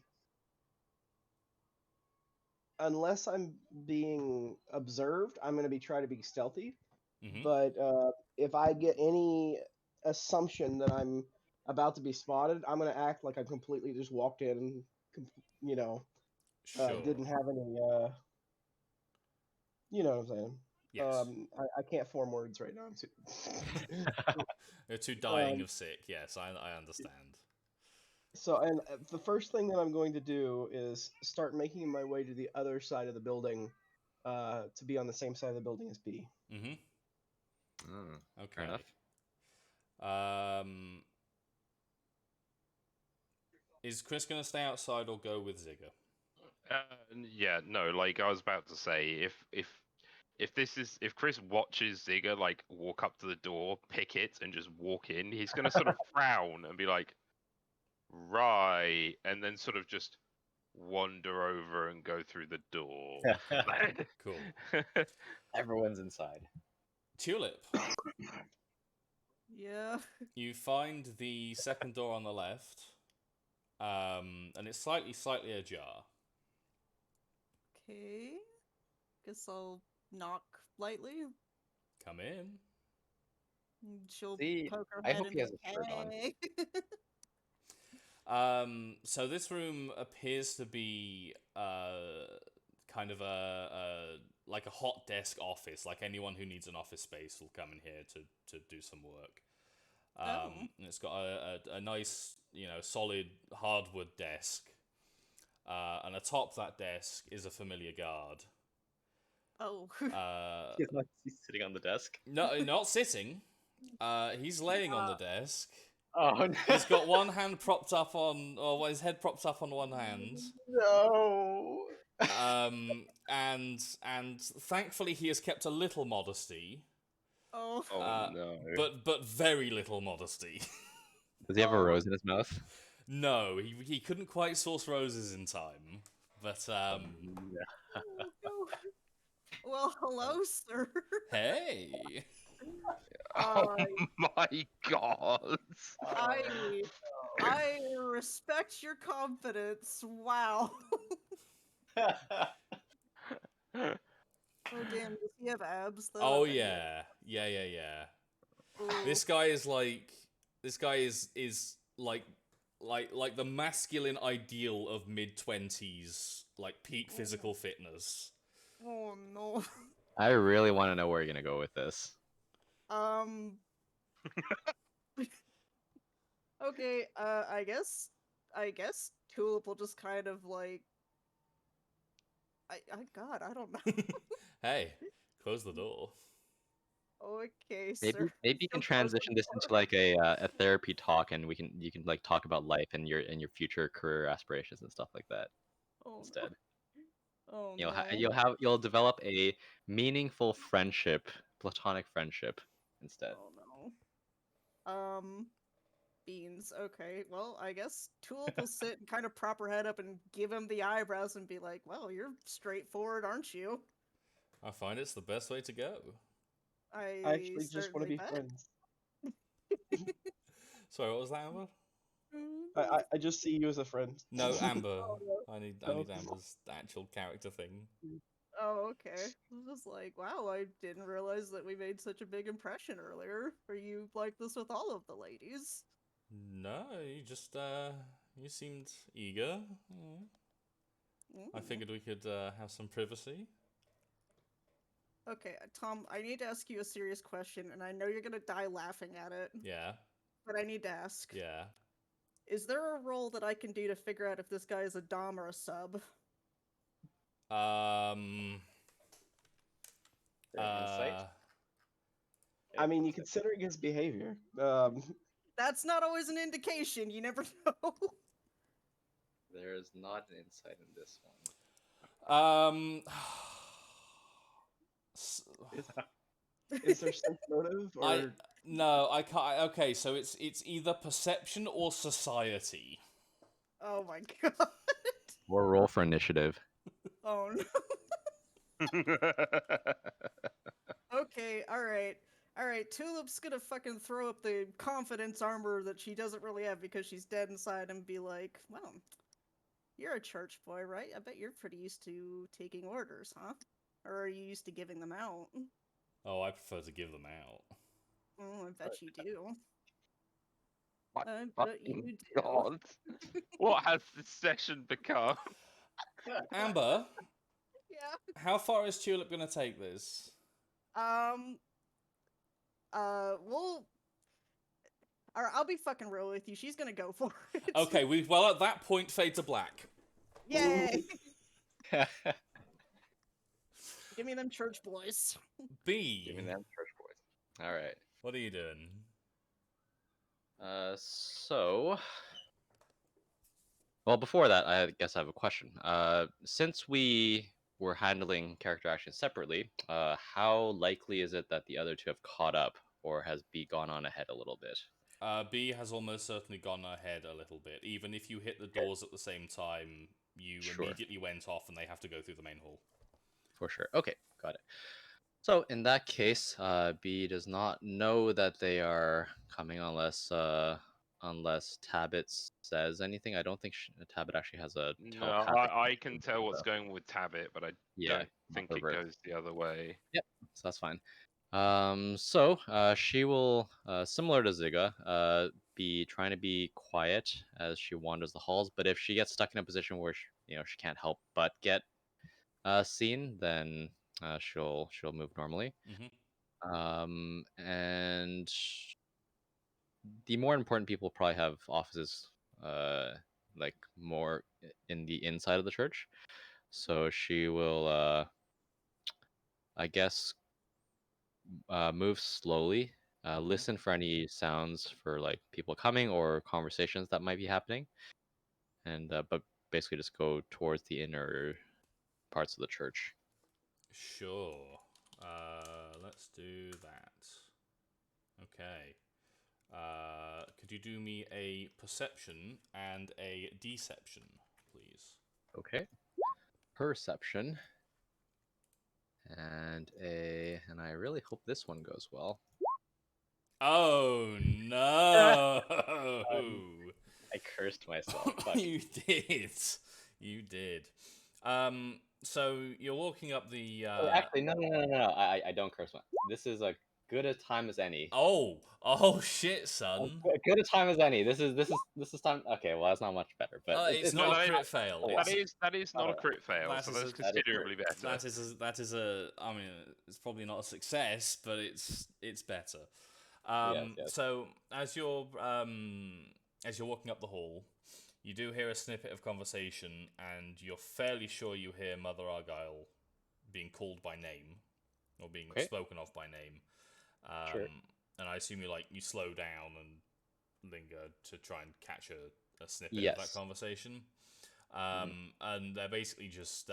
unless I'm being observed, I'm going to be trying to be stealthy. Mm-hmm. But if I get any assumption that I'm about to be spotted, I'm going to act like I completely just walked in, you know, Sure. didn't have any, you know what I'm saying. Yes. I can't form words right now. I'm too... You're too dying of sick. Yes, I understand. So, and the first thing that I'm going to do is start making my way to the other side of the building, to be on the same side of the building as B. Mm-hmm. Fair Okay. enough. Is Chris gonna stay outside or go with Zigger? Yeah, no, like I was about to say, if Chris watches Zigger like walk up to the door, pick it, and just walk in, he's gonna sort of frown and be like, right, and then sort of just wander over and go through the door. Cool. Everyone's inside. Tulip, Yeah. you find the second door on the left, and it's slightly ajar. Okay. Guess I'll knock lightly. Come in. She'll See, poke her I head hope and he be has like, a shirt on. "Hey." So this room appears to be kind of a like a hot desk office. Like anyone who needs an office space will come in here to do some work. And it's got a nice, solid hardwood desk. And atop that desk is a familiar guard. Oh. He's sitting on the desk. No, not sitting. He's laying on the desk. Oh no! He's got one hand propped up on, or his head propped up on one hand. No. And thankfully he has kept a little modesty, Oh. Oh no! but very little modesty. Does he have a rose in his mouth? No, he couldn't quite source roses in time, but Oh, no. Well, hello, sir. hey, Oh my god! I respect your confidence. Wow. Oh damn, does he have abs though? oh Okay. yeah. Ooh. This guy is like the masculine ideal of mid-20s, like peak physical fitness. Oh no. I really want to know where you're gonna go with this. Okay, I guess Tulip will just kind of like God, I don't know. Hey, close the door. Okay, Maybe sir. you can She'll close the transition this door. into like a therapy talk, and you can like talk about life and your future career aspirations and stuff like that Oh instead. no. Oh no. You'll develop a meaningful friendship, platonic friendship instead. Oh no. Beans. Okay, well, I guess Tulip will sit and kind of prop her head up and give him the eyebrows and be like, "Well, you're straightforward, aren't you?" I find it's the best way to go. I actually just want to certainly be bet. friends. Sorry, what was that, Amber? I just see you as a friend. No, Amber. I need Oh. Amber's actual character thing. Oh, okay. I was just like, wow, I didn't realize that we made such a big impression earlier. Are you like this with all of the ladies? No, you just you seemed eager. I figured we could have some privacy. Okay, Tom, I need to ask you a serious question, and I know you're gonna die laughing at it, Yeah, but I need to ask. yeah. Is there a roll that I can do to figure out if this guy is a dom or a sub? Insight? I mean, you considering his behavior. That's not always an indication. You never know. There is not an insight in this one. s- Is there sense motive I or no, I can't. Okay, so it's either perception or society. Oh my god. Or roll for initiative. Oh no. Okay, alright. Alright, Tulip's gonna fucking throw up the confidence armor that she doesn't really have because she's dead inside and be like, well, you're a church boy, right? I bet you're pretty used to taking orders, huh? Or are you used to giving them out? Oh, I prefer to give them out. Oh, I bet you do. My I bet you fucking do. God. What has this session become? Amber, Yeah. how far is Tulip gonna take this? We'll. Alright, I'll be fucking real with you. She's gonna go for it. Okay, well at that point fade to black. Yay! Give me them church boys. B, Giving them church boys. All right. what are you doing? So, well, before that, I guess I have a question. Since we were handling character actions separately, how likely is it that the other two have caught up, or has B gone on ahead a little bit? B has almost certainly gone ahead a little bit. Even if you hit the doors at the same time, you Sure. immediately went off and they have to go through the main hall. For sure. Okay, got it. So in that case, B does not know that they are coming unless Tabit says anything. I don't think Tabit actually has a No, telepathic. I can tell ability, what's so- going with Tabit, but I Yeah, don't not think it reverse. goes the other way. Yep, so that's fine. So she will, similar to Ziga, be trying to be quiet as she wanders the halls. But if she gets stuck in a position where she can't help but get seen, then she'll move normally. And the more important people probably have offices, like more in the inside of the church. So she will, I guess, move slowly, listen for any sounds for like people coming or conversations that might be happening, and but basically just go towards the inner parts of the church. Sure. Let's do that. Okay. Could you do me a perception and a deception, please? Okay. Perception. And I really hope this one goes well. Oh no! I cursed myself. Fuck. You did. You did. So you're walking up the. Oh, actually, no. I don't curse myself. This is a good a time as any. Oh shit, son. Good a time as any. This is time. Okay, well that's not much better, but It's No, not a that crit fail. that is not a crit fail, that so is that's a- considerably better. That is a. I mean, it's probably not a success, but it's better. Yes. So as you're walking up the hall, you do hear a snippet of conversation, and you're fairly sure you hear Mother Argyle being called by name, or being Okay. spoken of by name. Sure. And I assume you slow down and linger to try and catch a snippet of Yes. that conversation. Mhm. And they're basically just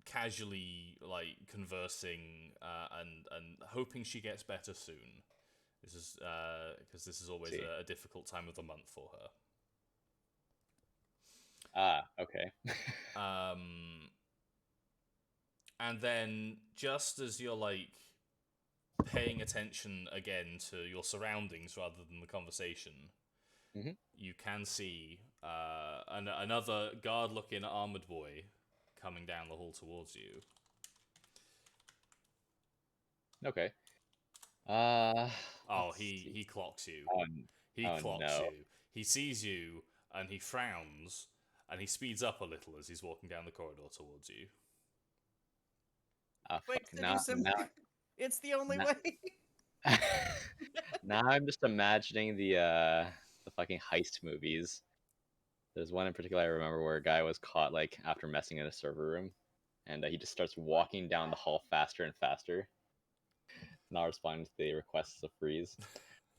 casually like conversing and hoping she gets better soon. This is because this is always See. a difficult time of the month for her. Okay. And then just as you're like paying attention again to your surroundings rather than the conversation, Mhm. you can see another guard-looking armored boy coming down the hall towards you. Okay. Oh, Let's he see. clocks you. He Oh, clocks no. you. He sees you and he frowns and he speeds up a little as he's walking down the corridor towards you. Quick, Fuck. Now, seduce him. It's the only now- way. now I'm just imagining the fucking heist movies. There's one in particular I remember where a guy was caught like after messing in a server room, and he just starts walking down the hall faster and faster, not responding to the requests to freeze.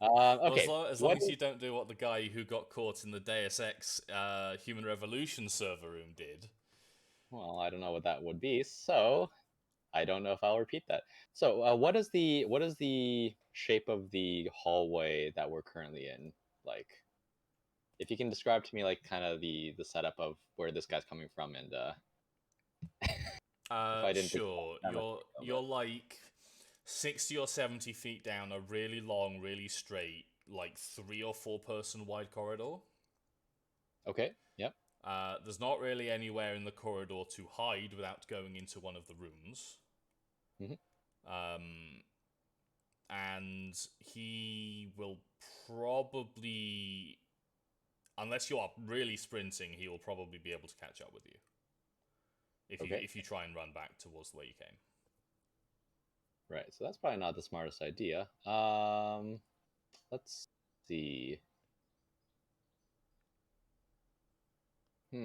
Okay. Well, as long as you don't do what the guy who got caught in the Deus Ex Human Revolution server room did. Well, I don't know what that would be, so I don't know if I'll repeat that. So, what is the shape of the hallway that we're currently in like? If you can describe to me like kind of the setup of where this guy's coming from, and if I didn't Sure. that much detail, You're like 60 or 70 feet down a really long, really straight, like 3 or 4 person wide corridor. okay, yep, There's not really anywhere in the corridor to hide without going into one of the rooms. Mhm. And he will probably, unless you are really sprinting, he will probably be able to catch up with you. Okay. If you try and run back towards the way you came. Right. So that's probably not the smartest idea. Let's see. I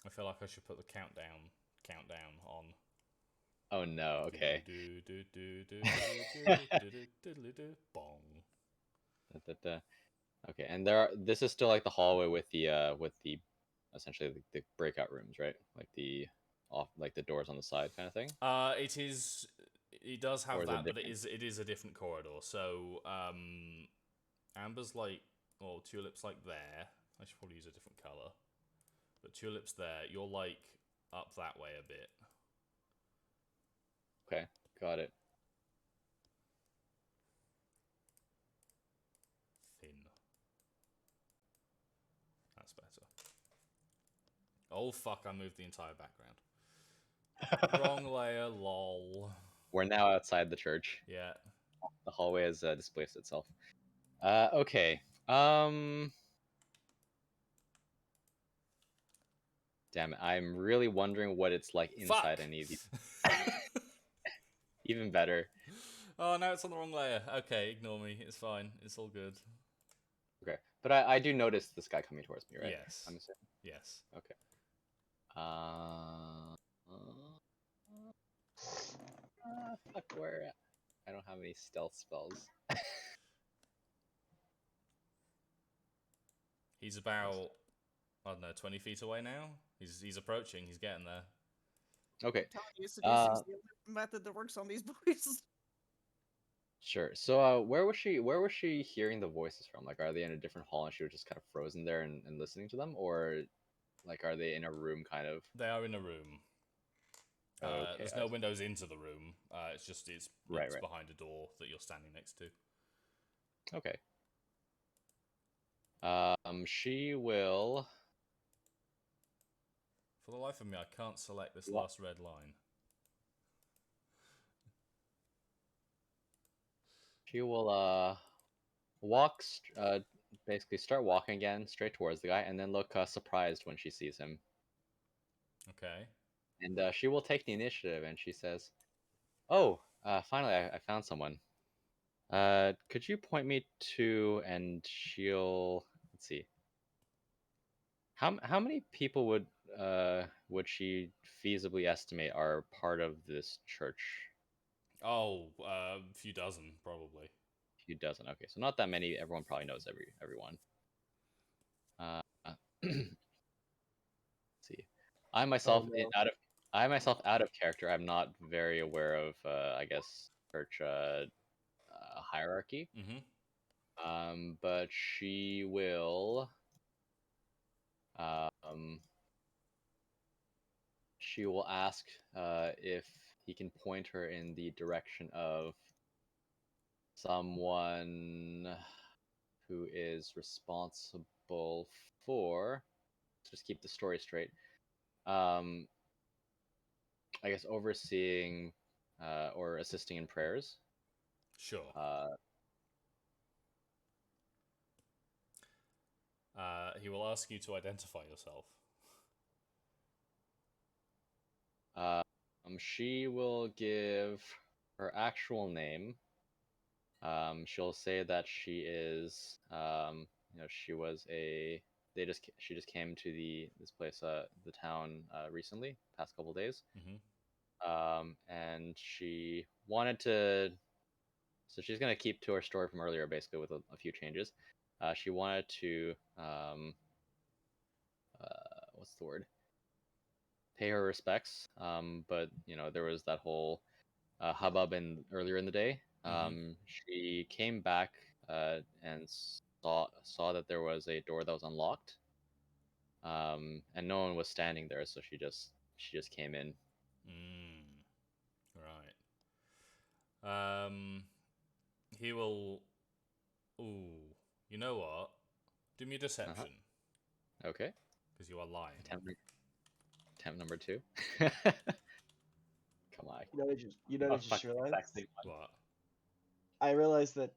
feel like I should put the countdown on. Oh no. Okay. Bong. Okay, and this is still like the hallway with the essentially the breakout rooms, right? Like the off like the doors on the side kind of thing. It is. It does Or have is it that, but different? it is a different corridor. So, Amber's like, well, Tulip's like there. I should probably use a different color. But Tulip's there. You're like up that way a bit. Okay, got it. Thin. That's better. Oh fuck! I moved the entire background. Wrong layer. Lol. We're now outside the church. Yeah. The hallway has displaced itself. Okay. Damn it! I'm really wondering what it's like inside Fuck! any of these. Even better. Oh, now it's on the wrong layer. Okay, ignore me. It's fine. It's all good. Okay, but I do notice this guy coming towards me, right? Yes. I'm assuming. Yes. Okay. Fuck, where? I don't have any stealth spells. He's about, I don't know, 20 feet away now. He's approaching. He's getting there. Okay. Seducing's the only method that works on these boys. Sure. So, where was she hearing the voices from? Like, are they in a different hall and she was just kind of frozen there and listening to them, or like, are they in a room kind of? They are in a room. Okay. There's no windows into the room. It's Right. behind a door that you're standing next to. Okay. She will. For the life of me, I can't select this What? last red line. She will basically start walking again straight towards the guy, and then look surprised when she sees him. Okay. And she will take the initiative, and she says, "Oh, finally, I found someone. Could you point me to?" And she'll let's see. How many people would she feasibly estimate are part of this church? Oh, a few dozen, probably. A few dozen. Okay, so not that many. Everyone probably knows everyone. Let's see. I myself Oh, no. I myself out of character. I'm not very aware of I guess church hierarchy. But she will ask if he can point her in the direction of someone who is responsible for, let's just keep the story straight, I guess overseeing or assisting in prayers. Sure. He will ask you to identify yourself. She will give her actual name. She'll say that she is, she was she just came to this place, the town, recently, past couple days. And she wanted to, so she's gonna keep to her story from earlier, basically with a few changes. she wanted to what's the word? Pay her respects. But there was that whole hubbub earlier in the day. She came back and saw that there was a door that was unlocked. And no one was standing there, so she just came in. Right. He will. Ooh, you know what? Do me a deception. Okay. Because you are lying. Attempt number 2. Come on. You know, I just realized. What? I realized that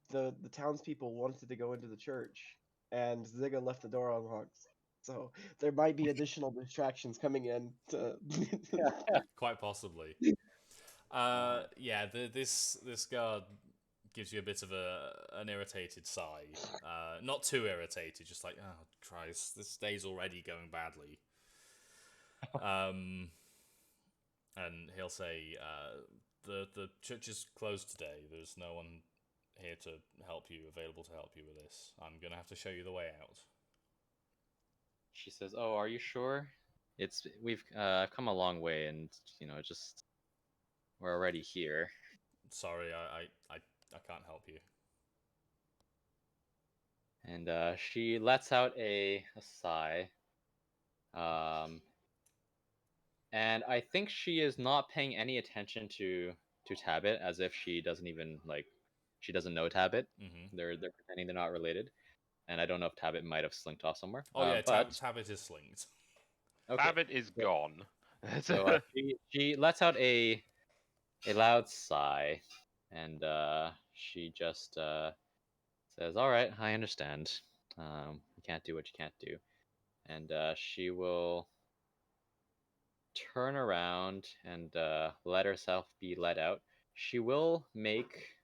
the townspeople wanted to go into the church, and Ziga left the door unlocked. So there might be additional distractions coming in. Quite possibly. Yeah. This guard gives you a bit of an irritated sigh. Not too irritated, just like, oh Christ, this day's already going badly. And he'll say, the church is closed today. There's no one here to help you, available to help you with this. I'm gonna have to show you the way out. She says, "Oh, are you sure? We've come a long way, and just we're already here." Sorry, I can't help you. And she lets out a sigh. And I think she is not paying any attention to Tabit, as if she doesn't even she doesn't know Tabit. They're pretending they're not related, and I don't know if Tabit might have slinked off somewhere. Oh yeah, but Tabit is slinked. okay. Tabit is gone. So she lets out a loud sigh, and she just says, "All right, I understand. You can't do what you can't do," and she will turn around and let herself be let out. She will make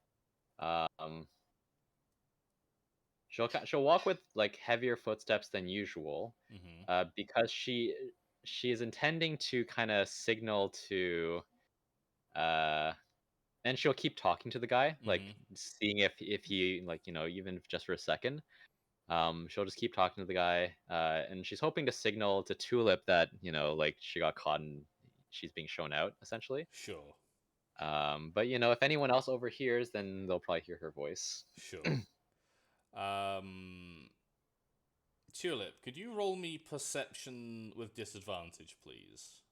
she'll walk with heavier footsteps than usual, because she is intending to kind of signal to and she'll keep talking to the guy, seeing if he even if just for a second. She'll just keep talking to the guy, and she's hoping to signal to Tulip that she got caught and she's being shown out, essentially. Sure. But if anyone else overhears, then they'll probably hear her voice. Sure. Tulip, could you roll me perception with disadvantage, please?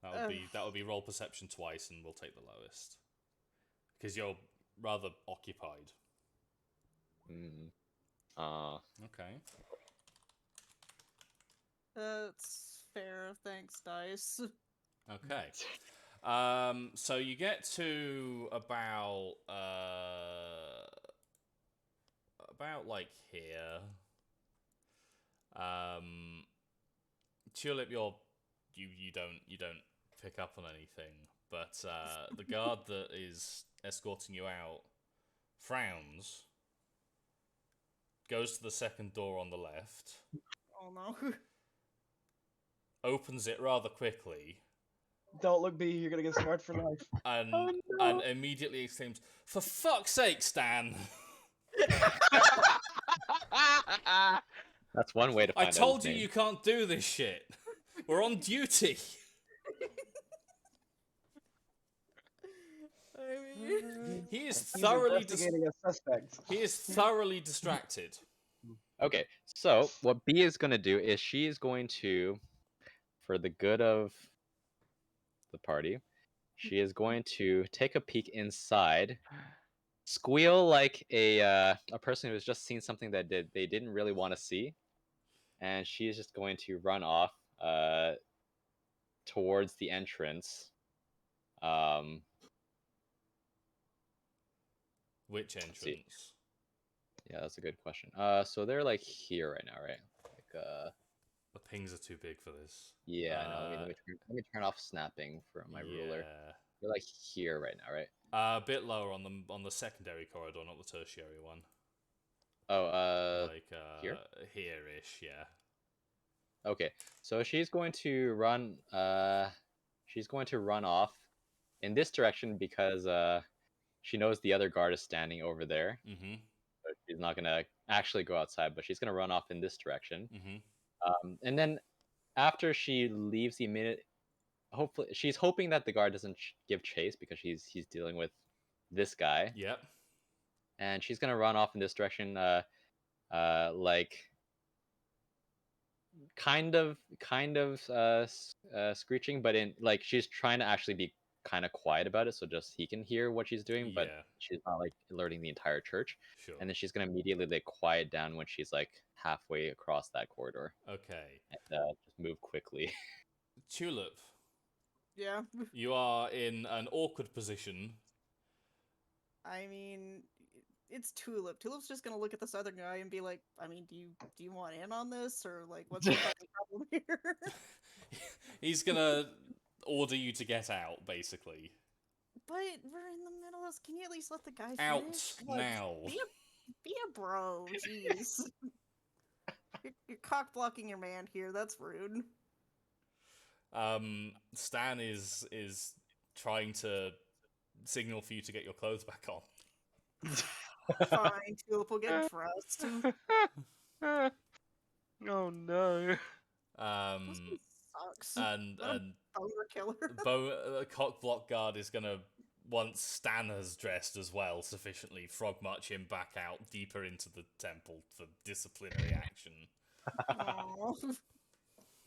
That would be roll perception twice, and we'll take the lowest because you're rather occupied. Okay. That's fair. Thanks, dice. Okay. So you get to about like here. Tulip, you don't pick up on anything, but the guard that is escorting you out frowns, goes to the second door on the left. Oh no. Opens it rather quickly. Don't look B, you're gonna get scarred for life. And immediately exclaims, "For fuck's sake, Stan!" That's one way to find I out told his you name. you can't do this shit. We're on duty. I mean... He is He's thoroughly investigating a suspect. He is thoroughly distracted. Okay, so what B is going to do is she is going to, for the good of the party, she is going to take a peek inside, squeal like a person who has just seen something that they didn't really want to see, and she is just going to run off towards the entrance. Which entrance? Yeah, that's a good question. So they're here right now, right? The pings are too big for this. Yeah, I know. Let me turn off snapping from my ruler. They're here right now, right? A bit lower on the secondary corridor, not the tertiary one. Oh, here? Here-ish, yeah. Okay, so she's going to run. She's going to run off in this direction because she knows the other guard is standing over there. Mm-hmm. So she's not gonna actually go outside, but she's gonna run off in this direction. Mm-hmm. And then after she leaves the minute, hopefully she's hoping that the guard doesn't give chase because he's dealing with this guy, Yep. and she's gonna run off in this direction, like kind of screeching, but in like she's trying to actually be kind of quiet about it, so just he can hear what she's doing, but Yeah. she's not like alerting the entire church. Sure. And then she's gonna immediately like quiet down when she's like halfway across that corridor, Okay. and just move quickly. Tulip, Yeah. you are in an awkward position. I mean, it's Tulip. Tulip's just gonna look at this other guy and be like, I mean, do you want in on this, or like, what's the fucking problem here? He's gonna order you to get out, basically. But we're in the middle of. Can you at least let the guy Out finish? now. Be a bro, jeez. You're cock blocking your man here. That's rude. Stan is trying to signal for you to get your clothes back on. Fine, Tulip will get dressed. Oh no. This one sucks. And What a boner killer. cock block guard is gonna, once Stan has dressed as well sufficiently, frog march him back out deeper into the temple for disciplinary action. Aw.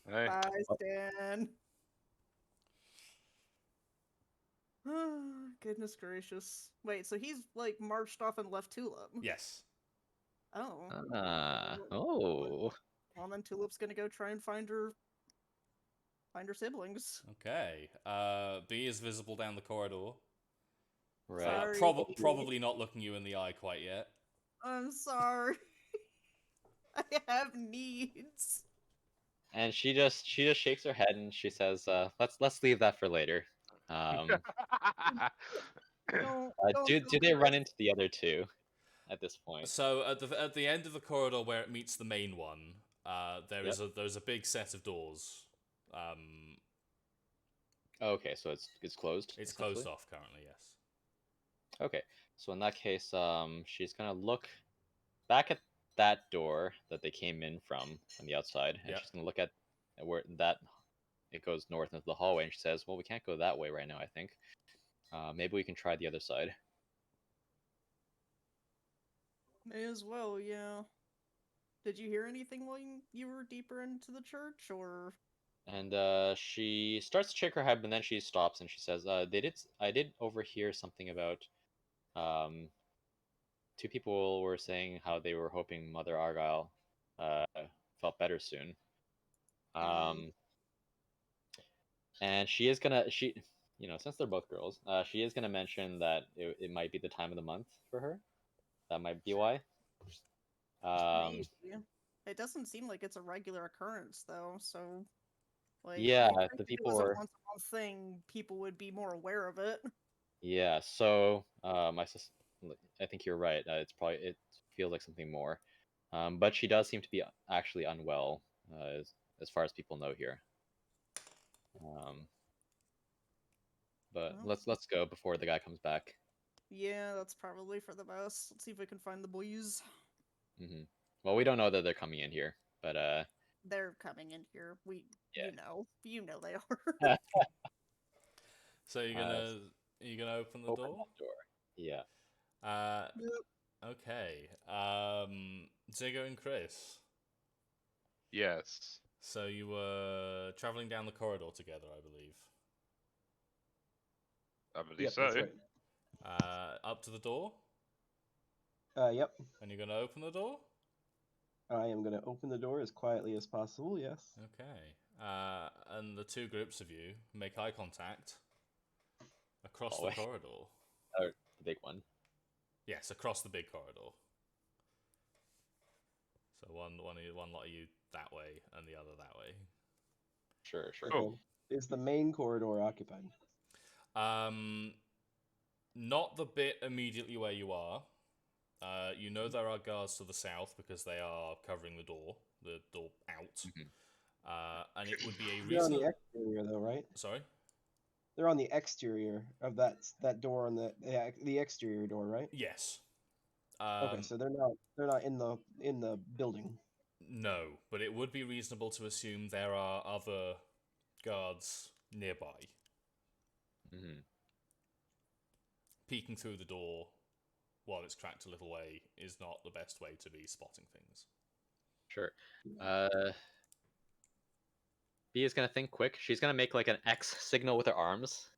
Hey. Bye, Stan. Goodness gracious. Wait, so he's like marched off and left Tulip. Yes. Oh. Oh. Well, then Tulip's gonna go try and find her siblings. Okay. B is visible down the corridor. Right. Sorry. Probably not looking you in the eye quite yet. I'm sorry. I have needs. And she just shakes her head and she says, let's leave that for later. Don't Do feel they run bad. into the other two at this point? So at the end of the corridor where it meets the main one, there's a big set of doors. Okay, so it's closed. It's essentially? closed off currently. Yes. Okay, so in that case, she's gonna look back at that door that they came in from on the outside, and Yep. she's gonna look at where that it goes north into the hallway, and she says, "Well, we can't go that way right now. I think maybe we can try the other side." May as well, yeah. Did you hear anything while you were deeper into the church, or? And she starts to shake her head, but then she stops and she says, I did overhear something about two people were saying how they were hoping Mother Argyle felt better soon. And she is gonna since they're both girls, she is gonna mention that it might be the time of the month for her. That might be why. Maybe. It doesn't seem like it's a regular occurrence, though. So, like, Yeah, you'd think the if people it was were. a once-a-month thing, people would be more aware of it. Yeah, so I think you're right. It feels like something more, but she does seem to be actually unwell, as far as people know here. But Well. let's go before the guy comes back. Yeah, that's probably for the best. Let's see if we can find the boys. Well, we don't know that they're coming in here, but They're coming in here. Yeah. You know they are. So you're gonna open the open door? that door. Yeah. Okay. Ziggo and Chris. Yes. So you were traveling down the corridor together, I believe. I believe Yep, so. that's right. Up to the door, Yep. and you're gonna open the door. I am going to open the door as quietly as possible, yes. Okay. And the two groups of you make eye contact across Hallway. the corridor. The big one. Yes, across the big corridor. So one lot of you that way, and the other that way. Sure. Oh. Okay. Is the main corridor occupied? Not the bit immediately where you are. You know there are guards to the south because they are covering the door out. And it would be a They're on reason. the exterior, though, right? Sorry. They're on the exterior of that door on the exterior door, right? Yes. Okay, so they're not in the building. No, but it would be reasonable to assume there are other guards nearby. Hmm. Peeking through the door while it's cracked a little way is not the best way to be spotting things. Sure. B is gonna think quick. She's gonna make like an X signal with her arms,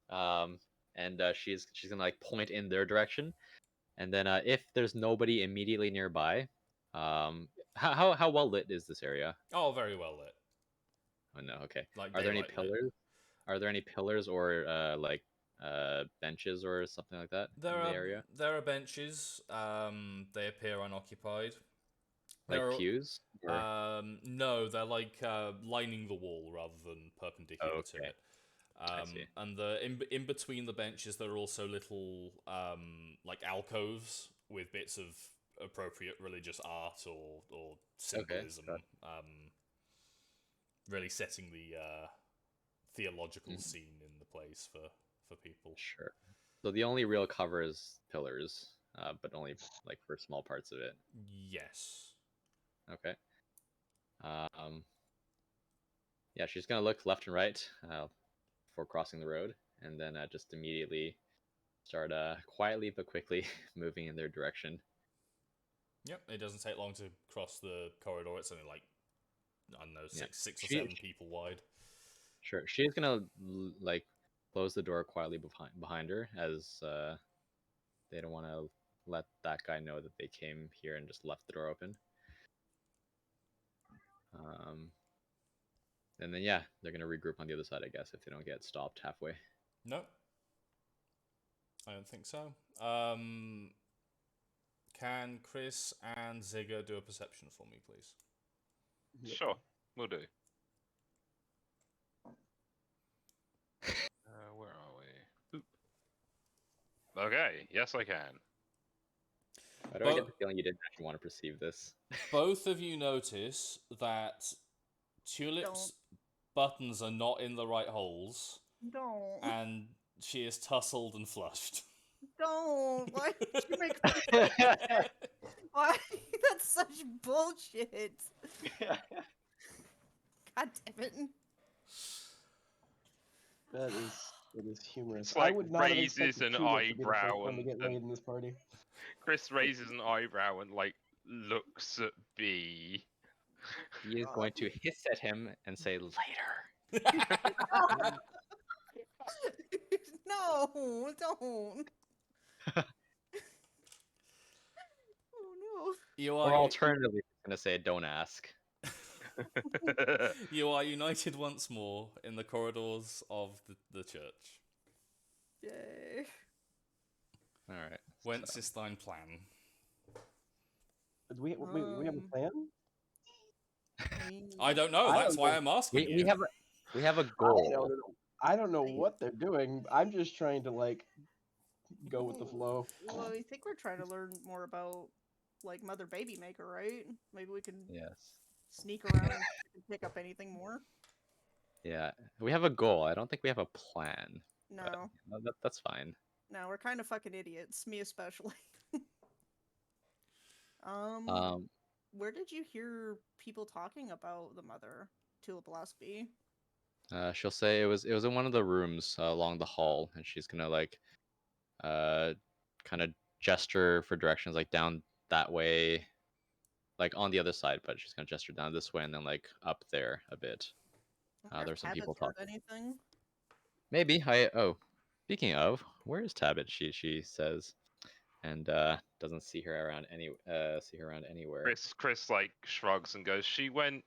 and she's gonna like point in their direction. And then if there's nobody immediately nearby, how well lit is this area? Oh, very well lit. Oh no, okay. Like Are there any daylight lit. pillars? Are there any pillars or like benches or something like that in the area? There are benches. They appear unoccupied. Like There pews? Or... no, they're like lining the wall rather than perpendicular to Okay. it. I see. And in between the benches, there are also little like alcoves with bits of appropriate religious art or symbolism. got Really setting the theological scene in the place for people. Sure. So the only real cover is pillars, but only like for small parts of it. Yes. Okay. Yeah, she's gonna look left and right before crossing the road, and then just immediately start quietly but quickly moving in their direction. Yep, it doesn't take long to cross the corridor. It's only like, I don't know, six or She- seven people wide. Sure, she's gonna like close the door quietly behind her, as they don't want to let that guy know that they came here and just left the door open. And then yeah, they're gonna regroup on the other side, I guess, if they don't get stopped halfway. No, I don't think so. Can Chris and Zigger do a perception for me, please? Yep. Sure, we'll do. Where are we? Oop. Okay, yes I can. Why do I get the feeling you didn't actually want to perceive this? Both of you notice that Tulip's buttons are not in the right holes, Don't. and she is tussled and flushed. Don't. Why did you make Why? That's such bullshit. God damn it. That is humorous. It's like I would not have raises expected an Tulip to be the first eyebrow one to get and- laid in this party. Chris raises an eyebrow and like looks at B. He is going to hiss at him and say later. No, don't. Oh You Or are alternatively, he's gonna say don't ask. you are united once more in the corridors of the church. no. Yay. All right. Whence is thine plan? Do we have a plan? I don't know. I That's don't why know. I'm asking We you. have a I goal. don't know. I don't know what they're doing. I'm just trying to like go with the flow. Well, I think we're trying to learn more about like Mother Baby Maker, right? Maybe we can Yes. sneak around and pick up anything more. Yeah. We have a goal. I don't think we have a plan. No, That's fine. no, we're kind of fucking idiots, me especially. Where did you hear people talking about the mother, Tulip Lasby? She'll say it was in one of the rooms along the hall, and she's gonna like kind of gesture for directions, like down that way, like on the other side, but she's gonna gesture down this way and then like up there a bit. There's some people heard talking. anything? Maybe speaking of, where is Tabit? She says, and doesn't see her around anywhere. Chris like shrugs and goes, "She went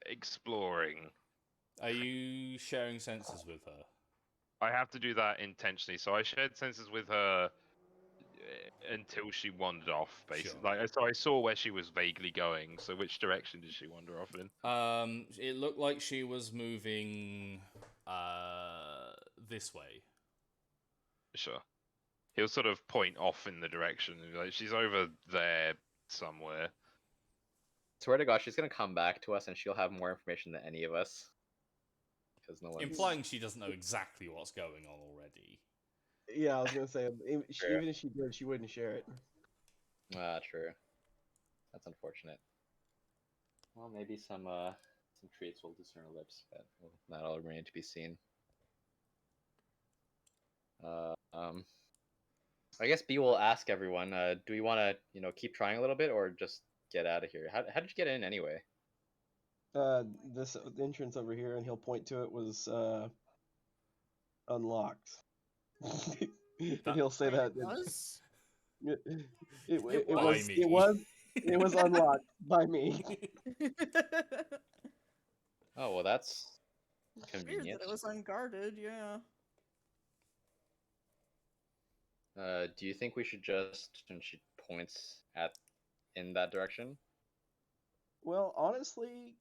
exploring." Are you sharing senses with her? I have to do that intentionally, so I shared senses with her until she wandered off. Basically, Sure. so I saw where she was vaguely going. So which direction did she wander off in? It looked like she was moving this way. Sure. He'll sort of point off in the direction and be like, "She's over there somewhere." Swear to God, she's gonna come back to us and she'll have more information than any of us. Because no one's... Implying she doesn't know exactly what's going on already. Yeah, I was gonna say Sure. even if she did, she wouldn't share it. True. That's unfortunate. Well, maybe some treats will loosen her lips, but that'll remain to be seen. I guess B will ask everyone. Do we want to, keep trying a little bit, or just get out of here? How did you get in anyway? This entrance over here, and he'll point to it, was unlocked. And he'll say Wait, that it was? it, It By was? me. it was unlocked by me. Oh well, that's Weird convenient. that it was unguarded, yeah. Do you think we should just, and she points in that direction? Well, honestly,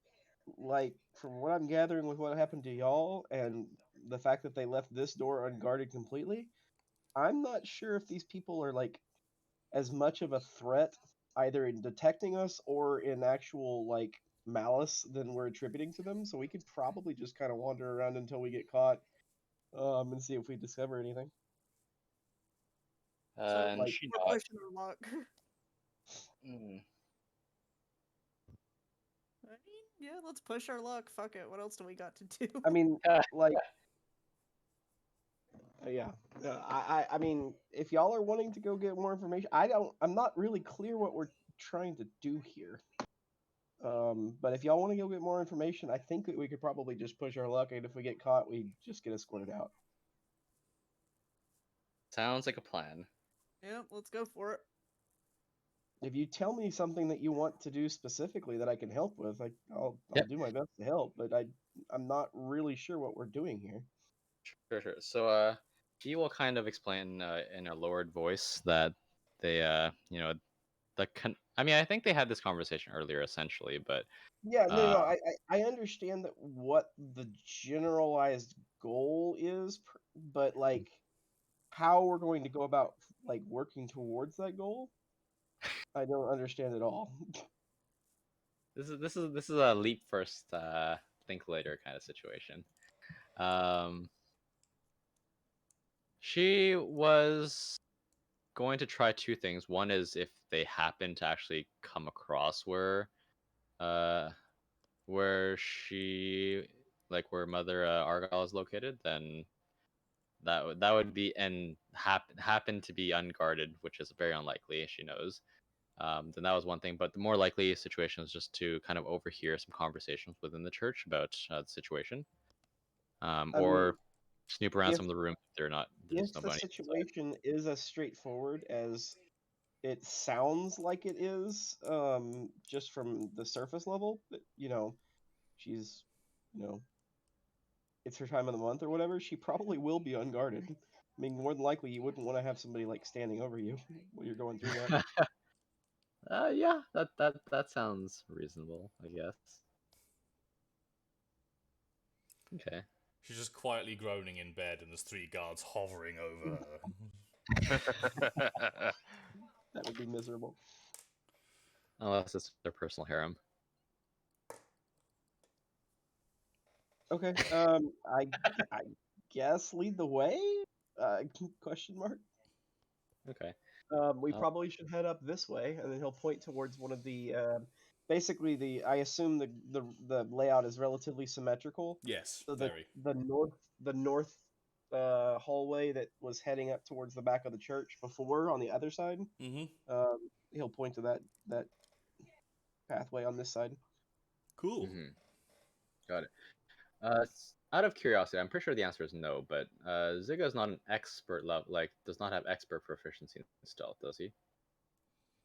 like from what I'm gathering with what happened to y'all and the fact that they left this door unguarded completely, I'm not sure if these people are like as much of a threat either in detecting us or in actual like malice than we're attributing to them. So we could probably just kind of wander around until we get caught, and see if we discover anything. So, And like, she we're nods. pushing our luck. Mm. I mean, yeah, let's push our luck. Fuck it. What else do we got to do? I mean, like, yeah. I mean, if y'all are wanting to go get more information, I'm not really clear what we're trying to do here. But if y'all want to go get more information, I think that we could probably just push our luck, and if we get caught, we just get escorted out. Sounds like a plan. Yep, let's go for it. If you tell me something that you want to do specifically that I can help with, I'll Yep. do my best to help. But I'm not really sure what we're doing here. Sure. So, he will kind of explain in a lowered voice that they, I mean, I think they had this conversation earlier, essentially, but Yeah, no. uh, I understand that what the generalized goal is, but like how we're going to go about like working towards that goal, I don't understand at all. this is a leap first, think later kind of situation. Um, she was going to try two things. One is if they happen to actually come across uh, where Mother Argyle is located, then that would be and happen to be unguarded, which is very unlikely. She knows. Then that was one thing, but the more likely situation is just to kind of overhear some conversations within the church about the situation, I mean, or snoop around if some of the rooms if there's if the nobody inside. situation is as straightforward as it sounds like it is, just from the surface level, that she's, you know, it's her time of the month or whatever, she probably will be unguarded. I mean, more than likely, you wouldn't want to have somebody like standing over you while you're going through that. Yeah, that sounds reasonable, I guess. Okay. She's just quietly groaning in bed, and there's three guards hovering over her. That would be miserable. Unless it's their personal harem. Okay. I guess lead the way. Question mark. Okay. We Uh, probably should head up this way, and then he'll point towards one of the. Basically, I assume the layout is relatively symmetrical. Yes, So very. the north hallway that was heading up towards the back of the church before on the other side. Mm-hmm. He'll point to that pathway on this side. Cool. Mm-hmm. Got it. Out of curiosity, I'm pretty sure the answer is no, but Ziga is not an expert level, like does not have expert proficiency in stealth, does he?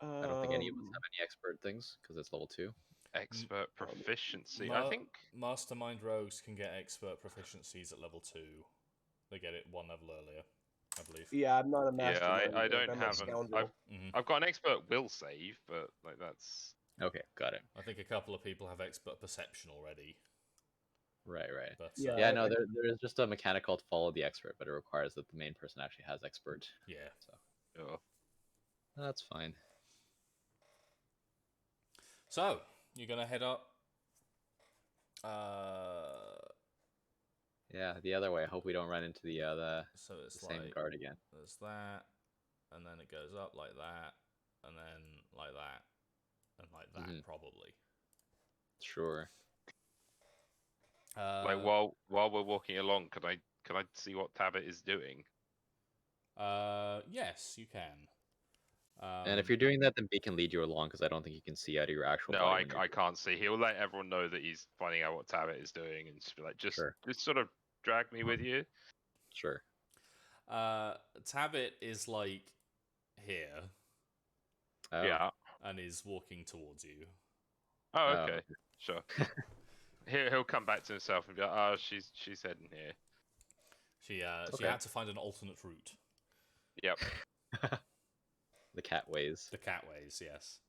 I don't think any of us have any expert things because it's level 2. Expert proficiency. I think Mastermind rogues can get expert proficiencies at level 2. They get it one level earlier, I believe. Yeah, I'm not a Yeah, mastermind. I don't I'm a have an. scoundrel. I've got an expert will save, but like that's Okay, got it. I think a couple of people have expert perception already. Right. But Yeah, no, there is just a mechanic called follow the expert, but it requires that the main person actually has expert. yeah. sure. That's fine. So you're gonna head up. Yeah, the other way. I hope we don't run into the So it's the same like guard again. there's that, and then it goes up like that, and then like that, and like that Mhm. probably. Sure. Like while we're walking along, can I see what Tabit is doing? Yes, you can. And if you're doing that, then B can lead you along because I don't think you can see out of your actual No, body I, when you're I can't see. He'll let everyone know that he's finding out what Tabit is doing, and just be like, Sure. just sort of drag me with you. Sure. Tabit is like here Oh. Yeah. and is walking towards you. Oh, Oh, okay. Sure. He'll come back to himself and be like, oh, she's heading here. She Okay. had to find an alternate route. Yep. The cat ways. The cat ways, yes.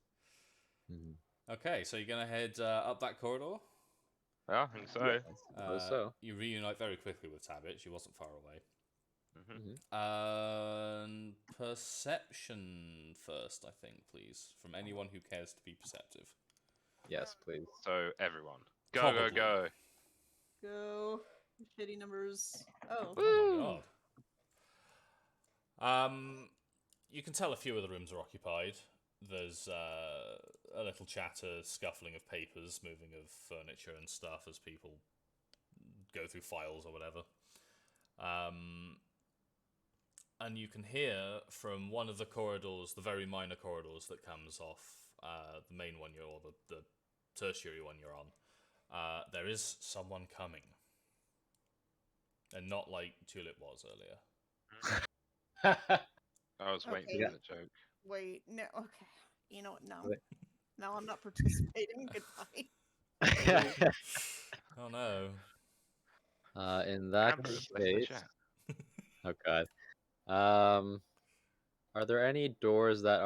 Mhm. Okay, so you're gonna head up that corridor. Yeah, I think so. Yeah. I suppose so. You reunite very quickly with Tabit. She wasn't far away. Mhm. Perception first, I think, please, from anyone who cares to be perceptive. Yes, please. So everyone, go Probably. go go! Go. Shitty numbers. Oh. Oh my god. You can tell a few of the rooms are occupied. There's a little chatter, scuffling of papers, moving of furniture and stuff as people go through files or whatever. And you can hear from one of the corridors, the very minor corridors that comes off the main one or the tertiary one you're on, there is someone coming. And not like Tulip was earlier. I was waiting Okay. for the joke. Wait. No. Okay. You know what? No. Wait. No, I'm not participating. Goodbye. Oh no. In that Ambrose left the case, chat. oh god. Are there any doors that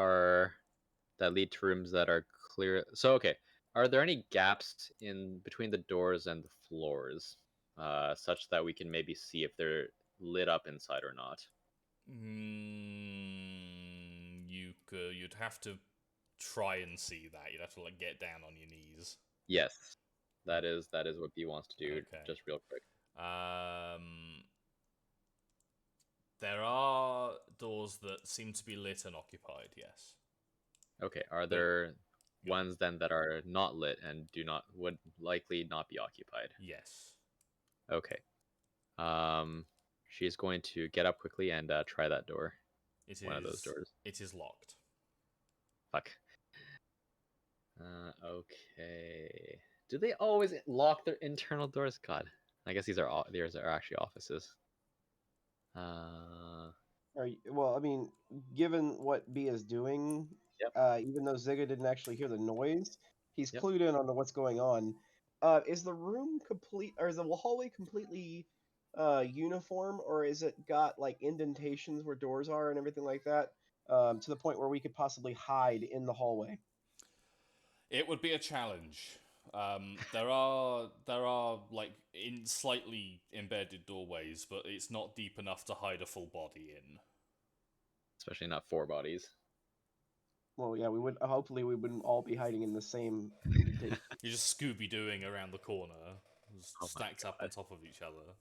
lead to rooms that are clear? So okay, are there any gaps in between the doors and the floors, such that we can maybe see if they're lit up inside or not? You'd have to try and see that. You'd have to like get down on your knees. Yes, that is what B wants to do. Okay. Just real quick. There are doors that seem to be lit and occupied. Yes. Okay, are But- there Go. ones then that are not lit and would likely not be occupied? Yes. Okay. She's going to get up quickly and try that door. One of those doors. It is locked. Fuck. Okay. Do they always lock their internal doors? God, I guess these are actually offices. Well, I mean, given what B is doing, Yep. even though Ziga didn't actually hear the noise, he's Yep. clued in on what's going on. Is the room complete, or is the hallway completely uniform, or is it got like indentations where doors are and everything like that, to the point where we could possibly hide in the hallway? It would be a challenge. There are like in slightly embedded doorways, but it's not deep enough to hide a full body in. Especially not 4 bodies. Well, yeah, we would. Hopefully, we wouldn't all be hiding in the same indentation. You're just Scooby Dooing around the corner, Oh my stacked up on top of each other.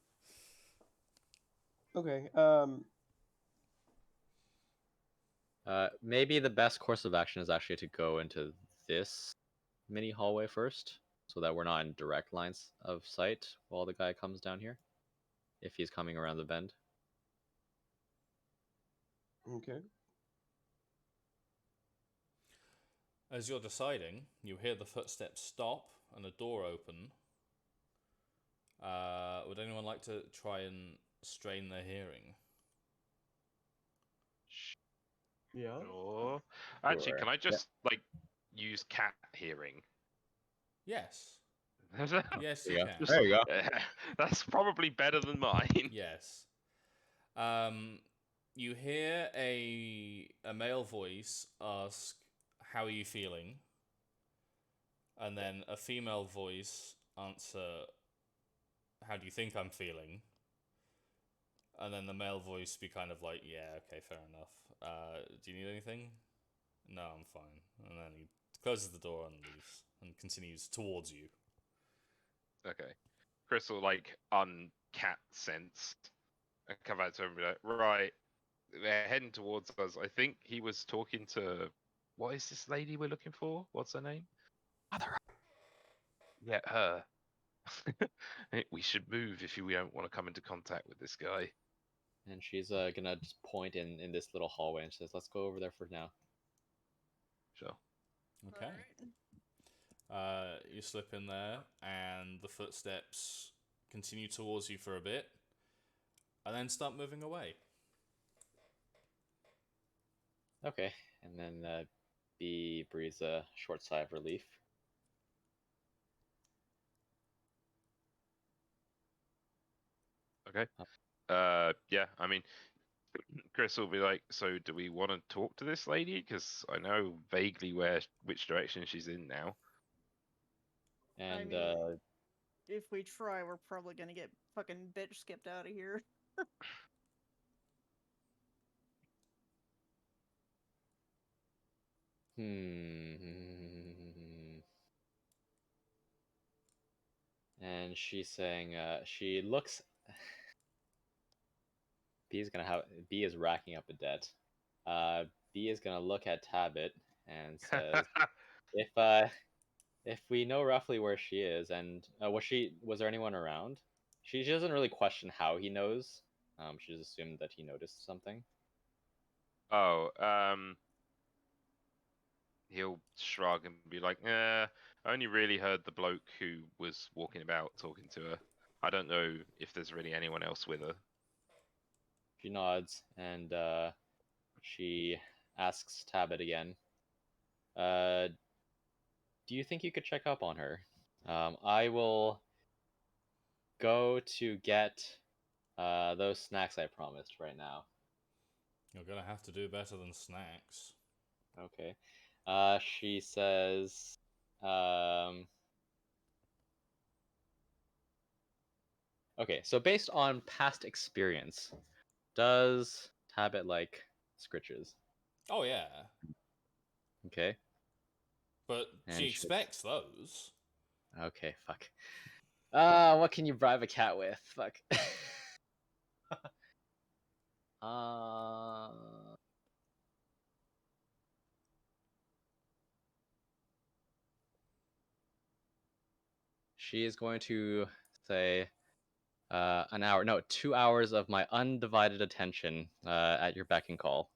Okay. Maybe the best course of action is actually to go into this mini hallway first, so that we're not in direct lines of sight while the guy comes down here, if he's coming around the bend. Okay. As you're deciding, you hear the footsteps stop and a door open. Would anyone like to try and strain their hearing? Yeah. Sure. Actually, Sure. can I just like use cat hearing? Yes. That's Yes, There you you go. can. There you go. That's probably better than mine. Yes. You hear a male voice ask, "How are you feeling?" And then a female voice answer, "How do you think I'm feeling?" And then the male voice be kind of like, "Yeah, okay, fair enough. Do you need anything?" "No, I'm fine." And then he closes the door and leaves and continues towards you. Okay. Chris will like uncat sense and come back to him and be like, right, they're heading towards us. I think he was talking to, what is this lady we're looking for? What's her name? Mother. Yeah, her. We should move if we don't want to come into contact with this guy. And she's gonna just point in this little hallway and says, "Let's go over there for now." Sure. Okay. You slip in there, and the footsteps continue towards you for a bit, and then start moving away. Okay, and then B breathes a short sigh of relief. Okay. Yeah, I mean, Chris will be like, so do we want to talk to this lady? Because I know vaguely which direction she's in now. And I mean, if we try, we're probably gonna get fucking bitch skipped out of here. And she's saying, she looks. B is racking up a debt. B is gonna look at Tabit and says, if we know roughly where she is, and was there anyone around? She doesn't really question how he knows. She just assumed that he noticed something. Oh, he'll shrug and be like, I only really heard the bloke who was walking about talking to her. I don't know if there's really anyone else with her. She nods and she asks Tabit again. Do you think you could check up on her? I will go to get those snacks I promised right now. You're gonna have to do better than snacks. Okay. She says, okay, so based on past experience, does Tabit like scritches? Oh yeah, Okay. but And she she- expects those. Okay, fuck. What can you bribe a cat with? Fuck. uh, she is going to say, an hour, no, 2 hours of my undivided attention at your beck and call.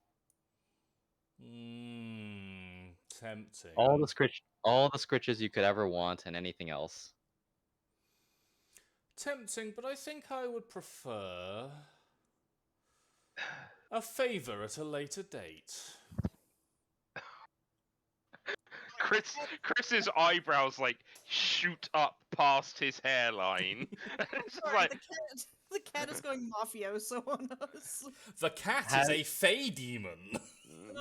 Tempting. All the scritches you could ever want, and anything else. Tempting, but I think I would prefer a favor at a later date. Chris's eyebrows like shoot up past his hairline. It's just Sorry, like, the cat is going mafioso on us. The cat Has- is a fey demon.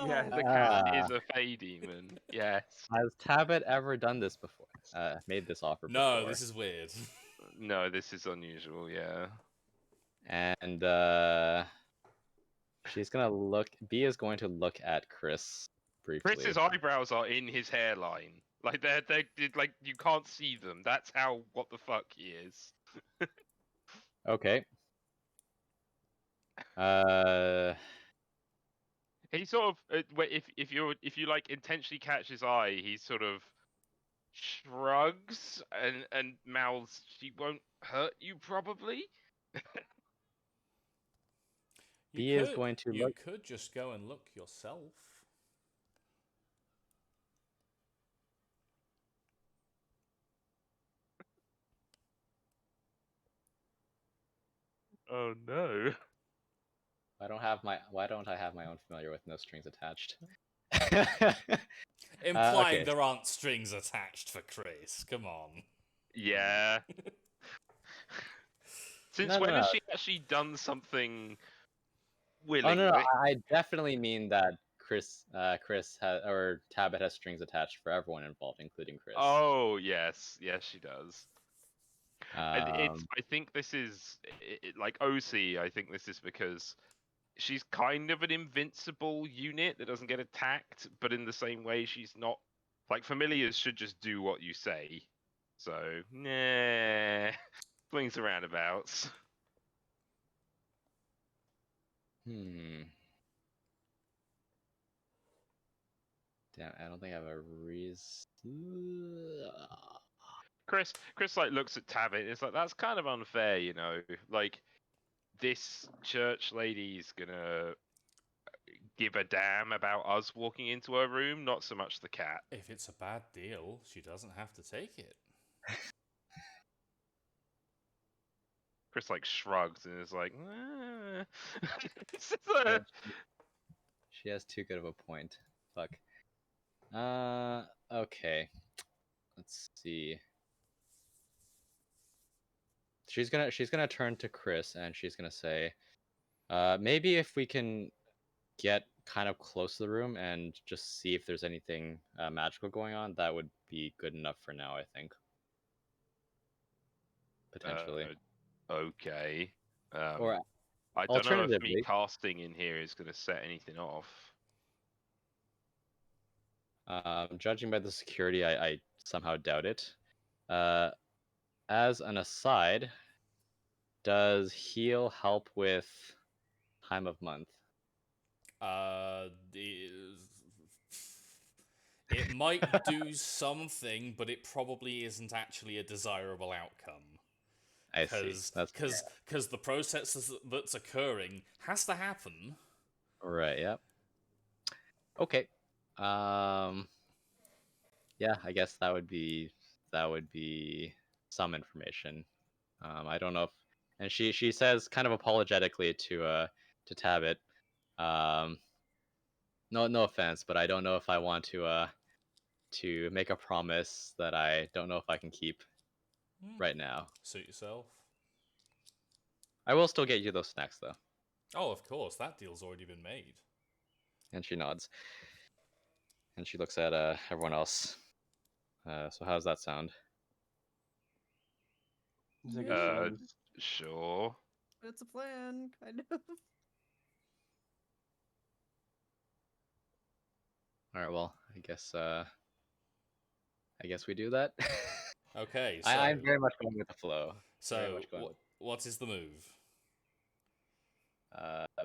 yeah, the cat is a fey demon. Yes. Has Tabit ever done this before? Made this offer before? No, this is weird. No, this is unusual. Yeah. And she's gonna look. B is going to look at Chris briefly. Chris's eyebrows are in his hairline. Like they're like you can't see them. That's how what the fuck he is. Okay. He sort of if you like intentionally catch his eye, he sort of shrugs and mouths, "She won't hurt you, probably." B is going to You look. could just go and look yourself. Oh no. Why don't I have my own familiar with no strings attached? Implying okay. there aren't strings attached for Chris. Come on. Yeah. Since No, when no, has no. she actually done something Oh willingly? no, I definitely mean that Chris has, or Tabit has strings attached for everyone involved, including Chris. Oh yes, yes she does. And I Um, think this is like OC. I think this is because she's kind of an invincible unit that doesn't get attacked, but in the same way, she's not like familiars should just do what you say. So, nah. Swings and roundabouts. Hmm. Damn, I don't think I have a reason. Chris like looks at Tabit. It's like that's kind of unfair, you know. Like this church lady's gonna give a damn about us walking into her room, not so much the cat. If it's a bad deal, she doesn't have to take it. Chris like shrugs and is like, It's just Yeah, a- she has too good of a point. Fuck. Okay. Let's see. She's gonna turn to Chris and she's gonna say, maybe if we can get kind of close to the room and just see if there's anything magical going on, that would be good enough for now, I think. Potentially. okay. Or I don't know if me alternatively, casting in here is going to set anything off. judging by the security, I somehow doubt it. As an aside, does heal help with time of month? It might do something, but it probably isn't actually a desirable outcome. I see. That's Because the process that's occurring has to happen. right. Yep. Okay. Yeah, I guess that would be some information. I don't know if, and she says kind of apologetically to Tabit, no offense, but I don't know if I want to make a promise that I don't know if I can keep right now. Suit yourself. I will still get you those snacks though. Oh, of course, that deal's already been made. And she nods, and she looks at everyone else. So how does that sound? Ziggy Yeah. shrugs. Sure. It's a plan, kind of. All right. Well, I guess we do that. Okay, so I'm very much going with the flow. Very so much going with what is the move?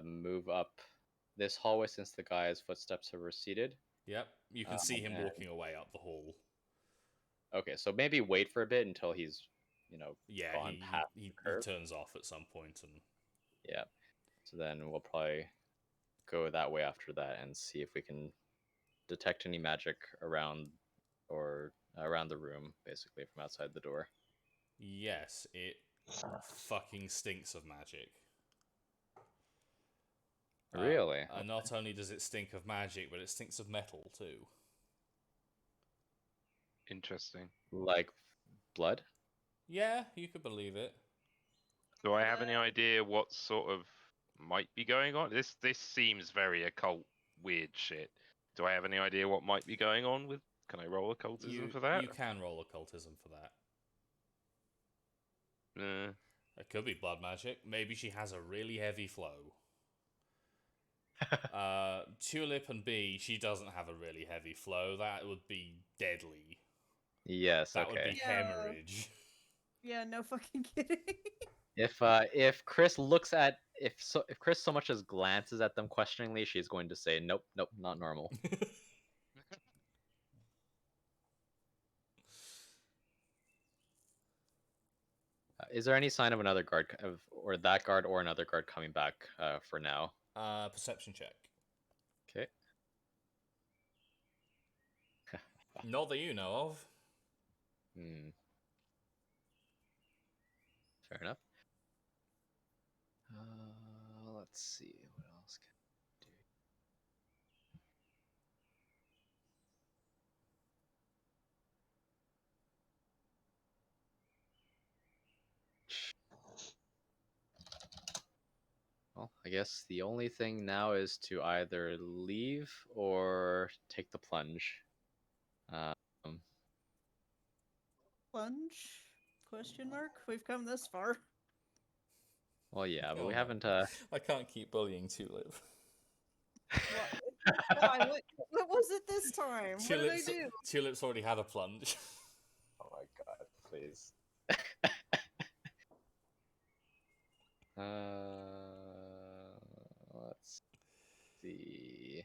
move up this hallway since the guy's footsteps have receded. Yep, you can see him and- walking away up the hall. Okay, so maybe wait for a bit until he's, Yeah, gone past he the curve. turns off at some point, and Yeah. So then we'll probably go that way after that and see if we can detect any magic around the room, basically from outside the door. yes, it fucking stinks of magic. Really? And not only does it stink of magic, but it stinks of metal too. Interesting. Like blood? Yeah, you could believe it. Do I have any idea what sort of might be going on? This seems very occult, weird shit. Do I have any idea what might be going on with? Can I roll occultism for that? You can roll occultism for that. Uh, It could be blood magic. Maybe she has a really heavy flow. Tulip and B, she doesn't have a really heavy flow. That would be deadly. Yes. That would Okay. be Yeah. hemorrhage. Yeah, no fucking kidding. If Chris looks at if Chris so much as glances at them questioningly, she's going to say, "Nope, nope, not normal." Is there any sign of another guard or that guard or another guard coming back for now? Perception check. Okay. Not that you know of. Hmm. Fair enough. Let's see what else can I do. Well, I guess the only thing now is to either leave or take the plunge. Um, Plunge? Question mark? We've come this far. well, yeah, but Oh we my- haven't. I can't keep bullying Tulip. Why? What was it this time? What did I do? Tulip's already had a plunge. Oh my god, please. Let's see.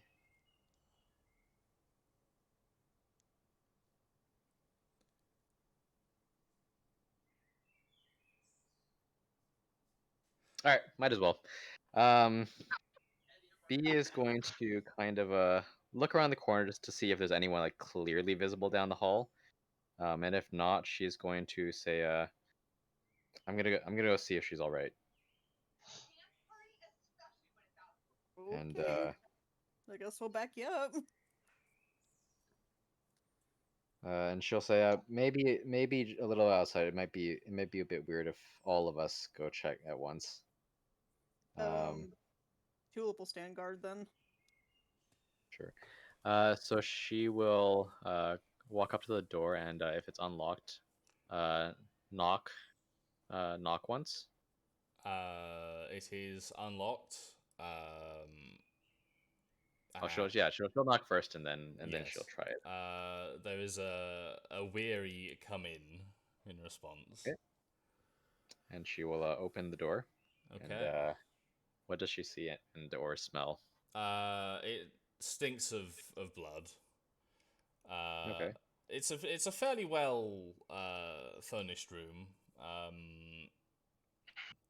All right, might as well. B is going to kind of look around the corner just to see if there's anyone like clearly visible down the hall. And if not, she's going to say, I'm gonna go see if she's all right. And Okay. I guess we'll back you up. and she'll say, maybe a little outside. It might be a bit weird if all of us go check at once. Tulip will stand guard then. Sure. So she will walk up to the door, and if it's unlocked, knock once. It is unlocked. Oh, she'll knock first, and then she'll Yes. try it. There is a weary come in response. Okay. And she will open the door. Okay. And what does she see and or smell? It stinks of blood. Okay. It's a fairly well furnished room.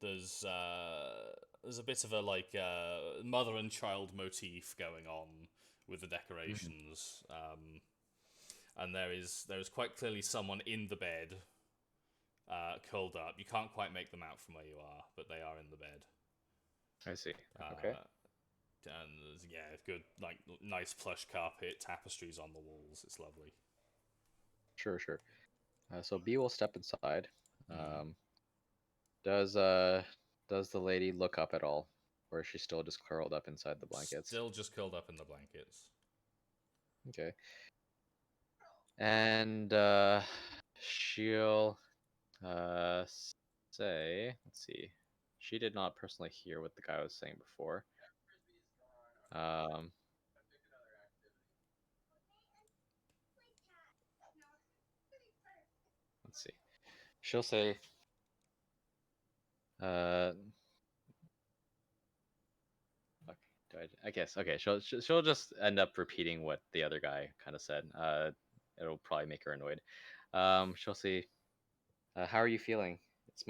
There's a bit of a like mother and child motif going on with the decorations. And there is quite clearly someone in the bed, curled up. You can't quite make them out from where you are, but they are in the bed. I see. Okay. And yeah, good, like nice plush carpet, tapestries on the walls. It's lovely. Sure. So B will step inside. Does the lady look up at all, or is she still just curled up inside the blankets? Still just curled up in the blankets. Okay. And she'll say, let's see. She did not personally hear what the guy was saying before. Let's see. She'll say, I guess okay. She'll just end up repeating what the other guy kind of said. It'll probably make her annoyed. She'll say, "How are you feeling? It's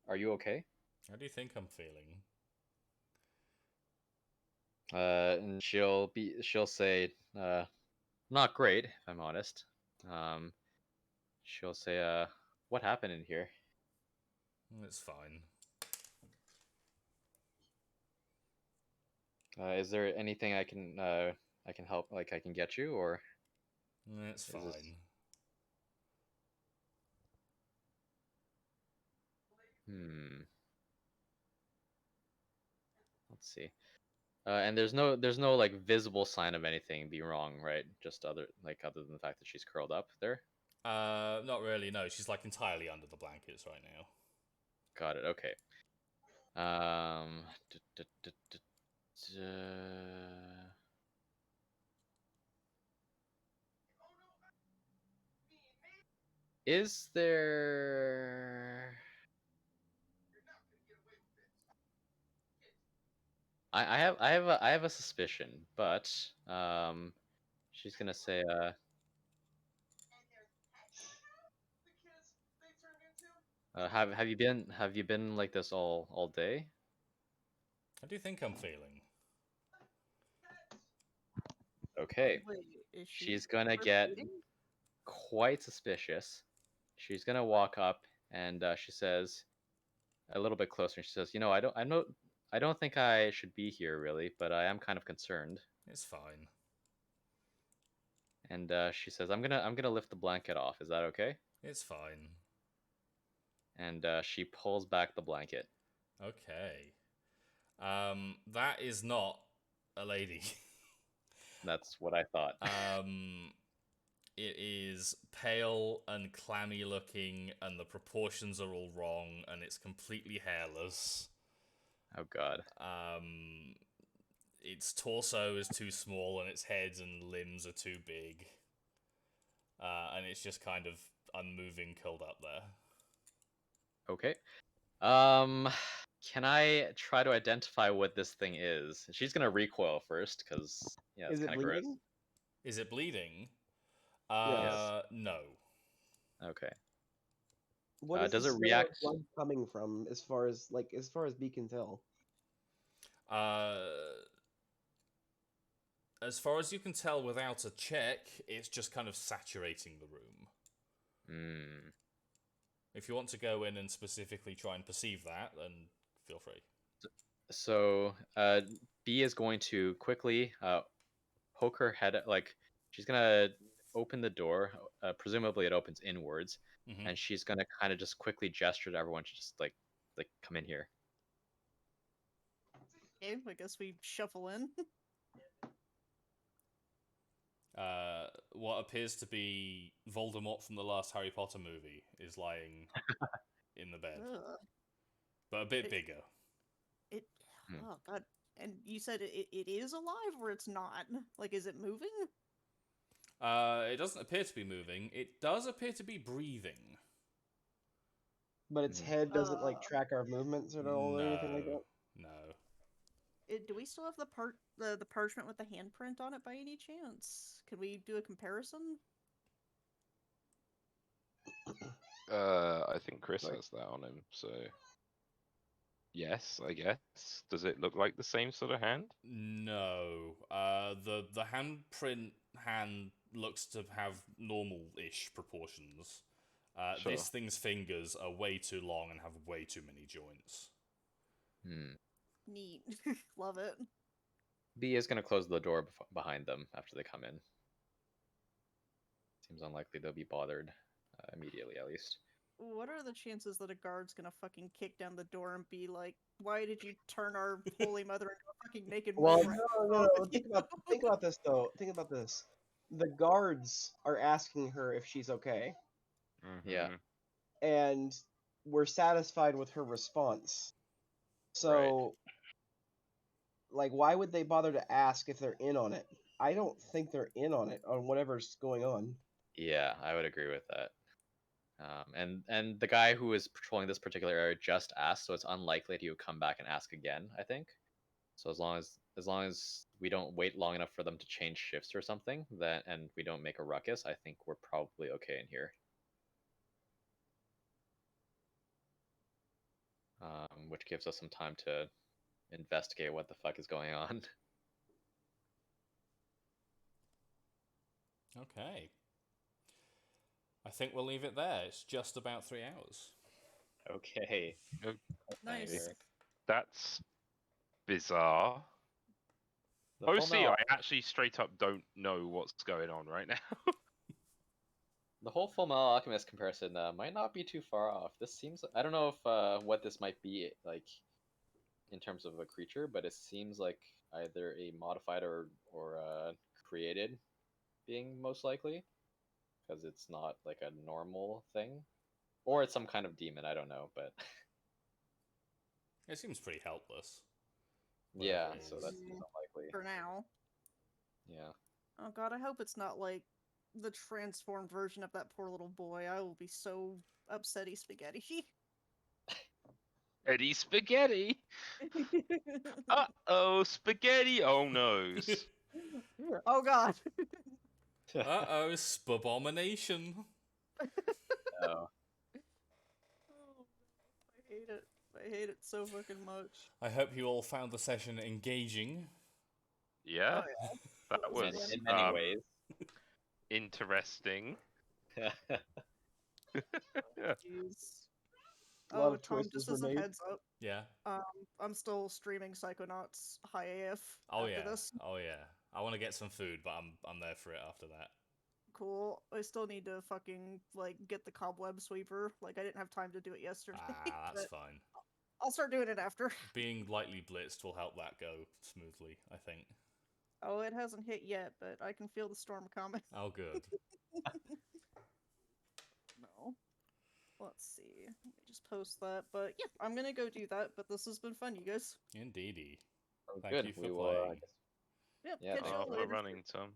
are you okay?" How do you think I'm feeling? And she'll say, "Not great, if I'm honest." She'll say, "What happened in here?" It's fine. Is there anything I can help, like I can get you, or It's fine. Let's see. And there's no like visible sign of anything being wrong, right? Just other than the fact that she's curled up there. Not really. No, she's like entirely under the blankets right now. Got it. Okay. Is there? I have a suspicion, but she's gonna say have you been like this all day? How do you think I'm feeling? Okay. Wait, is she She's gonna get repeating? quite suspicious. She's gonna walk up and she says a little bit closer. And she says, I don't think I should be here really, but I am kind of concerned. It's fine. And she says, I'm gonna lift the blanket off. Is that okay? It's fine. And she pulls back the blanket. Okay. That is not a lady. That's what I thought. It is pale and clammy looking, and the proportions are all wrong, and it's completely hairless. Oh God. Its torso is too small, and its head and limbs are too big. And it's just kind of unmoving, curled up there. Okay. Can I try to identify what this thing is? She's gonna recoil first, because yeah, it's Is it kind of gross. bleeding? Is it bleeding? Yes. No. Okay. What is Does the it smell of react? blood coming from, as far as B can tell? As far as you can tell without a check, it's just kind of saturating the room. Hmm. If you want to go in and specifically try and perceive that, then feel free. So, B is going to quickly poke her head. Like, she's gonna open the door. Presumably, it opens inwards, Mm-hmm. and she's gonna kind of just quickly gesture to everyone to just like come in here. Okay, I guess we shuffle in. What appears to be Voldemort from the last Harry Potter movie is lying in the bed, Ugh. but a bit It- bigger. It. Hmm. Oh god. And you said it is alive or it's not? Like, is it moving? It doesn't appear to be moving. It does appear to be breathing. But its Mhm. head doesn't like track our movements at all or anything like that. No. Do we still have the parchment with the handprint on it by any chance? Can we do a comparison? I think Chris Right. has that on him, so yes, I guess. Does it look like the same sort of hand? No. The handprint hand looks to have normal-ish proportions. Sure. This thing's fingers are way too long and have way too many joints. Hmm. Neat. Love it. B is gonna close the door behind them after they come in. Seems unlikely they'll be bothered immediately, at least. What are the chances that a guard's gonna fucking kick down the door and be like, "Why did you turn our holy mother into a fucking naked Well, mole rat?" No. Think about this though. Think about this. The guards are asking her if she's okay, Yeah. Mhm. and we're satisfied with her response. So, like, why would they bother to ask if they're in on it? I don't think they're in on it, on whatever's going on. Yeah, I would agree with that. And the guy who is patrolling this particular area just asked, so it's unlikely that he would come back and ask again, I think. So as long as we don't wait long enough for them to change shifts or something, and we don't make a ruckus, I think we're probably okay in here. Which gives us some time to investigate what the fuck is going on. Okay. I think we'll leave it there. It's just about 3 hours. Okay. Nice. That's bizarre. The Full OC, Metal, I actually straight up don't know what's going on right now. the whole Full Metal Alchemist comparison might not be too far off. This seems, I don't know if what this might be like in terms of a creature, but it seems like either a modified or created being, most likely, because it's not like a normal thing, or it's some kind of demon. I don't know, but It seems pretty helpless. yeah, Whatever it so is. that seems unlikely. For now. Yeah. Oh god, I hope it's not like the transformed version of that poor little boy. I will be so upsetty spaghetti. Eddie Spaghetti! Uh-oh, Spaghetti! Oh noes. Oh god. Uh-oh, Spabomination. Oh. Oh, I hate it. I hate it so fucking much. I hope you all found the session engaging. Yeah, Oh, that In- was in many ways. interesting. Jeez. A lot Oh, of Tom, choices just were as a made. heads up, Yeah. I'm still streaming Psychonauts High AF Oh after yeah. this. Oh yeah. I want to get some food, but I'm there for it after that. Cool. I still need to fucking like get the cobweb sweeper. Like I didn't have time to do it yesterday. Ah, that's but fine. I'll start doing it after. Being lightly blitzed will help that go smoothly, I think. Oh, it hasn't hit yet, but I can feel the storm coming. Oh, good. No. Let's see. Let me just post that. But yeah, I'm gonna go do that. But this has been fun, you guys. Indeedy. Oh, Thank good. you for We will. playing. Yep. Yeah, catch thank y'all Oh, for later. running, Tom.